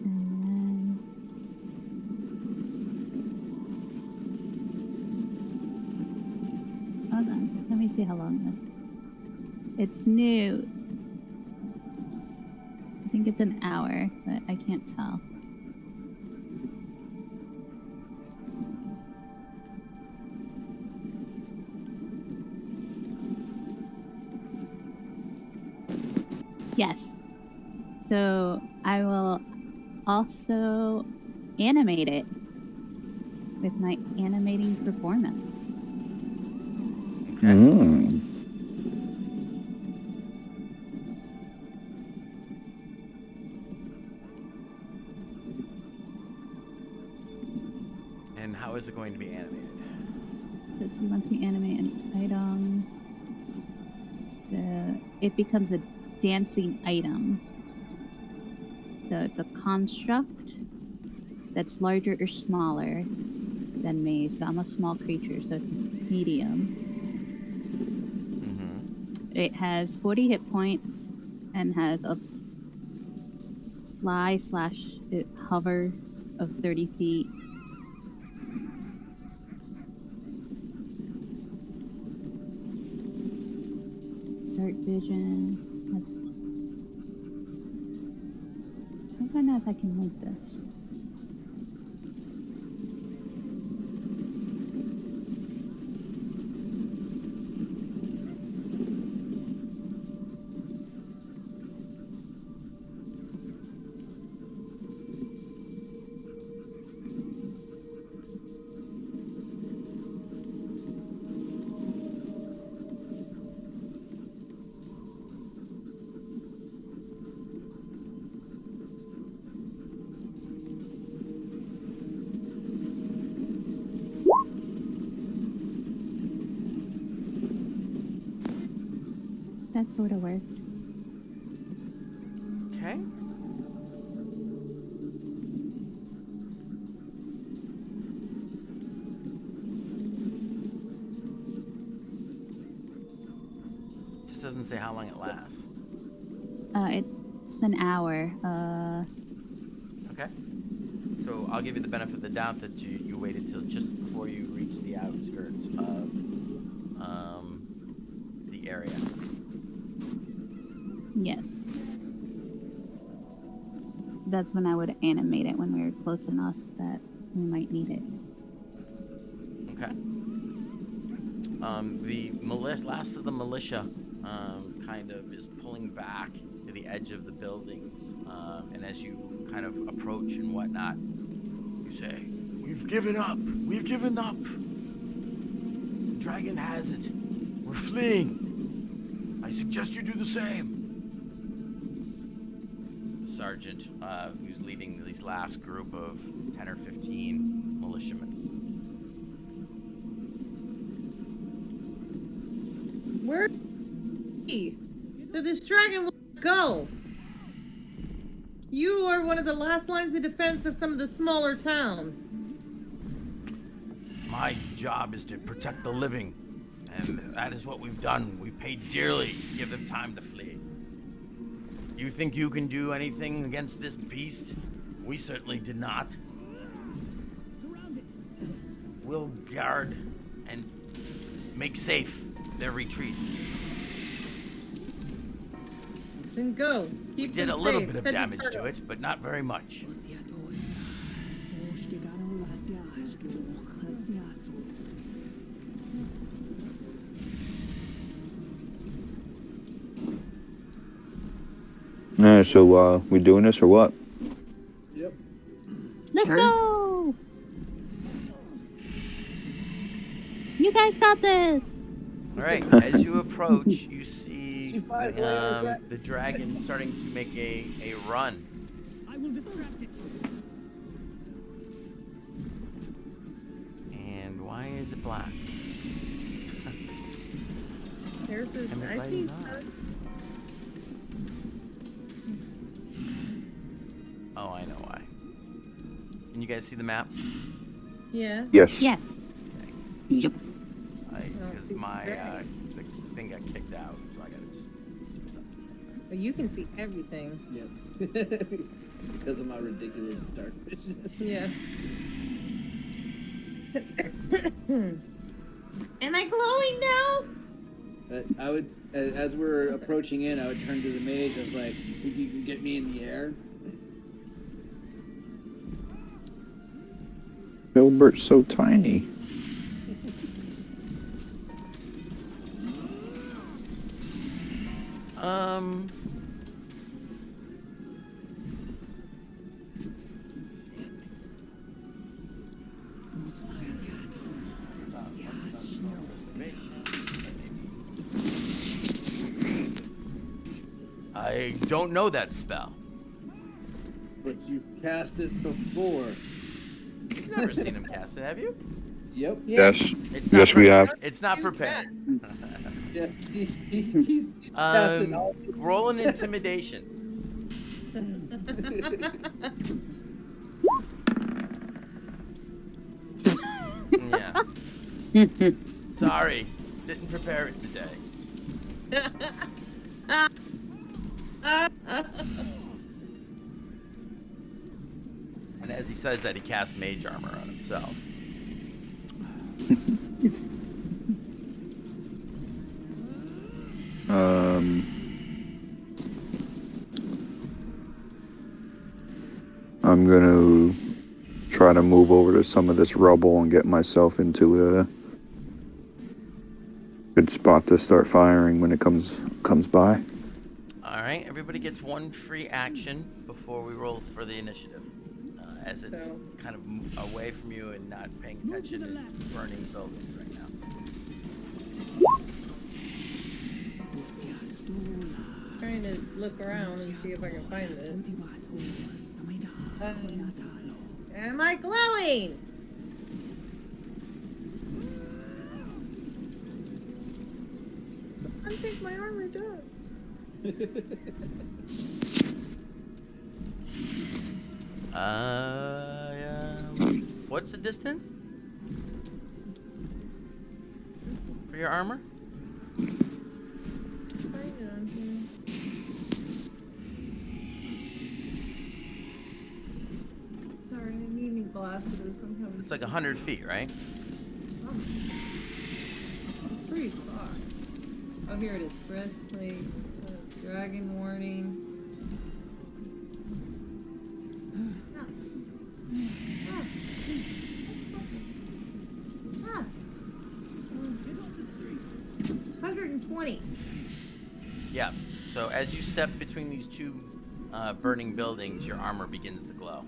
Speaker 2: And hold on, let me see how long this. It's new. I think it's an hour, but I can't tell. Yes. So I will also animate it with my animating performance.
Speaker 1: Okay.
Speaker 4: Mm.
Speaker 1: And how is it going to be animated?
Speaker 2: So he wants to animate an item. So it becomes a dancing item. So it's a construct that's larger or smaller than me. So I'm a small creature, so it's medium.
Speaker 1: Mm-hmm.
Speaker 2: It has 40 hit points and has a fly / hover of 30 feet. Dark vision. I don't know if I can link this. That sort of worked.
Speaker 1: Okay. Just doesn't say how long it lasts.
Speaker 2: It's an hour.
Speaker 1: Okay. So I'll give you the benefit of the doubt that you waited till just before you reach the outskirts of the area.
Speaker 2: Yes. That's when I would animate it, when we were close enough that we might need it.
Speaker 1: Okay. The last of the militia kind of is pulling back to the edge of the buildings, and as you kind of approach and whatnot, you say, "We've given up. We've given up. The dragon has it. We're fleeing. I suggest you do the same." The sergeant, who's leading this last group of 10 or 15 militiamen.
Speaker 5: Where did this dragon go? You are one of the last lines of defense of some of the smaller towns.
Speaker 1: My job is to protect the living, and that is what we've done. We paid dearly to give them time to flee. You think you can do anything against this beast? We certainly did not. We'll guard and make safe their retreat.
Speaker 5: Then go.
Speaker 1: We
Speaker 5: Keep
Speaker 1: did
Speaker 5: them
Speaker 1: a little
Speaker 5: safe.
Speaker 1: bit of
Speaker 5: Fed the
Speaker 1: damage to
Speaker 5: turtle.
Speaker 1: it, but not very much.
Speaker 4: So we doing this or what?
Speaker 6: Yep.
Speaker 2: Let's
Speaker 3: Sure.
Speaker 2: go! You guys got this!
Speaker 1: All right, as you approach, you see the dragon starting to make a run.
Speaker 7: I will distract it.
Speaker 1: And why is it black?
Speaker 5: There's a.
Speaker 1: And the
Speaker 5: I
Speaker 1: light
Speaker 5: see.
Speaker 1: is on. Oh, I know why. Can you guys see the map?
Speaker 5: Yeah.
Speaker 4: Yes.
Speaker 2: Yes.
Speaker 3: Yep.
Speaker 1: Because
Speaker 5: see
Speaker 1: my
Speaker 5: the dragon.
Speaker 1: the thing got kicked out, so I gotta just do something.
Speaker 5: But you can see everything.
Speaker 6: Yep. Because of my ridiculous dark vision.
Speaker 5: Yeah. Am I glowing now?
Speaker 6: I would, as we're approaching in, I would turn to the mage. I was like, "You think you can get me in the air?"
Speaker 4: Filbert's so tiny.
Speaker 1: I don't know that spell.
Speaker 6: But you cast it before.
Speaker 1: You've never seen him cast it, have you?
Speaker 6: Yep.
Speaker 4: Yes.
Speaker 1: It's
Speaker 4: Yes, we have.
Speaker 1: It's not prepared.
Speaker 6: Yeah. He's cast it all.
Speaker 1: Roll an intimidation. Yeah. Sorry, didn't prepare it today. And as he says that, he casts mage armor on himself.
Speaker 4: I'm gonna try to move over to some of this rubble and get myself into a good spot to start firing when it comes by.
Speaker 1: All right, everybody gets one free action before we roll for the initiative, as it's
Speaker 5: So-
Speaker 1: kind of away from you and not paying attention to burning buildings right now.
Speaker 5: Trying to look around and see if I can find this. Am I glowing? I think my armor does.
Speaker 1: What's the distance for your armor?
Speaker 5: Find it on here. Sorry, I need new glasses. I'm having.
Speaker 1: It's like 100 feet, right?
Speaker 5: It's pretty far. Oh, here it is. Breastplate. Dragon warning. Ah. 120.
Speaker 1: Yeah. So as you step between these two burning buildings, your armor begins to glow.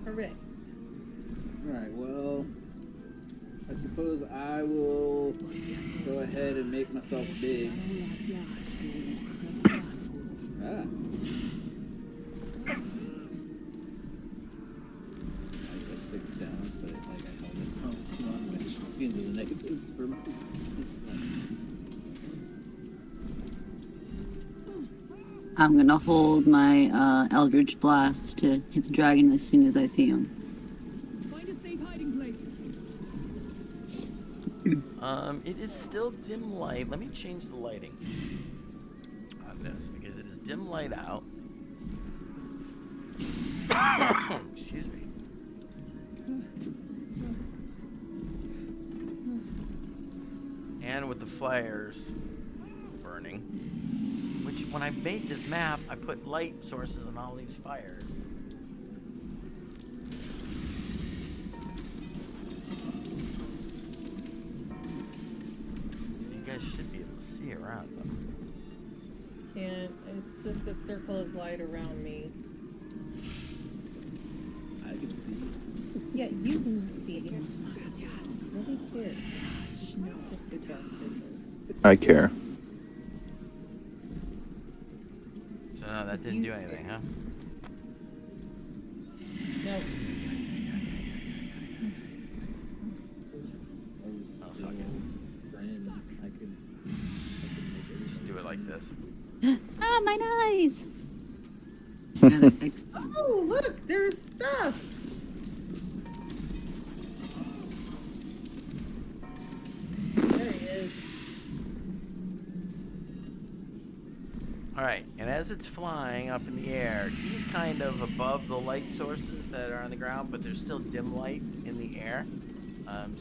Speaker 5: Correct.
Speaker 6: Alright, well, I suppose I will go ahead and make myself big. Ah. I just stick it down, but like I held it. Oh, come on, I'm just into the negatives for me.
Speaker 3: I'm gonna hold my Eldritch Blast to hit the dragon as soon as I see him.
Speaker 7: Find a safe hiding place.
Speaker 1: It is still dim light. Let me change the lighting on this because it is dim light out. Excuse me. flares burning. Which, when I made this map, I put light sources in all these fires. You guys should be able to see around them.
Speaker 5: Can't. It's just a circle of light around me.
Speaker 6: I can see.
Speaker 5: Yeah, you can see it. Really good. Just good job.
Speaker 4: I care.
Speaker 1: So no, that didn't do anything, huh?
Speaker 5: Nope.
Speaker 1: Oh, fuck it. Just do it like this.
Speaker 2: Ah, my eyes!
Speaker 3: Gotta fix it.
Speaker 5: Oh, look, there's stuff. There he is.
Speaker 1: Alright, and as it's flying up in the air, he's kind of above the light sources that are on the ground, but there's still dim light in the air.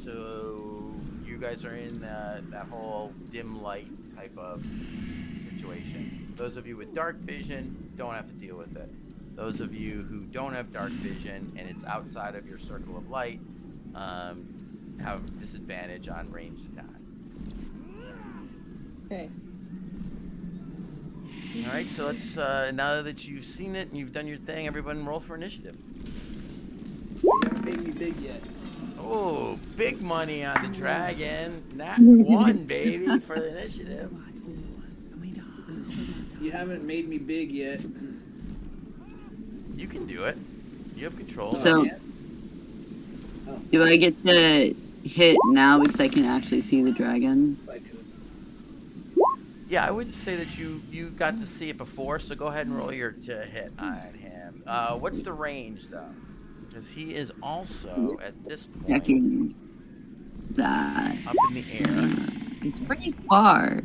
Speaker 1: So you guys are in that whole dim light type of situation. Those of you with dark vision don't have to deal with it. Those of you who don't have dark vision and it's outside of your circle of light have disadvantage on ranged attack.
Speaker 5: Okay.
Speaker 1: All right, so let's now that you've seen it and you've done your thing, everyone roll for initiative.
Speaker 6: You haven't made me big yet.
Speaker 1: Oh, big money on the dragon. Nat 1, baby, for the initiative.
Speaker 6: You haven't made me big yet.
Speaker 1: You can do it. You have control.
Speaker 3: So,
Speaker 6: yeah.
Speaker 3: do I get to hit now because I can actually see the dragon?
Speaker 6: I do.
Speaker 1: Yeah, I would say that you got to see it before, so go ahead and roll your to hit on him. What's the range, though? Because he is also, at this point,
Speaker 3: Checking that.
Speaker 1: up in the air.
Speaker 3: It's pretty far.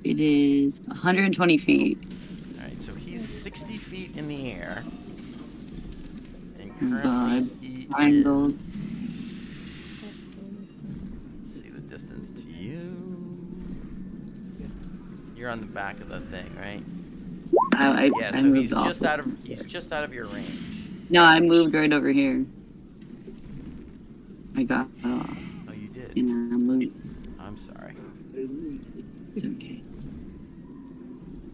Speaker 3: It is 120 feet.
Speaker 1: All right, so he's 60 feet in the air. And
Speaker 3: God.
Speaker 1: currently he
Speaker 3: Triangles.
Speaker 1: is... Let's see the distance to you. You're on the back of the thing, right?
Speaker 3: I
Speaker 1: Yeah,
Speaker 3: I
Speaker 1: so
Speaker 3: moved
Speaker 1: he's
Speaker 3: off.
Speaker 1: just out of your range.
Speaker 3: No, I moved right over here. I got off.
Speaker 1: Oh, you did.
Speaker 3: And I moved.
Speaker 1: I'm sorry.
Speaker 3: It's okay.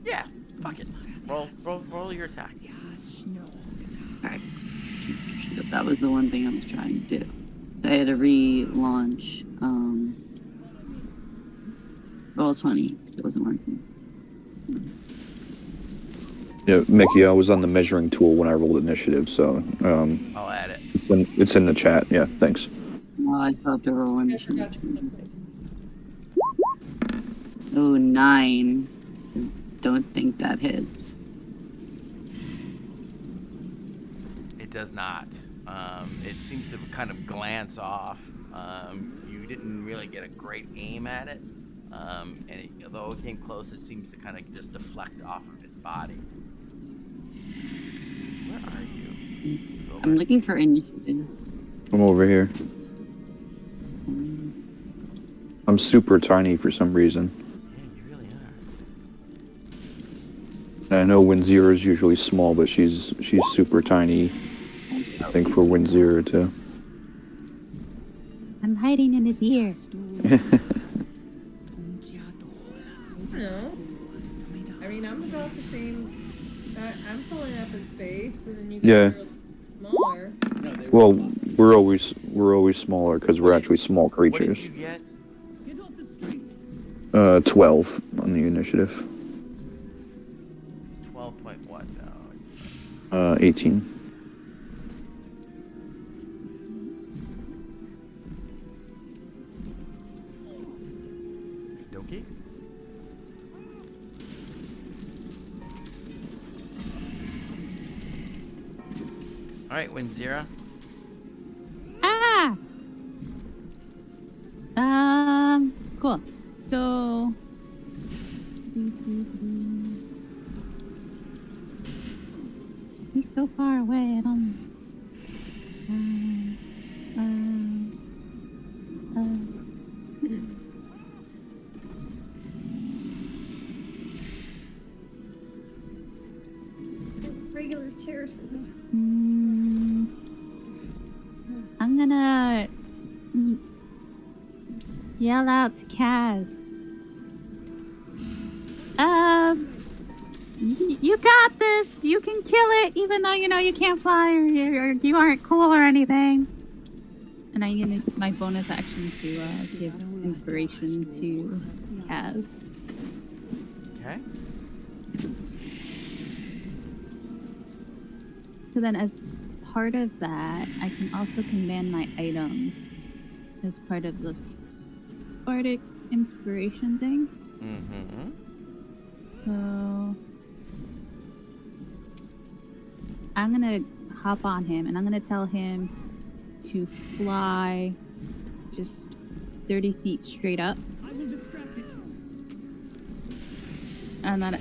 Speaker 1: Yeah, fuck it. Roll your attack.
Speaker 3: Alright. That was the one thing I was trying to do. I had to relaunch. Roll 20, so it wasn't working.
Speaker 4: Yeah, Mickey, I was on the measuring tool when I rolled initiative, so
Speaker 1: I'll add it.
Speaker 4: it's in the chat. Yeah, thanks.
Speaker 3: Oh, I still have to roll
Speaker 5: I
Speaker 3: initiative.
Speaker 5: forgot to put something.
Speaker 3: Oh, 9. Don't think that hits.
Speaker 1: It does not. It seems to kind of glance off. You didn't really get a great aim at it. Although it came close, it seems to kind of just deflect off of its body. Where are you?
Speaker 3: I'm looking for initiative.
Speaker 4: I'm over here. I'm super tiny for some reason.
Speaker 1: Yeah, you really are.
Speaker 4: And I know Wind Zero is usually small, but she's super tiny. I think for Wind Zero too.
Speaker 2: I'm hiding in his ear.
Speaker 5: No. I mean, I'm about the same. I'm pulling up a space, and then you
Speaker 4: Yeah.
Speaker 5: guys are smaller.
Speaker 6: No, they
Speaker 4: Well, we're always smaller because we're actually small
Speaker 1: What
Speaker 4: creatures.
Speaker 1: did you get?
Speaker 7: Get off the streets.
Speaker 4: 12 on the initiative.
Speaker 1: It's 12 point what now?
Speaker 4: 18.
Speaker 1: Dokie. All right, Wind Zero.
Speaker 2: Ah! Cool. So... He's so far away, I don't...
Speaker 5: chairs for this.
Speaker 2: I'm gonna yell out to Kaz. You got this. You can kill it, even though you know you can't fly or you aren't cool or anything. And I use my bonus action to give inspiration to Kaz.
Speaker 1: Okay.
Speaker 2: So then, as part of that, I can also command my item as part of the Bardic inspiration thing.
Speaker 1: Mm-hmm.
Speaker 2: So I'm gonna hop on him and I'm gonna tell him to fly just 30 feet straight up.
Speaker 7: I will distract it.
Speaker 2: And then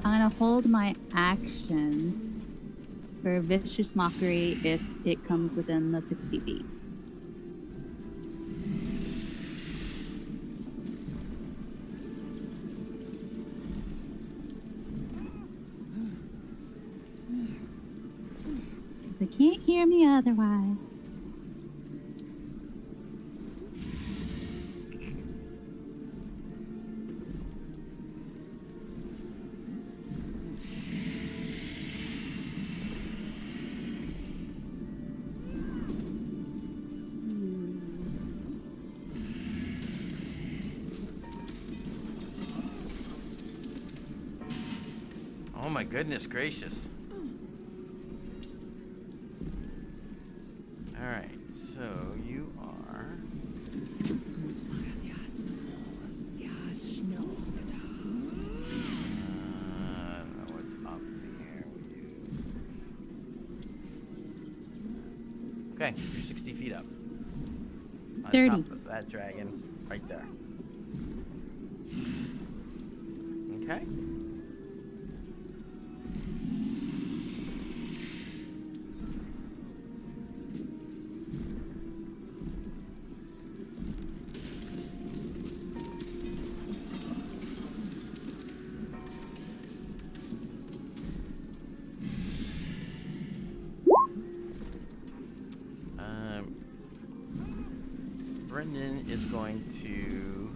Speaker 2: I'm gonna hold my action for Vicious Mockery if it comes within the 60 feet. Because they can't hear me otherwise.
Speaker 1: Oh my goodness gracious. Alright, so you are... I don't know what's up here. Okay, you're 60 feet up. On
Speaker 2: 30.
Speaker 1: top of that dragon, right there. Okay. Brendan is going to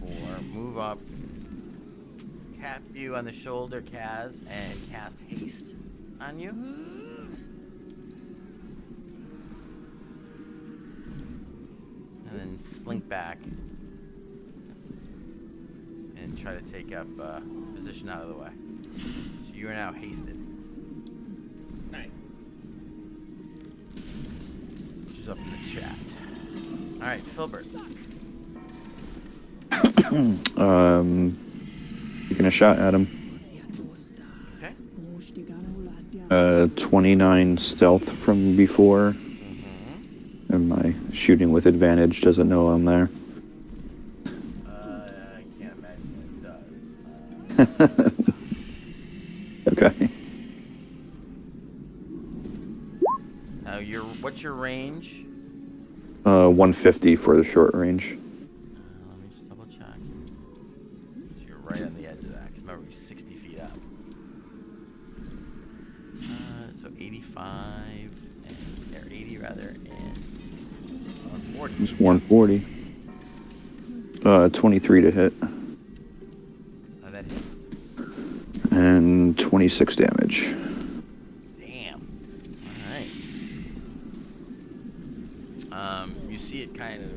Speaker 1: 1, 2, 3, 4, move up, tap you on the shoulder, Kaz, and cast haste on you. And then slink back and try to take up position out of the way. So you are now hasted.
Speaker 6: Nice.
Speaker 1: Up in the chat. All right, Filbert.
Speaker 4: Taking a shot at him.
Speaker 1: Okay.
Speaker 4: 29 stealth from before.
Speaker 1: Mm-hmm.
Speaker 4: And my shooting with advantage doesn't know I'm there.
Speaker 1: I can't imagine it does.
Speaker 4: Okay.
Speaker 1: Now, what's your range?
Speaker 4: 150 for the short range.
Speaker 1: Let me just double check. So you're right on the edge of that. Because remember, he's 60 feet up. So 85, or 80 rather, and 60. 140.
Speaker 4: It's 140. 23 to hit.
Speaker 1: That hits.
Speaker 4: And 26 damage.
Speaker 1: Damn. All right. You see it kind of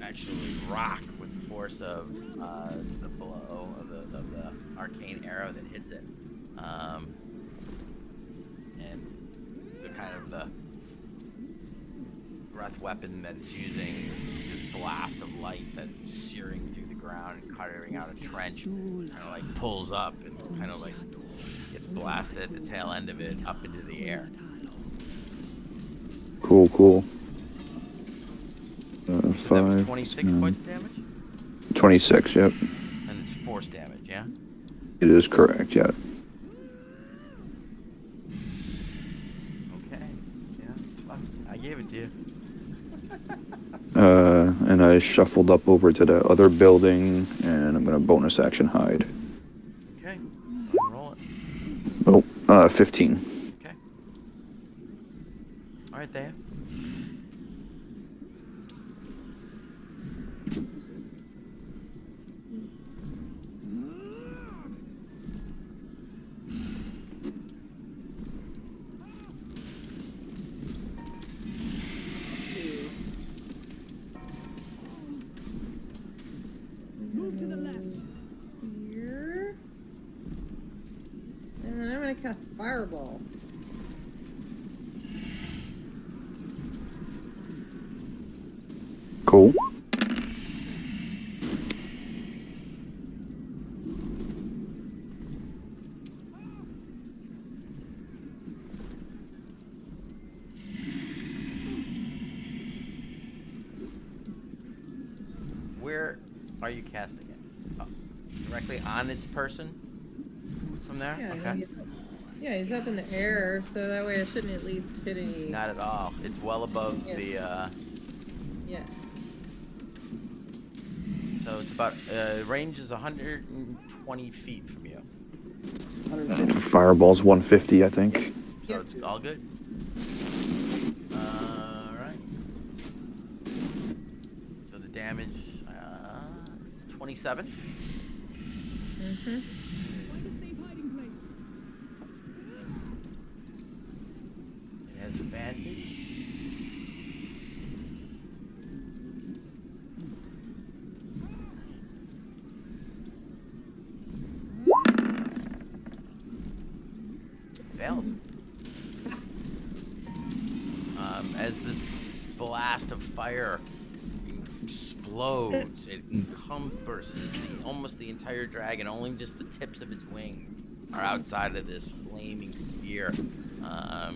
Speaker 1: actually rock with the force of the blow of the arcane arrow that hits it. And the kind of the breath weapon that it's using is this blast of light that's searing through the ground and carving out a trench, kind of like pulls up and kind of like gets blasted at the tail end of it up into the air.
Speaker 4: Cool, cool.
Speaker 1: So that was
Speaker 4: 5,
Speaker 1: 26 points of damage?
Speaker 4: 26, yep.
Speaker 1: And it's force damage, yeah?
Speaker 4: It is correct, yep.
Speaker 1: Okay. Yeah. Fuck. I gave it to you.
Speaker 4: And I shuffled up over to the other building, and I'm gonna bonus action hide.
Speaker 1: Okay. Roll it.
Speaker 4: Oh, 15.
Speaker 1: Okay. All right, there.
Speaker 7: Move to the left.
Speaker 5: Here. And then I'm gonna cast Fireball.
Speaker 4: Cool.
Speaker 1: Where are you casting it? Oh, directly on its person? From there?
Speaker 5: Yeah,
Speaker 1: Okay.
Speaker 5: he's up in the air, so that way I shouldn't at least hit any.
Speaker 1: Not at all. It's well above
Speaker 5: Yeah.
Speaker 1: the,
Speaker 5: Yeah.
Speaker 1: so it's about, range is 120 feet from you.
Speaker 4: Fireball's 150, I think.
Speaker 1: So
Speaker 5: Yep.
Speaker 1: it's all good. Alright. So the damage, is 27.
Speaker 5: Mm-hmm.
Speaker 7: Find a safe hiding place.
Speaker 1: It has advantage. Fails. As this blast of fire explodes, it encompasses almost the entire dragon. Only just the tips of its wings are outside of this flaming sphere.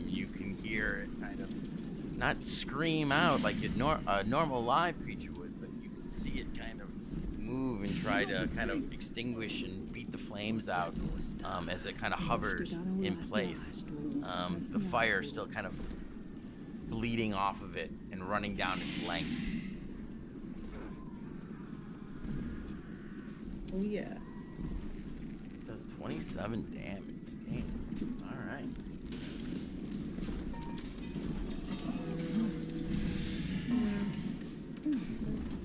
Speaker 1: You can hear it kind of not scream out like a normal live creature would, but you can see it kind of move and try to kind of extinguish and beat the flames out as it kind of hovers in place. The fire still kind of bleeding off of it and running down its length.
Speaker 5: Oh yeah.
Speaker 1: Does 27 damage. Damn. Alright.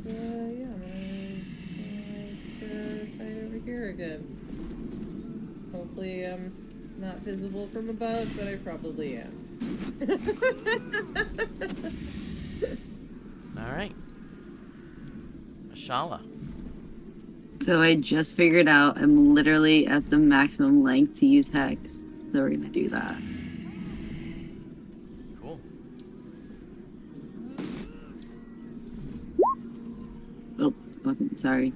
Speaker 5: Yeah, I'm gonna fight over here again. Hopefully I'm not visible from above, but I probably am.
Speaker 1: Alright. Ashala.
Speaker 3: So I just figured out I'm literally at the maximum length to use Hex. So we're gonna do that.
Speaker 1: Cool.
Speaker 3: Oh, fucking sorry.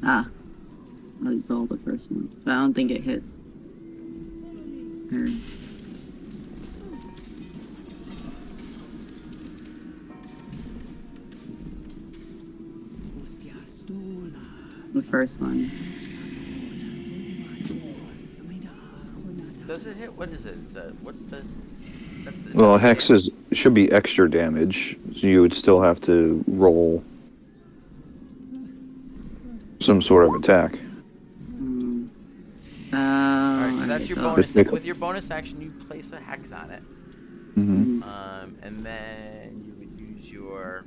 Speaker 3: Ah. I'll roll the first one. But I don't think it hits. Or... the first one.
Speaker 1: Does it hit? What is it? It's a, what's the... That's the...
Speaker 4: Well, Hex should be extra damage, so you would still have to roll some sort of attack.
Speaker 1: Alright, so that's your
Speaker 3: so-
Speaker 1: bonus.
Speaker 4: Just pick-
Speaker 1: With your bonus action, you place a hex on it.
Speaker 4: Mm-hmm.
Speaker 1: And then you would use your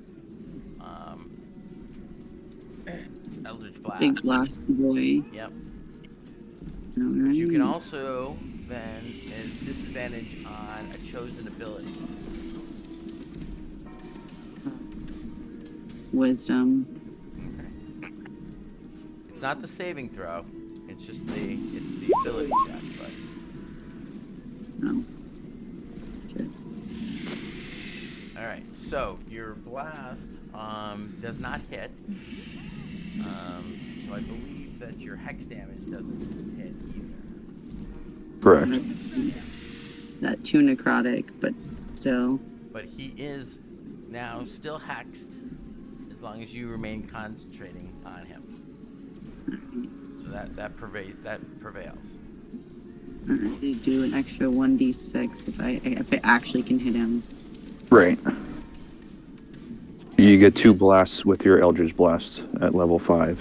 Speaker 1: Eldritch Blast.
Speaker 3: Big blast boy.
Speaker 1: Yep.
Speaker 3: Alright.
Speaker 1: But you can also then is disadvantage on a chosen ability.
Speaker 3: Wisdom.
Speaker 1: Okay. It's not the saving throw. It's just the ability check. But
Speaker 3: No. Shit.
Speaker 1: all right. So your blast does not hit. So I believe that your hex damage doesn't hit either.
Speaker 4: Correct.
Speaker 3: That too necrotic, but still.
Speaker 1: But he is now still hexed as long as you remain concentrating on him. So that prevails.
Speaker 3: They do an extra 1d6 if I actually can hit him.
Speaker 4: Right. You get 2 blasts with your Eldritch Blast at level 5.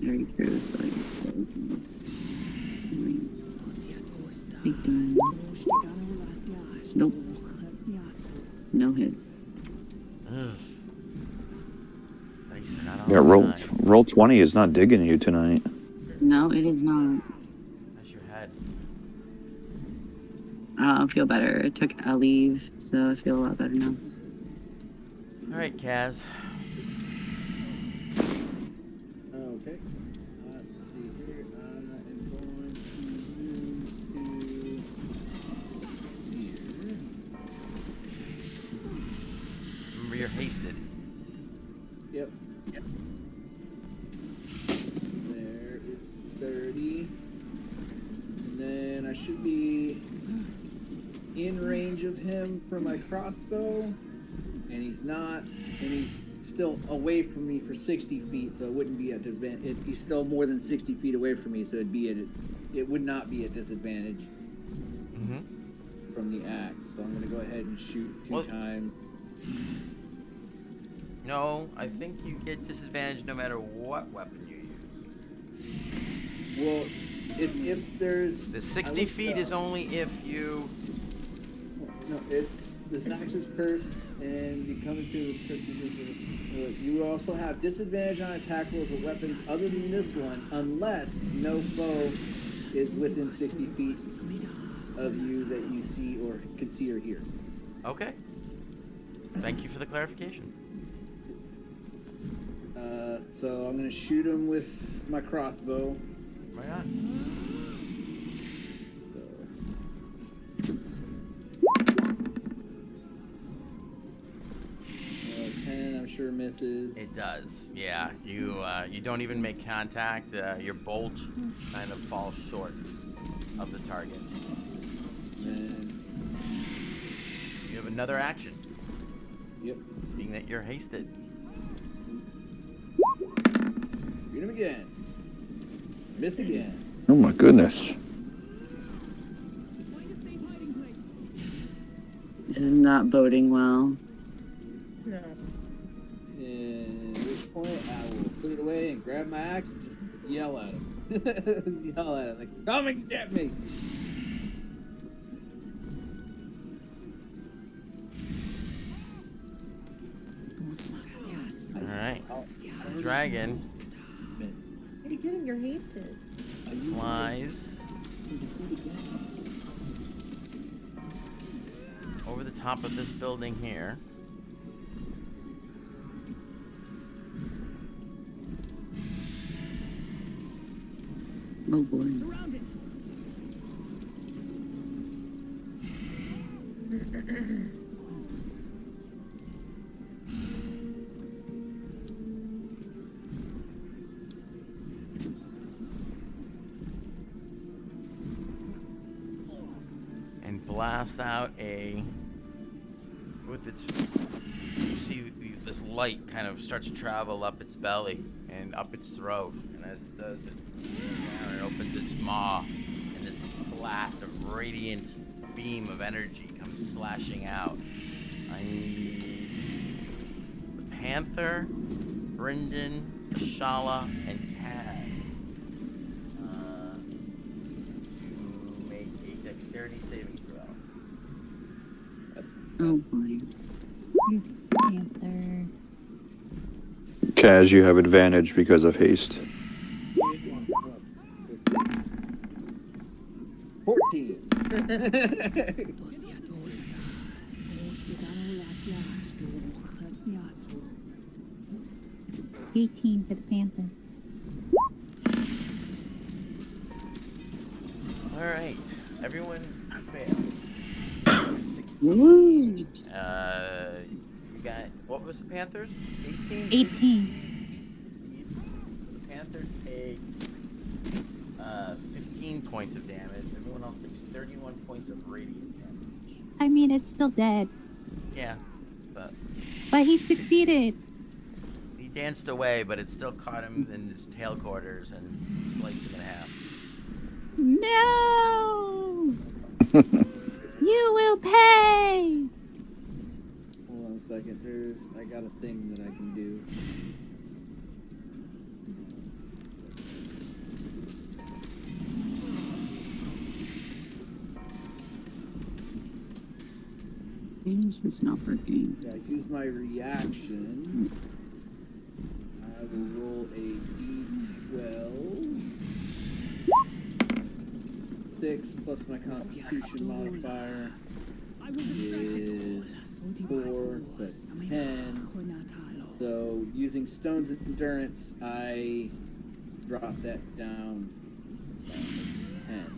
Speaker 3: Very true. So nope. No hit.
Speaker 1: Ugh. Dice are not all
Speaker 4: Yeah,
Speaker 1: kind.
Speaker 4: roll 20 is not digging you tonight.
Speaker 3: No, it is not.
Speaker 1: How's your head?
Speaker 3: I feel better. I took a leave, so I feel a lot better now.
Speaker 1: All right, Kaz.
Speaker 6: Okay. Let's see here. I am going to move to here.
Speaker 1: Remember, you're hasted.
Speaker 6: Yep. There is 30. And then I should be in range of him for my crossbow. And he's not. And he's still away from me for 60 feet, so it wouldn't be at disadvantage. He's still more than 60 feet away from me, so it would not be a disadvantage from the axe. So I'm going to go ahead and shoot 2 times.
Speaker 1: No, I think you get disadvantage no matter what weapon you use.
Speaker 6: Well, it's if there's...
Speaker 1: The 60 feet is only if you...
Speaker 6: No, it's... This axe is cursed, and you come into the person. You also have disadvantage on attack rolls with weapons other than this one, unless no foe is within 60 feet of you that you see or can see or hear.
Speaker 1: Okay. Thank you for the clarification.
Speaker 6: So I'm going to shoot him with my crossbow.
Speaker 1: Right on.
Speaker 6: 10, I'm sure misses.
Speaker 1: It does. Yeah. You don't even make contact. Your bolt kind of falls short of the target.
Speaker 6: And
Speaker 1: You have another action,
Speaker 6: yep.
Speaker 1: being that you're hasted.
Speaker 6: Shoot him again. Miss again.
Speaker 4: Oh my goodness.
Speaker 7: Find a safe hiding place.
Speaker 3: This is not boding well.
Speaker 5: No.
Speaker 6: And at this point, I will put it away and grab my axe and just yell at him. Yell at him, like, come and get me!
Speaker 1: All right. Dragon
Speaker 8: What are you doing? You're hasted.
Speaker 1: flies over the top of this building here.
Speaker 3: Oh boy.
Speaker 7: Surround it.
Speaker 1: And blasts out with its, you see this light kind of starts to travel up its belly and up its throat, and as it does it opens its maw, and this blast of radiant beam of energy comes slashing out. I need the Panther, Brendan, Ashala, and Kaz to make a dexterity saving throw.
Speaker 3: Oh boy.
Speaker 2: Panther.
Speaker 4: Kaz, you have advantage because of haste.
Speaker 6: 14.
Speaker 2: 18 for the Panther.
Speaker 1: All right, everyone failed.
Speaker 3: Woo.
Speaker 1: You got, what was the Panthers? 18?
Speaker 2: 18.
Speaker 1: He succeeds. The Panther takes 15 points of damage. Everyone else takes 31 points of radiant damage.
Speaker 2: I mean, it's still dead.
Speaker 1: Yeah, but
Speaker 2: But he succeeded.
Speaker 1: he danced away, but it still caught him in his tail quarters and sliced him in half.
Speaker 2: No! You will pay!
Speaker 6: Hold on a second. I got a thing that I can do.
Speaker 3: This is not working.
Speaker 6: Yeah, I use my reaction. I will roll a d12. 6 plus my Constitution modifier
Speaker 7: I will distract it.
Speaker 6: is 4, so that's 10. So using Stone's Endurance, I drop that down by 10.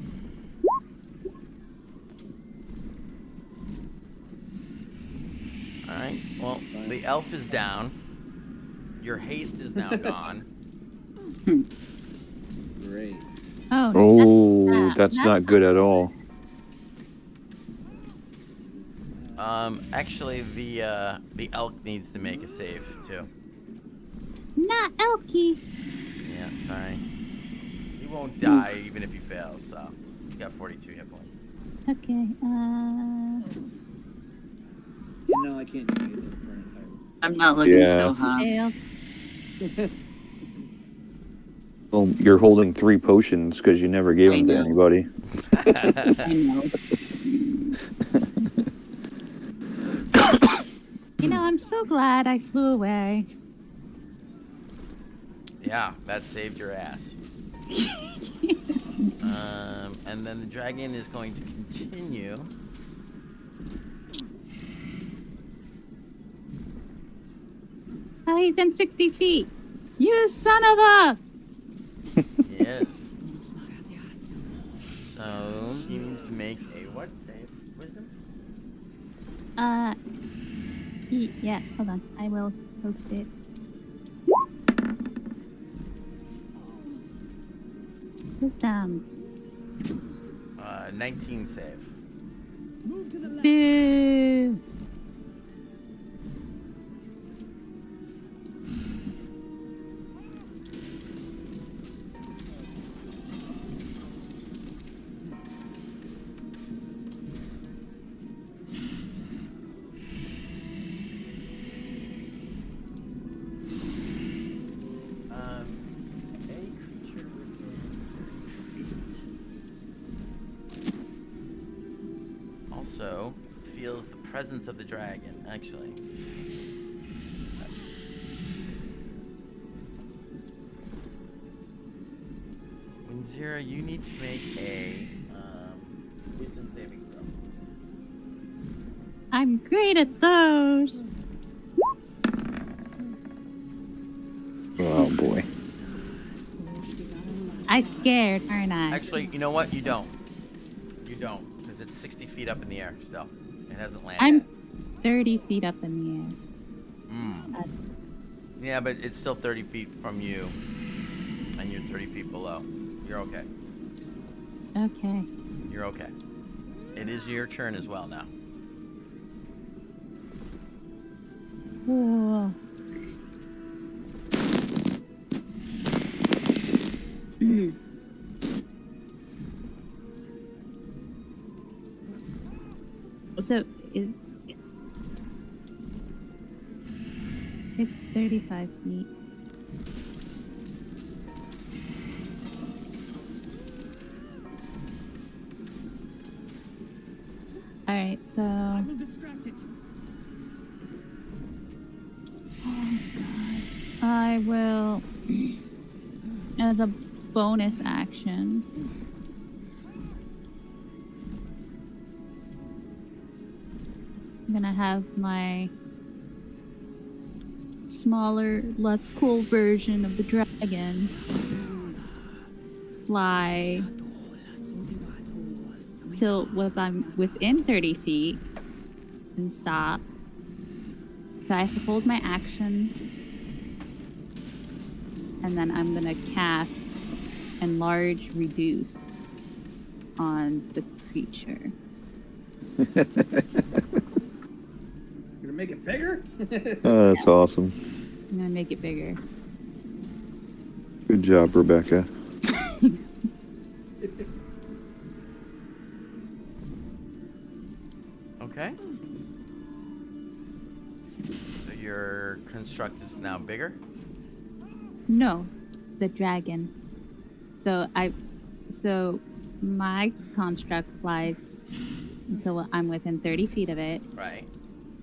Speaker 1: Alright, well, the elf is down. Your haste is now gone.
Speaker 6: Great.
Speaker 2: Oh,
Speaker 4: Oh, that's not good at all.
Speaker 1: Actually, the elk needs to make a save, too.
Speaker 2: not Elky.
Speaker 1: Yeah, sorry. He won't die even if he fails, so he's got 42 hit points.
Speaker 2: Okay.
Speaker 6: No, I can't do either for an entire.
Speaker 3: I'm not looking so hot.
Speaker 2: Failed.
Speaker 4: Well, you're holding 3 potions because you never gave
Speaker 3: I
Speaker 4: them to
Speaker 3: know.
Speaker 4: anybody.
Speaker 3: I know.
Speaker 2: You know, I'm so glad I flew away.
Speaker 1: Yeah, that saved your ass. And then the dragon is going to continue.
Speaker 2: Oh, he's in 60 feet. You son of a...
Speaker 1: Yes. So he needs to make a what save? Wisdom?
Speaker 2: Yes, hold on. I will post it. Wisdom.
Speaker 1: 19 save.
Speaker 7: Move to the left.
Speaker 2: Boo.
Speaker 1: A creature within 30 feet also feels the presence of the dragon, actually. Winzira, you need to make a wisdom saving throw.
Speaker 2: I'm great at those.
Speaker 4: Oh boy.
Speaker 2: I scared, aren't I?
Speaker 1: Actually, you know what? You don't. You don't, because it's 60 feet up in the air still. It hasn't landed.
Speaker 2: I'm 30 feet up in the air.
Speaker 1: Yeah, but it's still 30 feet from you, and you're 30 feet below. You're okay.
Speaker 2: Okay.
Speaker 1: You're okay. It is your turn as well now.
Speaker 2: Cool. So it's 35 feet. All right, so
Speaker 7: I will distract it.
Speaker 2: I will, as a bonus action, I'm gonna have my smaller, less cool version of the dragon fly till I'm within 30 feet and stop. So I have to hold my action, and then I'm gonna cast Enlarge Reduce on the creature.
Speaker 6: Gonna make it bigger?
Speaker 4: Oh, that's awesome.
Speaker 2: I'm gonna make it bigger.
Speaker 4: Good job, Rebecca.
Speaker 1: Okay. your construct is now bigger?
Speaker 2: No, the dragon. So my construct flies until I'm within 30 feet of it,
Speaker 1: Right.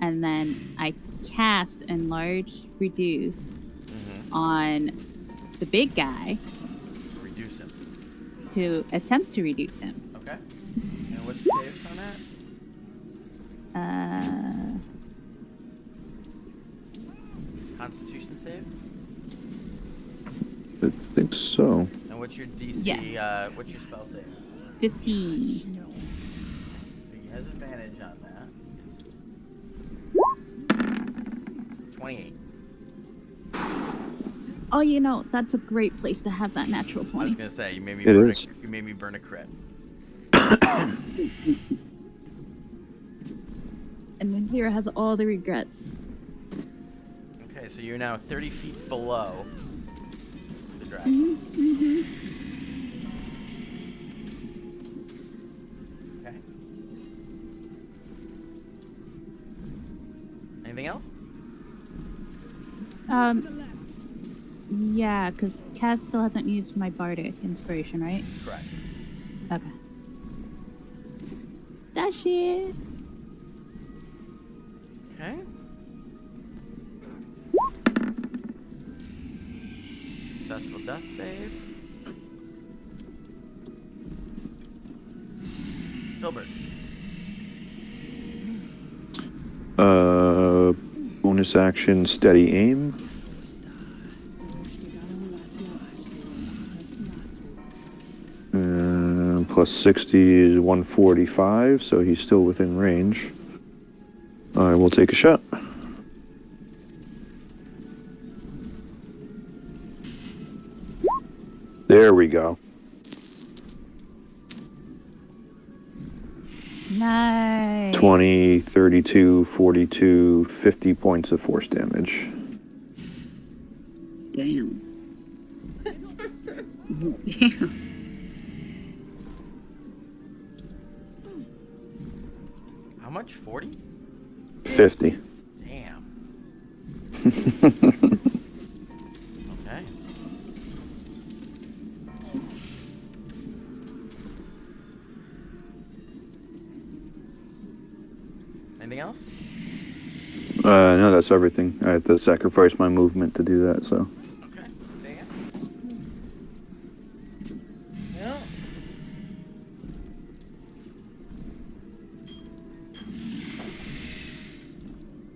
Speaker 2: and then I cast Enlarge Reduce on the big guy
Speaker 1: Reduce him.
Speaker 2: to attempt to reduce him.
Speaker 1: Okay. And what's the save on that? Constitution save?
Speaker 4: I think so.
Speaker 1: And what's your DC?
Speaker 2: Yes.
Speaker 1: What's your spell save?
Speaker 2: 15.
Speaker 1: He has advantage on that. 28.
Speaker 2: Oh, that's a great place to have that natural
Speaker 1: I was
Speaker 2: 20.
Speaker 1: gonna say you made me
Speaker 4: It
Speaker 1: burn
Speaker 4: is.
Speaker 1: you made me burn a crit.
Speaker 2: And then Zero has all the regrets.
Speaker 1: Okay, so you're now 30 feet below the dragon. Okay. Anything else?
Speaker 7: To the left.
Speaker 2: Yeah, because Kaz still hasn't used my bardic inspiration, right?
Speaker 1: Correct.
Speaker 2: Okay. That's it.
Speaker 1: Okay. Successful death save. Filbert.
Speaker 4: Bonus action, steady aim. Plus 60 is 145, so he's still within range. I will take a shot. There we go.
Speaker 2: Nice.
Speaker 4: 20, 32, 42, 50 points of force damage.
Speaker 3: Damn.
Speaker 7: Little distance.
Speaker 3: Damn.
Speaker 1: How much? 40?
Speaker 4: 50.
Speaker 1: Damn. Okay. Anything else?
Speaker 4: No, that's everything. I have to sacrifice my movement to do that, so.
Speaker 1: Okay. Dan?
Speaker 5: Well.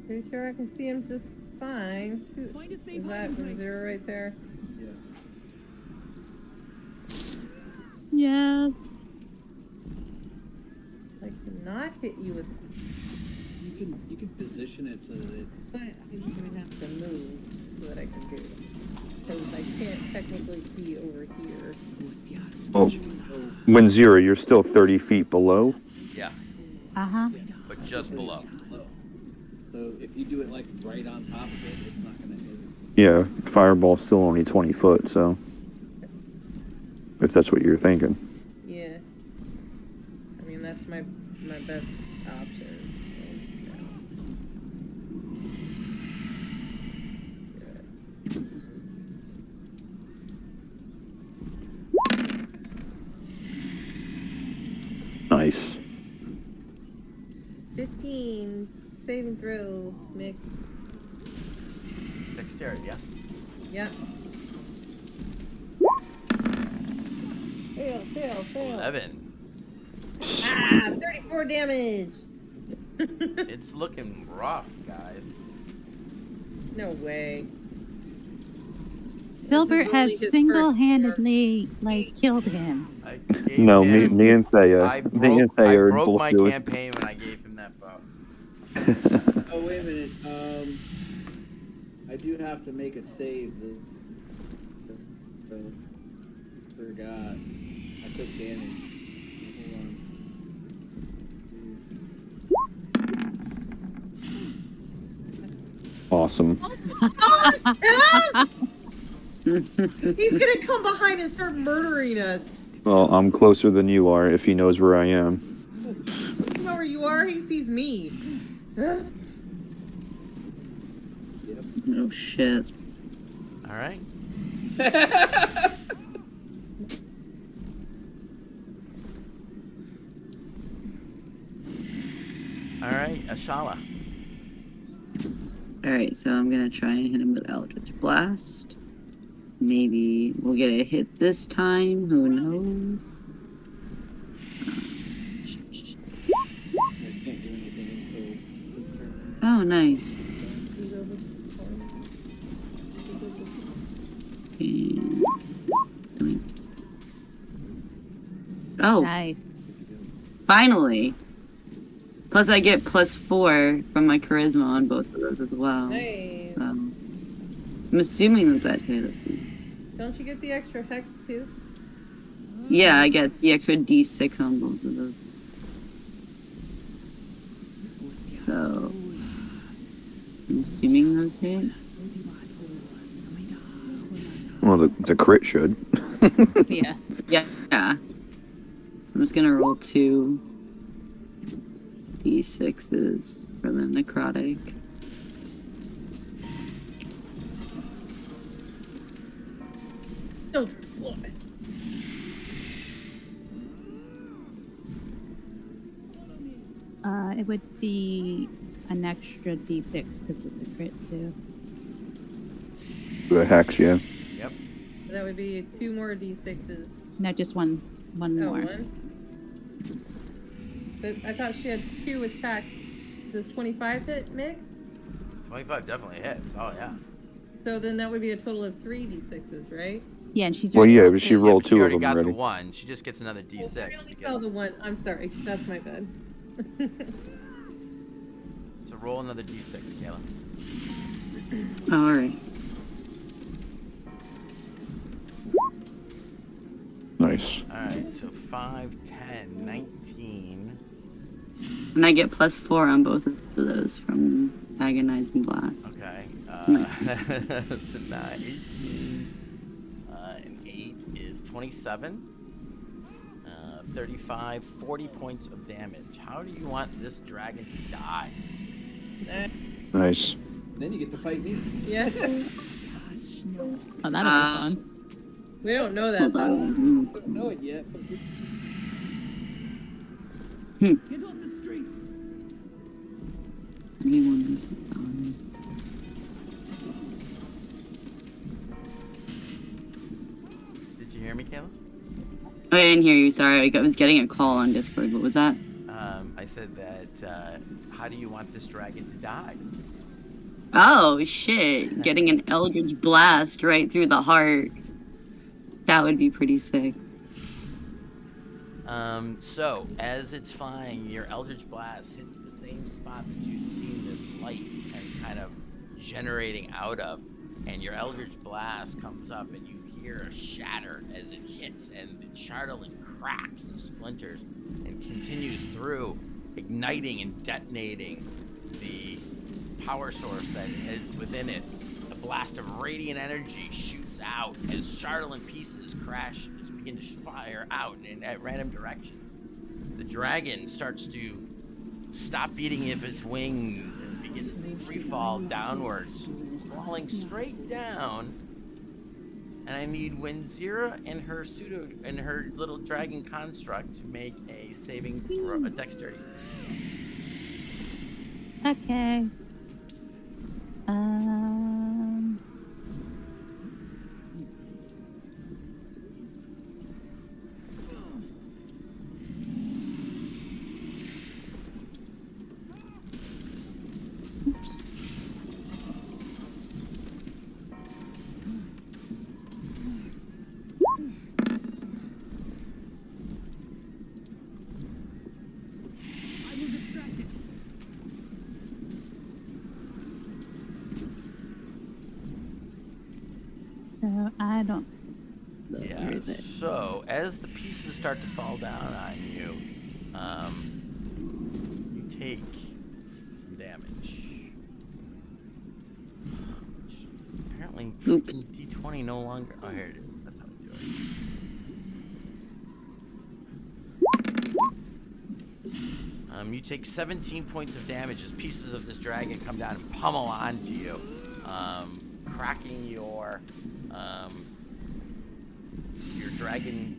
Speaker 5: Pretty sure I can see him just fine.
Speaker 7: Find a safe
Speaker 5: Is that
Speaker 7: hiding place.
Speaker 5: Zero right there?
Speaker 6: Yeah.
Speaker 2: Yes.
Speaker 5: I cannot hit you with,
Speaker 6: You can position it so that it's.
Speaker 5: but he's gonna have to move so that I can do it. Because I can't technically see over here.
Speaker 4: Oh, when Zero, you're still 30 feet below.
Speaker 1: Yeah,
Speaker 2: Uh-huh.
Speaker 1: but just below.
Speaker 6: Low. So if you do it like right on top of it, it's not gonna hit.
Speaker 4: Yeah, fireball's still only 20 foot, so. If that's what you're thinking.
Speaker 5: Yeah. I mean, that's my best option.
Speaker 4: Nice.
Speaker 5: 15 saving throw, Nick.
Speaker 1: Dexterity, yeah?
Speaker 5: Yeah. Fail.
Speaker 1: 11.
Speaker 5: Ah, 34 damage.
Speaker 1: It's looking rough, guys.
Speaker 5: No way.
Speaker 2: Filbert
Speaker 5: only
Speaker 2: has
Speaker 5: his first
Speaker 2: single-handedly, killed him.
Speaker 1: I gave
Speaker 4: No,
Speaker 1: him,
Speaker 4: me and Thea.
Speaker 1: I
Speaker 4: Me and
Speaker 1: broke,
Speaker 4: Thea
Speaker 1: I
Speaker 4: are
Speaker 1: broke
Speaker 4: both
Speaker 1: my
Speaker 4: doing.
Speaker 1: campaign when I gave him that bow.
Speaker 6: Oh wait a minute. I do have to make a save. Forgot. I took damage. Hold on.
Speaker 4: Awesome.
Speaker 5: He's gonna come behind and start murdering us.
Speaker 4: Well, I'm closer than you are if he knows where I am.
Speaker 5: You know where you are? He sees me.
Speaker 3: Oh shit.
Speaker 1: All right. All right, Ashala.
Speaker 3: Alright, so I'm gonna try and hit him with Eldritch Blast. Maybe we'll get a hit this time, who knows?
Speaker 6: I can't do anything until this turn.
Speaker 3: Oh, nice. And... doink. Oh,
Speaker 2: Nice.
Speaker 3: finally! Plus I get +4 from my charisma on both of those as well.
Speaker 5: Nice.
Speaker 3: I'm assuming that hit.
Speaker 5: Don't you get the extra hex too?
Speaker 3: Yeah, I get the extra D6 on both of those. So, I'm assuming those hit.
Speaker 4: Well, the crit should.
Speaker 2: Yeah.
Speaker 3: Yeah. I'm just gonna roll 2 D6s for the necrotic.
Speaker 2: It would be an extra D6 because it's a crit too.
Speaker 4: The hex, yeah.
Speaker 1: Yep.
Speaker 5: That would be 2 more d6s.
Speaker 2: No, just one
Speaker 5: Oh,
Speaker 2: more.
Speaker 5: one? But I thought she had 2 attacks. Does 25 hit, Mick?
Speaker 1: 25 definitely hits. Oh yeah.
Speaker 5: So then that would be a total of 3 d6s, right?
Speaker 2: Yeah, and she's
Speaker 4: Well,
Speaker 2: already
Speaker 4: yeah,
Speaker 2: rolled
Speaker 4: but she
Speaker 2: three.
Speaker 4: rolled
Speaker 1: but
Speaker 4: 2
Speaker 1: she
Speaker 4: of
Speaker 1: already
Speaker 4: them
Speaker 1: got
Speaker 4: already.
Speaker 1: the one. She just gets another D6.
Speaker 5: I only saw
Speaker 1: because-
Speaker 5: the one. I'm sorry. That's my bad.
Speaker 1: So roll another D6, Kayla.
Speaker 3: Oh, alright.
Speaker 4: Nice.
Speaker 1: All right. So 5, 10, 19.
Speaker 3: And I get +4 on both of those from Agonizing Blast.
Speaker 1: Okay.
Speaker 3: Nice.
Speaker 1: So 9, 18. And 8 is 27. 35, 40 points of damage. How do you want this dragon to die?
Speaker 4: Nice.
Speaker 6: Then you get to fight me.
Speaker 5: Yeah.
Speaker 2: Oh, that'll be fun.
Speaker 5: We don't know that
Speaker 3: Hold
Speaker 5: though.
Speaker 3: on.
Speaker 6: Don't know it yet.
Speaker 7: Get off the streets.
Speaker 3: Give me one.
Speaker 1: Did you hear me, Kayla?
Speaker 3: Oh, I didn't hear you. Sorry, I was getting a call on Discord. What was that?
Speaker 1: I said that. How do you want this dragon to die?
Speaker 3: Oh shit! Getting an Eldritch Blast right through the heart. That would be pretty sick.
Speaker 1: So as it's flying, your Eldritch Blast hits the same spot that you'd seen this light and kind of generating out of, and your Eldritch Blast comes up, and you hear a shatter as it hits, and the chartling cracks and splinters, and continues through, igniting and detonating the power source that is within it. A blast of radiant energy shoots out as chartling pieces crash, begin to fire out in at random directions. The dragon starts to stop beating its wings and begins to free fall downwards, falling straight down. And I need Winzira and her little dragon construct to make a saving throw, a dexterity save.
Speaker 2: Okay. Oops.
Speaker 7: I will distract it.
Speaker 2: So I don't. Where
Speaker 1: Yeah.
Speaker 2: is it?
Speaker 1: So as the pieces start to fall down on you, you take some damage. Apparently,
Speaker 3: Oops.
Speaker 1: D20 no longer. Oh, here it is. That's how we do it. You take 17 points of damage as pieces of this dragon come down and pummel onto you. cracking your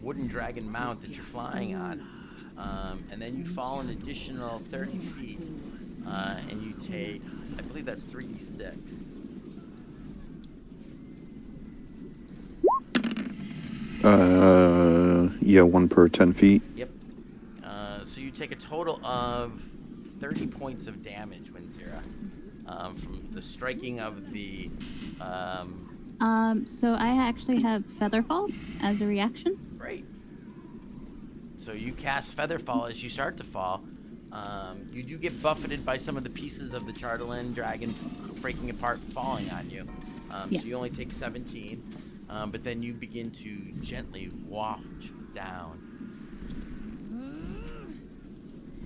Speaker 1: wooden dragon mount that you're flying on. And then you fall an additional 30 feet, and you take, I believe that's 3d6.
Speaker 4: Yeah, 1 per 10 feet.
Speaker 1: Yep. So you take a total of 30 points of damage, Winzira, from the striking of the.
Speaker 2: So I actually have Featherfall as a reaction.
Speaker 1: Great. So you cast Featherfall as you start to fall. You do get buffeted by some of the pieces of the Chardelin dragon breaking apart, falling on you.
Speaker 2: Yeah.
Speaker 1: So you only take 17, but then you begin to gently waft down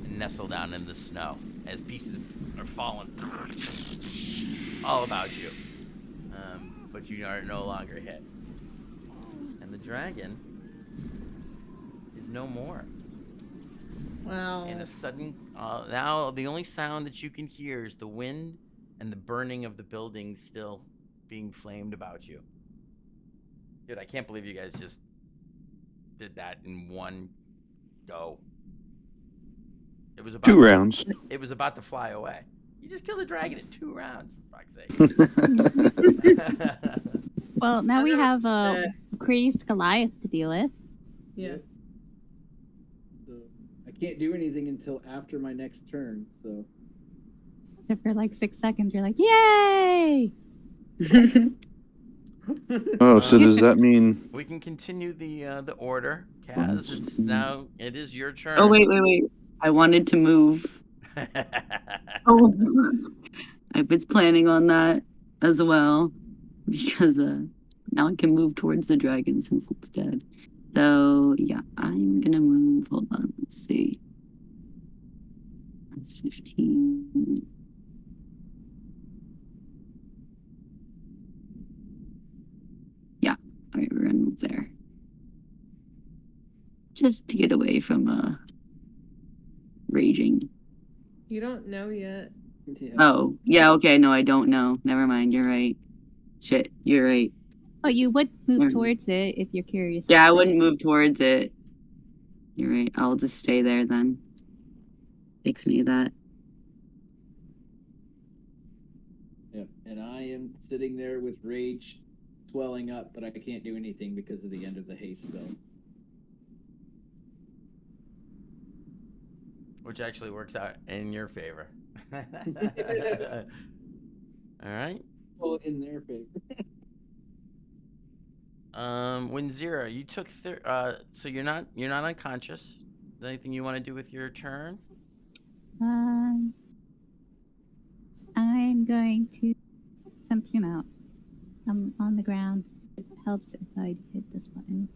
Speaker 1: and nestle down in the snow as pieces are falling all about you. But you are no longer hit. And the dragon is no more.
Speaker 5: Wow.
Speaker 1: And a sudden, now the only sound that you can hear is the wind and the burning of the buildings still being flamed about you. Dude, I can't believe you guys just did that in one go. It was about
Speaker 4: 2 rounds.
Speaker 1: It was about to fly away. You just killed a dragon in 2 rounds, for fuck's sake.
Speaker 2: Well, now we have a
Speaker 5: Uh,
Speaker 2: crazed Goliath to deal with.
Speaker 5: yeah.
Speaker 6: So I can't do anything until after my next turn. So
Speaker 2: So for like 6 seconds, you're like, "Yay!"
Speaker 4: Oh, so does that mean...
Speaker 1: We can continue the order, Kaz. It is your turn.
Speaker 3: Oh, wait. I wanted to move. Oh, I was planning on that as well because now I can move towards the dragon since it's dead. So yeah, I'm gonna move. Hold on, let's see. That's 15. Yeah, all right, we're gonna move there. Just to get away from raging.
Speaker 5: You don't know yet.
Speaker 6: yeah.
Speaker 3: Oh, yeah, okay, no, I don't know. Never mind, you're right. Shit, you're right.
Speaker 2: Oh, you would move
Speaker 3: Mhm.
Speaker 2: towards it if you're curious.
Speaker 3: Yeah, I
Speaker 2: about
Speaker 3: wouldn't
Speaker 2: it.
Speaker 3: move towards it. You're right. I'll just stay there then. Fix me that.
Speaker 6: Yep. And I am sitting there with rage swelling up, but I can't do anything because of the end of the haste spell.
Speaker 1: Which actually works out in your favor. All right.
Speaker 6: Well, in their favor.
Speaker 1: Winzira, you took so you're not unconscious. Is there anything you want to do with your turn?
Speaker 2: I'm going to, since I'm on the ground, it helps if I hit this button.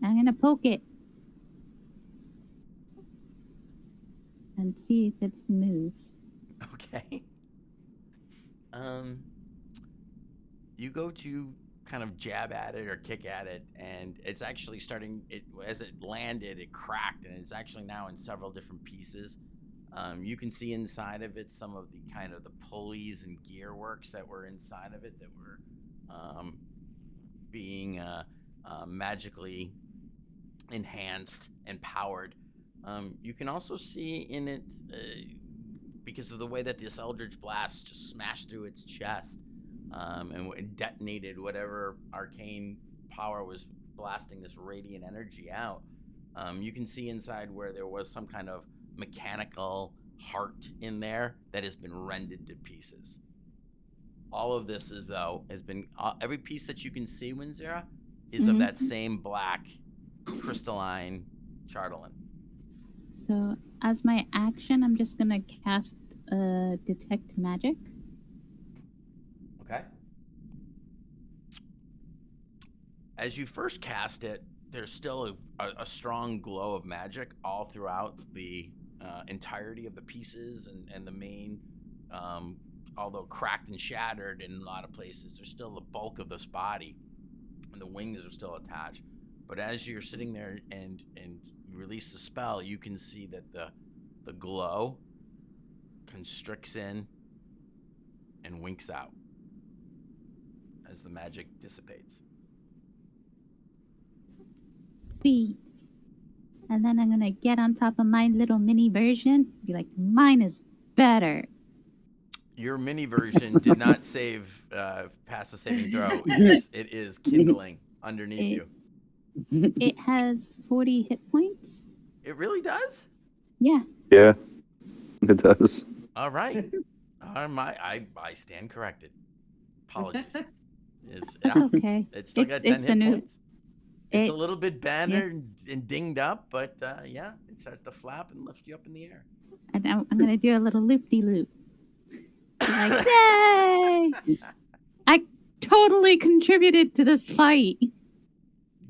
Speaker 2: I'm gonna poke it and see if it moves.
Speaker 1: Okay. You go to kind of jab at it or kick at it, and it's actually starting. As it landed, it cracked, and it's actually now in several different pieces. You can see inside of it some of the kind of the pulleys and gear works that were inside of it that were being magically enhanced and powered. You can also see in it, because of the way that this Eldritch Blast just smashed through its chest and detonated whatever arcane power was blasting this radiant energy out. You can see inside where there was some kind of mechanical heart in there that has been rended to pieces. All of this has been every piece that you can see, Winzira, is of that same black crystalline Chardelin.
Speaker 2: So as my action, I'm just gonna cast Detect Magic.
Speaker 1: Okay. As you first cast it, there's still a strong glow of magic all throughout the entirety of the pieces and the main, although cracked and shattered in a lot of places, there's still the bulk of this body, and the wings are still attached. but as you're sitting there and you release the spell, you can see that the glow constricts in and winks out as the magic dissipates.
Speaker 2: Sweet. And then I'm gonna get on top of my little mini version. Be like, mine is better.
Speaker 1: Your mini version did not pass the saving throw. It is kindling underneath you.
Speaker 2: It has 40 hit points.
Speaker 1: It really does?
Speaker 2: Yeah.
Speaker 4: Yeah, it does.
Speaker 1: All right. I stand corrected. Apologies.
Speaker 2: It's okay.
Speaker 1: It's still got 10 hit points. It's a
Speaker 2: it-
Speaker 1: little bit battered and dinged up, but yeah, it starts to flap and lift you up in the air.
Speaker 2: And I'm gonna do a little loop-de-loop. Like, yay! I totally contributed to this fight.
Speaker 1: You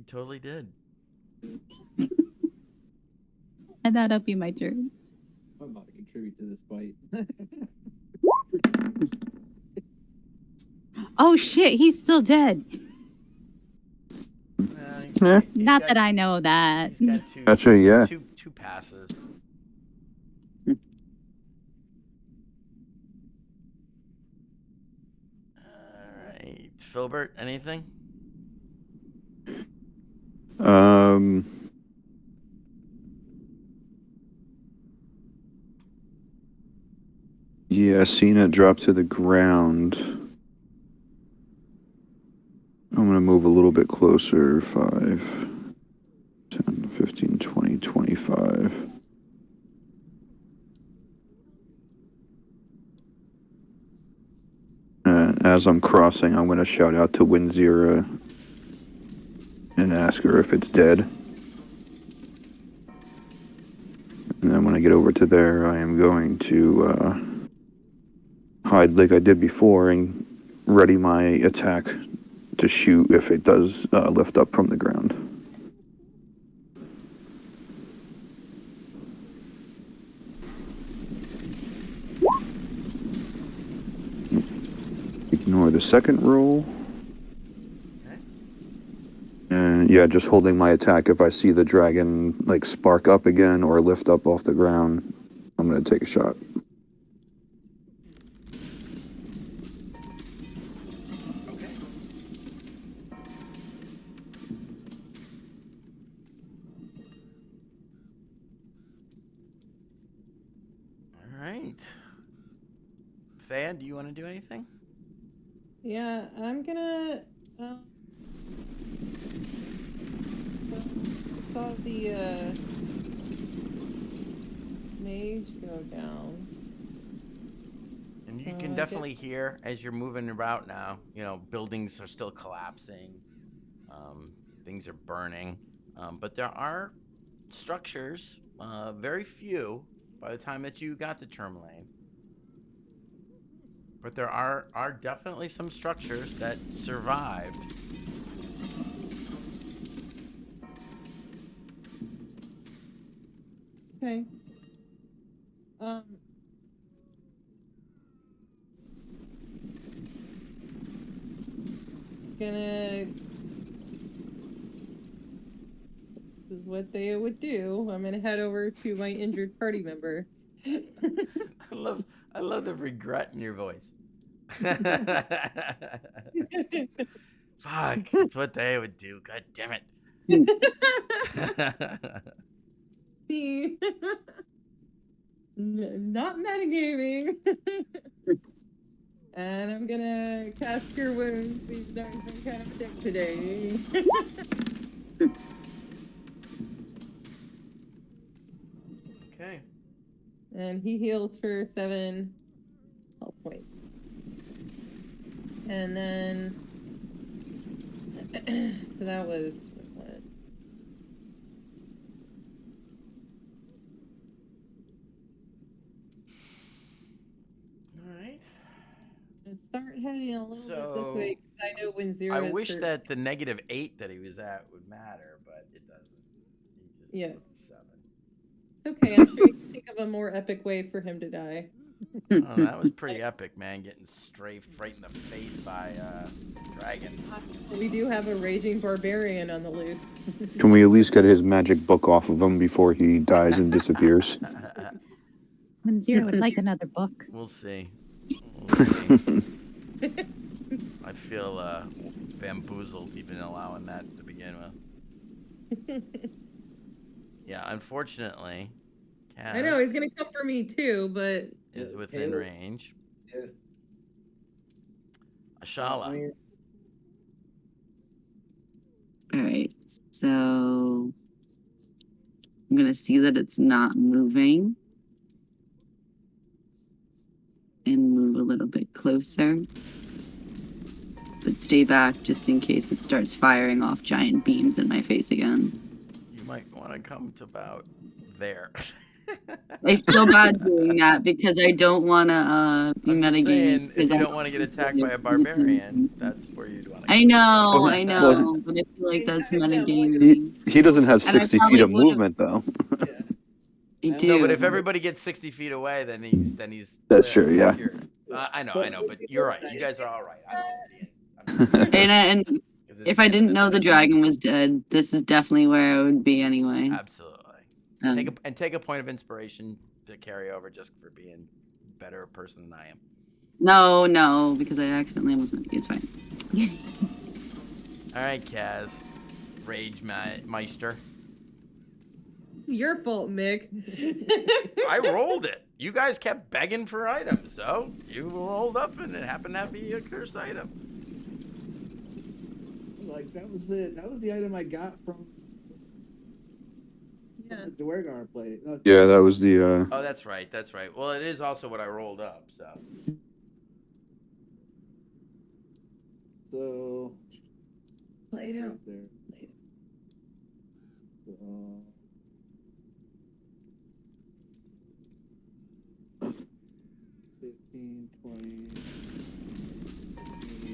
Speaker 1: totally did.
Speaker 2: And that'll be my turn.
Speaker 6: I'm about to contribute to this fight.
Speaker 2: Oh shit, he's still dead. Not that I know that.
Speaker 1: He's got two,
Speaker 4: Gotcha, yeah.
Speaker 1: two passes. All right. Filbert, anything?
Speaker 4: Yeah, seeing it drop to the ground. I'm going to move a little bit closer. 5, 10, 15, 20, 25. As I'm crossing, I'm going to shout out to Winzira and ask her if it's dead. And then when I get over to there, I am going to hide like I did before and ready my attack to shoot if it does lift up from the ground. Ignore the second roll. And yeah, just holding my attack. If I see the dragon like spark up again or lift up off the ground, I'm going to take a shot.
Speaker 1: Okay. All right. Thea, do you want to do anything?
Speaker 5: Yeah, I'm gonna saw the mage go down.
Speaker 1: And you can definitely hear as you're moving about now, buildings are still collapsing. Things are burning. But there are structures, very few by the time that you got to Tourmaline. But there are definitely some structures that survived.
Speaker 5: Okay. Gonna. This is what they would do. I'm gonna head over to my injured party member.
Speaker 1: I love the regret in your voice. Fuck, that's what they would do. God damn it.
Speaker 5: Not metagaming. And I'm gonna cast Cure Wounds. He's done some kind of dick today.
Speaker 1: Okay.
Speaker 5: And he heals for 7 health points. And then, so that was what?
Speaker 1: All right.
Speaker 5: And start heading a little bit
Speaker 1: So,
Speaker 5: this way, because I know when zero.
Speaker 1: I
Speaker 5: is
Speaker 1: wish
Speaker 5: hurt.
Speaker 1: that the -8 that he was at would matter, but it doesn't. He just
Speaker 5: Yes.
Speaker 1: gets 7.
Speaker 5: Okay, I'm sure you can think of a more epic way for him to die.
Speaker 1: Oh, that was pretty epic, man. Getting strafed right in the face by dragon.
Speaker 5: We do have a raging barbarian on the loose.
Speaker 4: Can we at least get his magic book off of him before he dies and disappears?
Speaker 2: Zero would like another book.
Speaker 1: We'll see. We'll see. I feel bamboozled even allowing that to begin with. Yeah, unfortunately, Kaz
Speaker 5: I know he's gonna come for me too, but
Speaker 1: is within range.
Speaker 6: Yeah.
Speaker 1: Ashala.
Speaker 3: All right, so I'm gonna see that it's not moving and move a little bit closer, but stay back just in case it starts firing off giant beams in my face again.
Speaker 1: You might want to come to about there.
Speaker 3: I feel bad doing that because I don't want to be
Speaker 1: I'm just
Speaker 3: metagaming.
Speaker 1: saying, if
Speaker 3: because
Speaker 1: you
Speaker 3: I
Speaker 1: don't want to get attacked by a barbarian, that's where you'd want to go.
Speaker 3: I know,
Speaker 4: Well,
Speaker 3: but I feel like that's metagaming.
Speaker 4: He doesn't have
Speaker 3: And I
Speaker 4: 60
Speaker 3: probably
Speaker 4: feet of
Speaker 3: would've-
Speaker 4: movement, though.
Speaker 3: I do.
Speaker 1: No, but if everybody gets 60 feet away, then he's
Speaker 4: That's true, yeah.
Speaker 1: I know, but you're right. You guys are all right. I'm just being,
Speaker 3: And
Speaker 1: 'cause it's
Speaker 3: if I
Speaker 1: the end
Speaker 3: didn't
Speaker 1: of
Speaker 3: know the
Speaker 1: night.
Speaker 3: dragon was dead, this is definitely where I would be anyway.
Speaker 1: Absolutely.
Speaker 3: Um,
Speaker 1: Take a point of inspiration to carry over just for being a better person than I am.
Speaker 3: No, because I accidentally almost meant it's fine.
Speaker 1: All right, Kaz, Rage Meister.
Speaker 5: it's your fault, Mick.
Speaker 1: I rolled it. You guys kept begging for items, so you rolled up, and it happened to be a cursed item.
Speaker 6: Like that was the item I got from
Speaker 5: Yeah.
Speaker 6: the Dwergar plate. No,
Speaker 4: Yeah, that was the.
Speaker 1: Oh, that's right. That's right. Well, it is also what I rolled up.
Speaker 6: So
Speaker 5: Play it out.
Speaker 6: right there. So, 15, 20,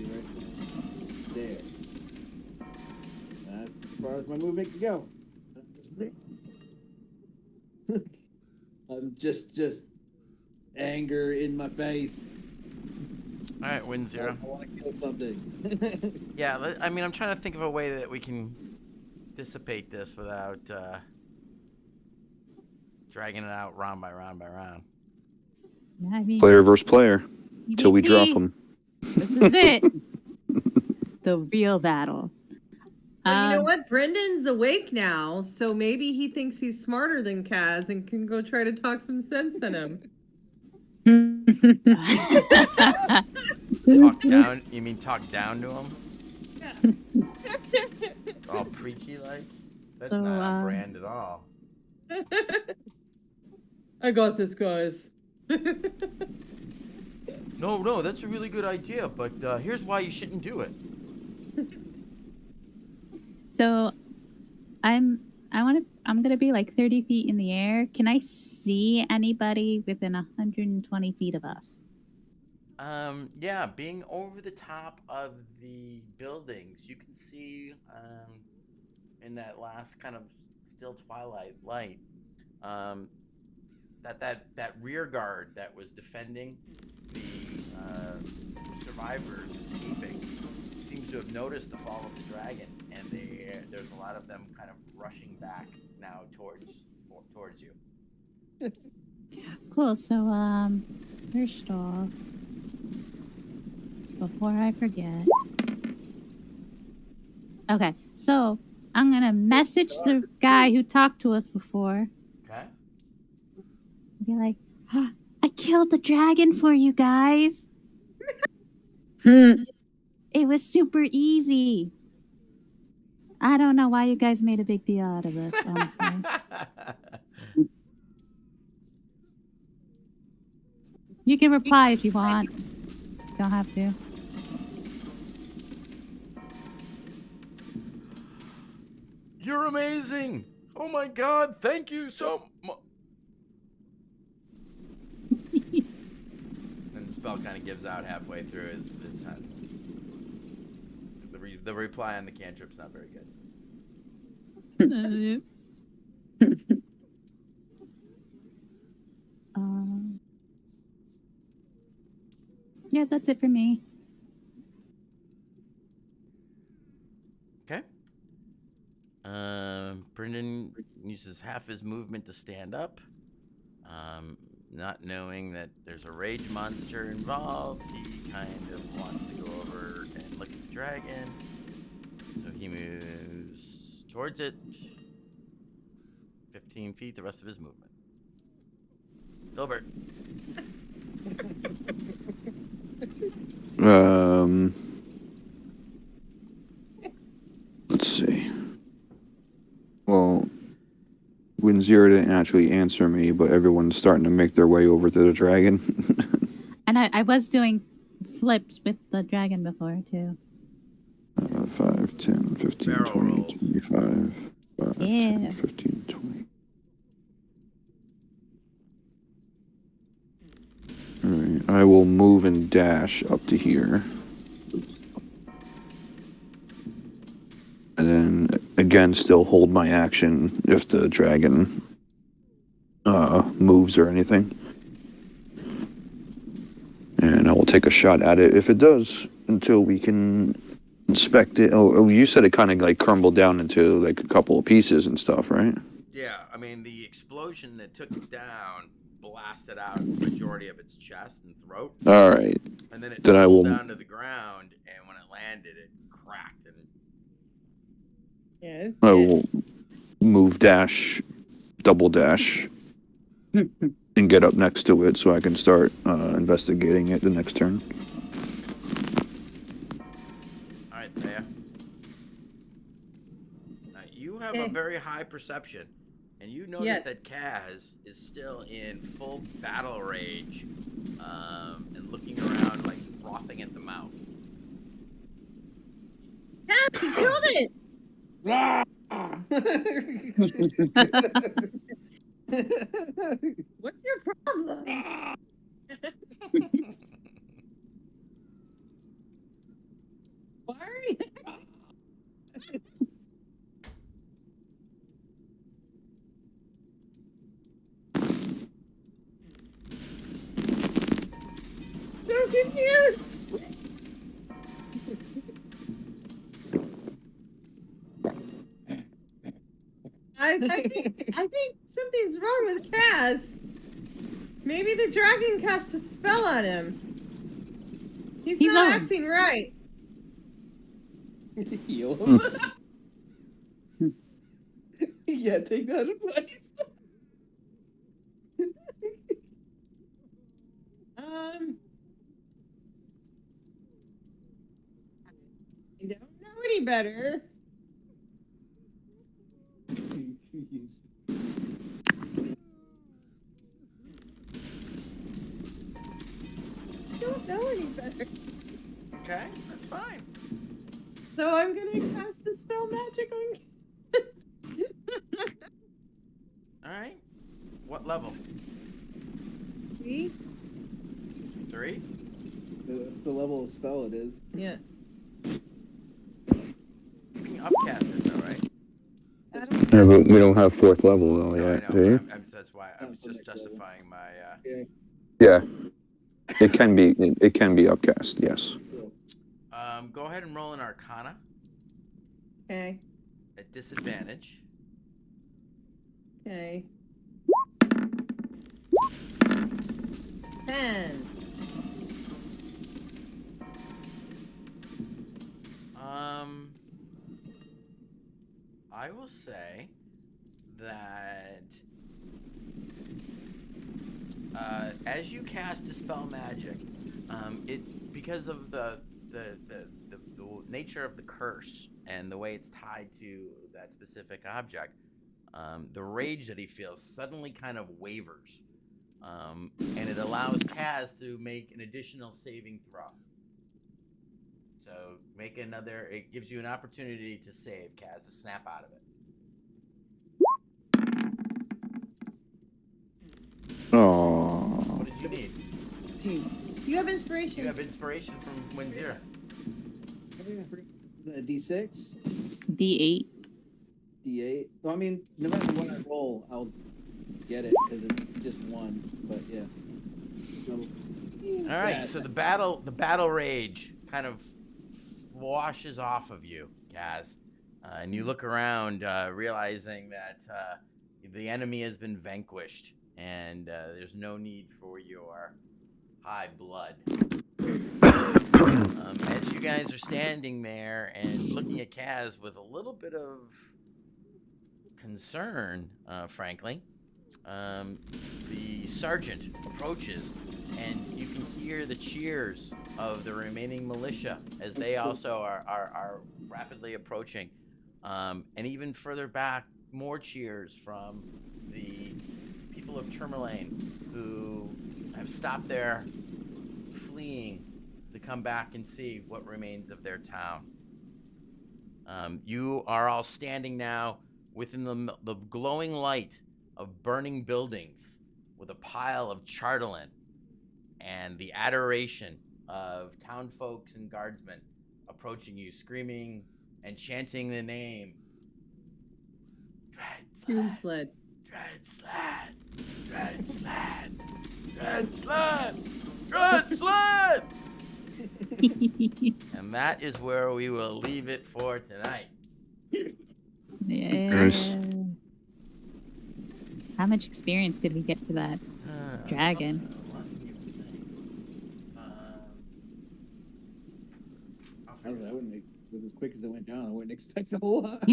Speaker 6: right there. That's as far as my movement can go. I'm just anger in my face.
Speaker 1: All right, win
Speaker 6: I
Speaker 1: zero.
Speaker 6: want to kill something.
Speaker 1: Yeah, I mean, I'm trying to think of a way that we can dissipate this without dragging it out round by round by round.
Speaker 2: I mean,
Speaker 4: Player versus player. Till we drop
Speaker 2: EVP,
Speaker 4: them.
Speaker 2: This is it. The real battle.
Speaker 5: Well, you know what? Brendan's awake now, so maybe he thinks he's smarter than Kaz and can go try to talk some sense in him.
Speaker 1: Talk down? You mean talk down to him? Yeah. All preachy like? That's
Speaker 2: So,
Speaker 1: not on brand at all.
Speaker 5: I got this, guys.
Speaker 1: No, that's a really good idea, but here's why you shouldn't do it.
Speaker 2: So, I'm gonna be like 30 feet in the air. Can I see anybody within 120 feet of us?
Speaker 1: Yeah, being over the top of the buildings, you can see in that last kind of still twilight light that rear guard that was defending the survivors escaping seems to have noticed the fall of the dragon, and there's a lot of them kind of rushing back now towards you.
Speaker 2: Cool. So, first off, before I forget. Okay, so I'm gonna message the guy who talked to us before.
Speaker 1: Okay.
Speaker 2: Be like, "Ah, I killed the dragon for you guys. It was super easy. I don't know why you guys made a big deal out of this, honestly. You can reply if you want. Don't have to.
Speaker 1: You're amazing! Oh my god, thank you so much. And the spell kind of gives out halfway through his sentence. The reply on the cantrip's not very good.
Speaker 2: Yeah, that's it for me.
Speaker 1: Okay. Brendan uses half his movement to stand up. Not knowing that there's a rage monster involved, he kind of wants to go over and look at the dragon. So he moves towards it. 15 feet, the rest of his movement. Filbert.
Speaker 4: Let's see. Well, Wind Zero didn't actually answer me, but everyone's starting to make their way over to the dragon.
Speaker 2: And I was doing flips with the dragon before, too.
Speaker 4: 5, 10, 15,
Speaker 1: Barrel
Speaker 4: 20,
Speaker 1: rolls.
Speaker 4: 25. 5,
Speaker 2: Yeah.
Speaker 4: 10, 15, 20. Alright, I will move and dash up to here. And then, again, still hold my action if the dragon moves or anything. And I will take a shot at it if it does, until we can inspect it. Oh, you said it kind of like crumbled down into like a couple of pieces and stuff, right?
Speaker 1: Yeah, I mean, the explosion that took it down blasted out the majority of its chest and throat.
Speaker 4: All right.
Speaker 1: And then it
Speaker 4: Then I
Speaker 1: tumbled
Speaker 4: will-
Speaker 1: down to the ground, and when it landed, it cracked. And
Speaker 5: Yes.
Speaker 4: I will move dash, double dash, and get up next to it so I can start investigating it the next turn.
Speaker 1: all right, Thea. Now, you have a
Speaker 5: Okay.
Speaker 1: very high perception, and you notice
Speaker 5: Yes.
Speaker 1: that Kaz is still in full battle rage, and looking around like frothing at the mouth.
Speaker 5: Cat, you killed it! What's your problem? Why are you... So confused! Guys, I think something's wrong with Kaz. Maybe the dragon cast a spell on him. He's not
Speaker 2: on.
Speaker 5: acting right.
Speaker 6: Heal. Yeah, take that advice. I don't know any better. I don't know any better.
Speaker 1: Okay, that's fine.
Speaker 5: So I'm gonna cast the spell magic on.
Speaker 1: All right. What level?
Speaker 5: See?
Speaker 1: 3?
Speaker 6: The level of spell it is.
Speaker 5: Yeah.
Speaker 1: You can upcast it though, right?
Speaker 5: I don't
Speaker 4: Yeah, but we don't have 4th level though
Speaker 1: No, I
Speaker 4: yet,
Speaker 1: know.
Speaker 4: do you?
Speaker 1: That's why I was just justifying my.
Speaker 4: Yeah. It can be upcast, yes.
Speaker 1: Go ahead and roll an Arcana
Speaker 5: Okay.
Speaker 1: at disadvantage.
Speaker 5: Okay. 10.
Speaker 1: I will say that as you cast Dispel Magic, it because of the nature of the curse and the way it's tied to that specific object, the rage that he feels suddenly kind of wavers, and it allows Kaz to make an additional saving throw. So make another. It gives you an opportunity to save, Kaz, to snap out of it.
Speaker 4: Oh.
Speaker 1: What did you need?
Speaker 5: You have inspiration.
Speaker 1: You have inspiration from Wind Zero.
Speaker 6: A D6,
Speaker 2: D8.
Speaker 6: D8. Well, I mean, no matter what I roll, I'll get it because it's just one. But yeah. So
Speaker 1: All right, so the battle rage kind of washes off of you, Kaz, and you look around, realizing that the enemy has been vanquished, and there's no need for your high blood. As you guys are standing there and looking at Kaz with a little bit of concern, frankly, the sergeant approaches, and you can hear the cheers of the remaining militia as they also are rapidly approaching. And even further back, more cheers from the people of Tourmaline who have stopped their fleeing to come back and see what remains of their town. You are all standing now within the glowing light of burning buildings with a pile of chartolin and the adoration of town folks and guardsmen approaching you, screaming and chanting the name.
Speaker 5: Doom sled.
Speaker 1: Dread sled! Dread sled! Dread sled! Dread sled! And that is where we will leave it for tonight.
Speaker 2: Yeah.
Speaker 4: Nice.
Speaker 2: How much experience did we get for that dragon?
Speaker 1: Less than you would think.
Speaker 6: I don't know. I wouldn't make it as quick as it went down. I wouldn't expect a whole lot.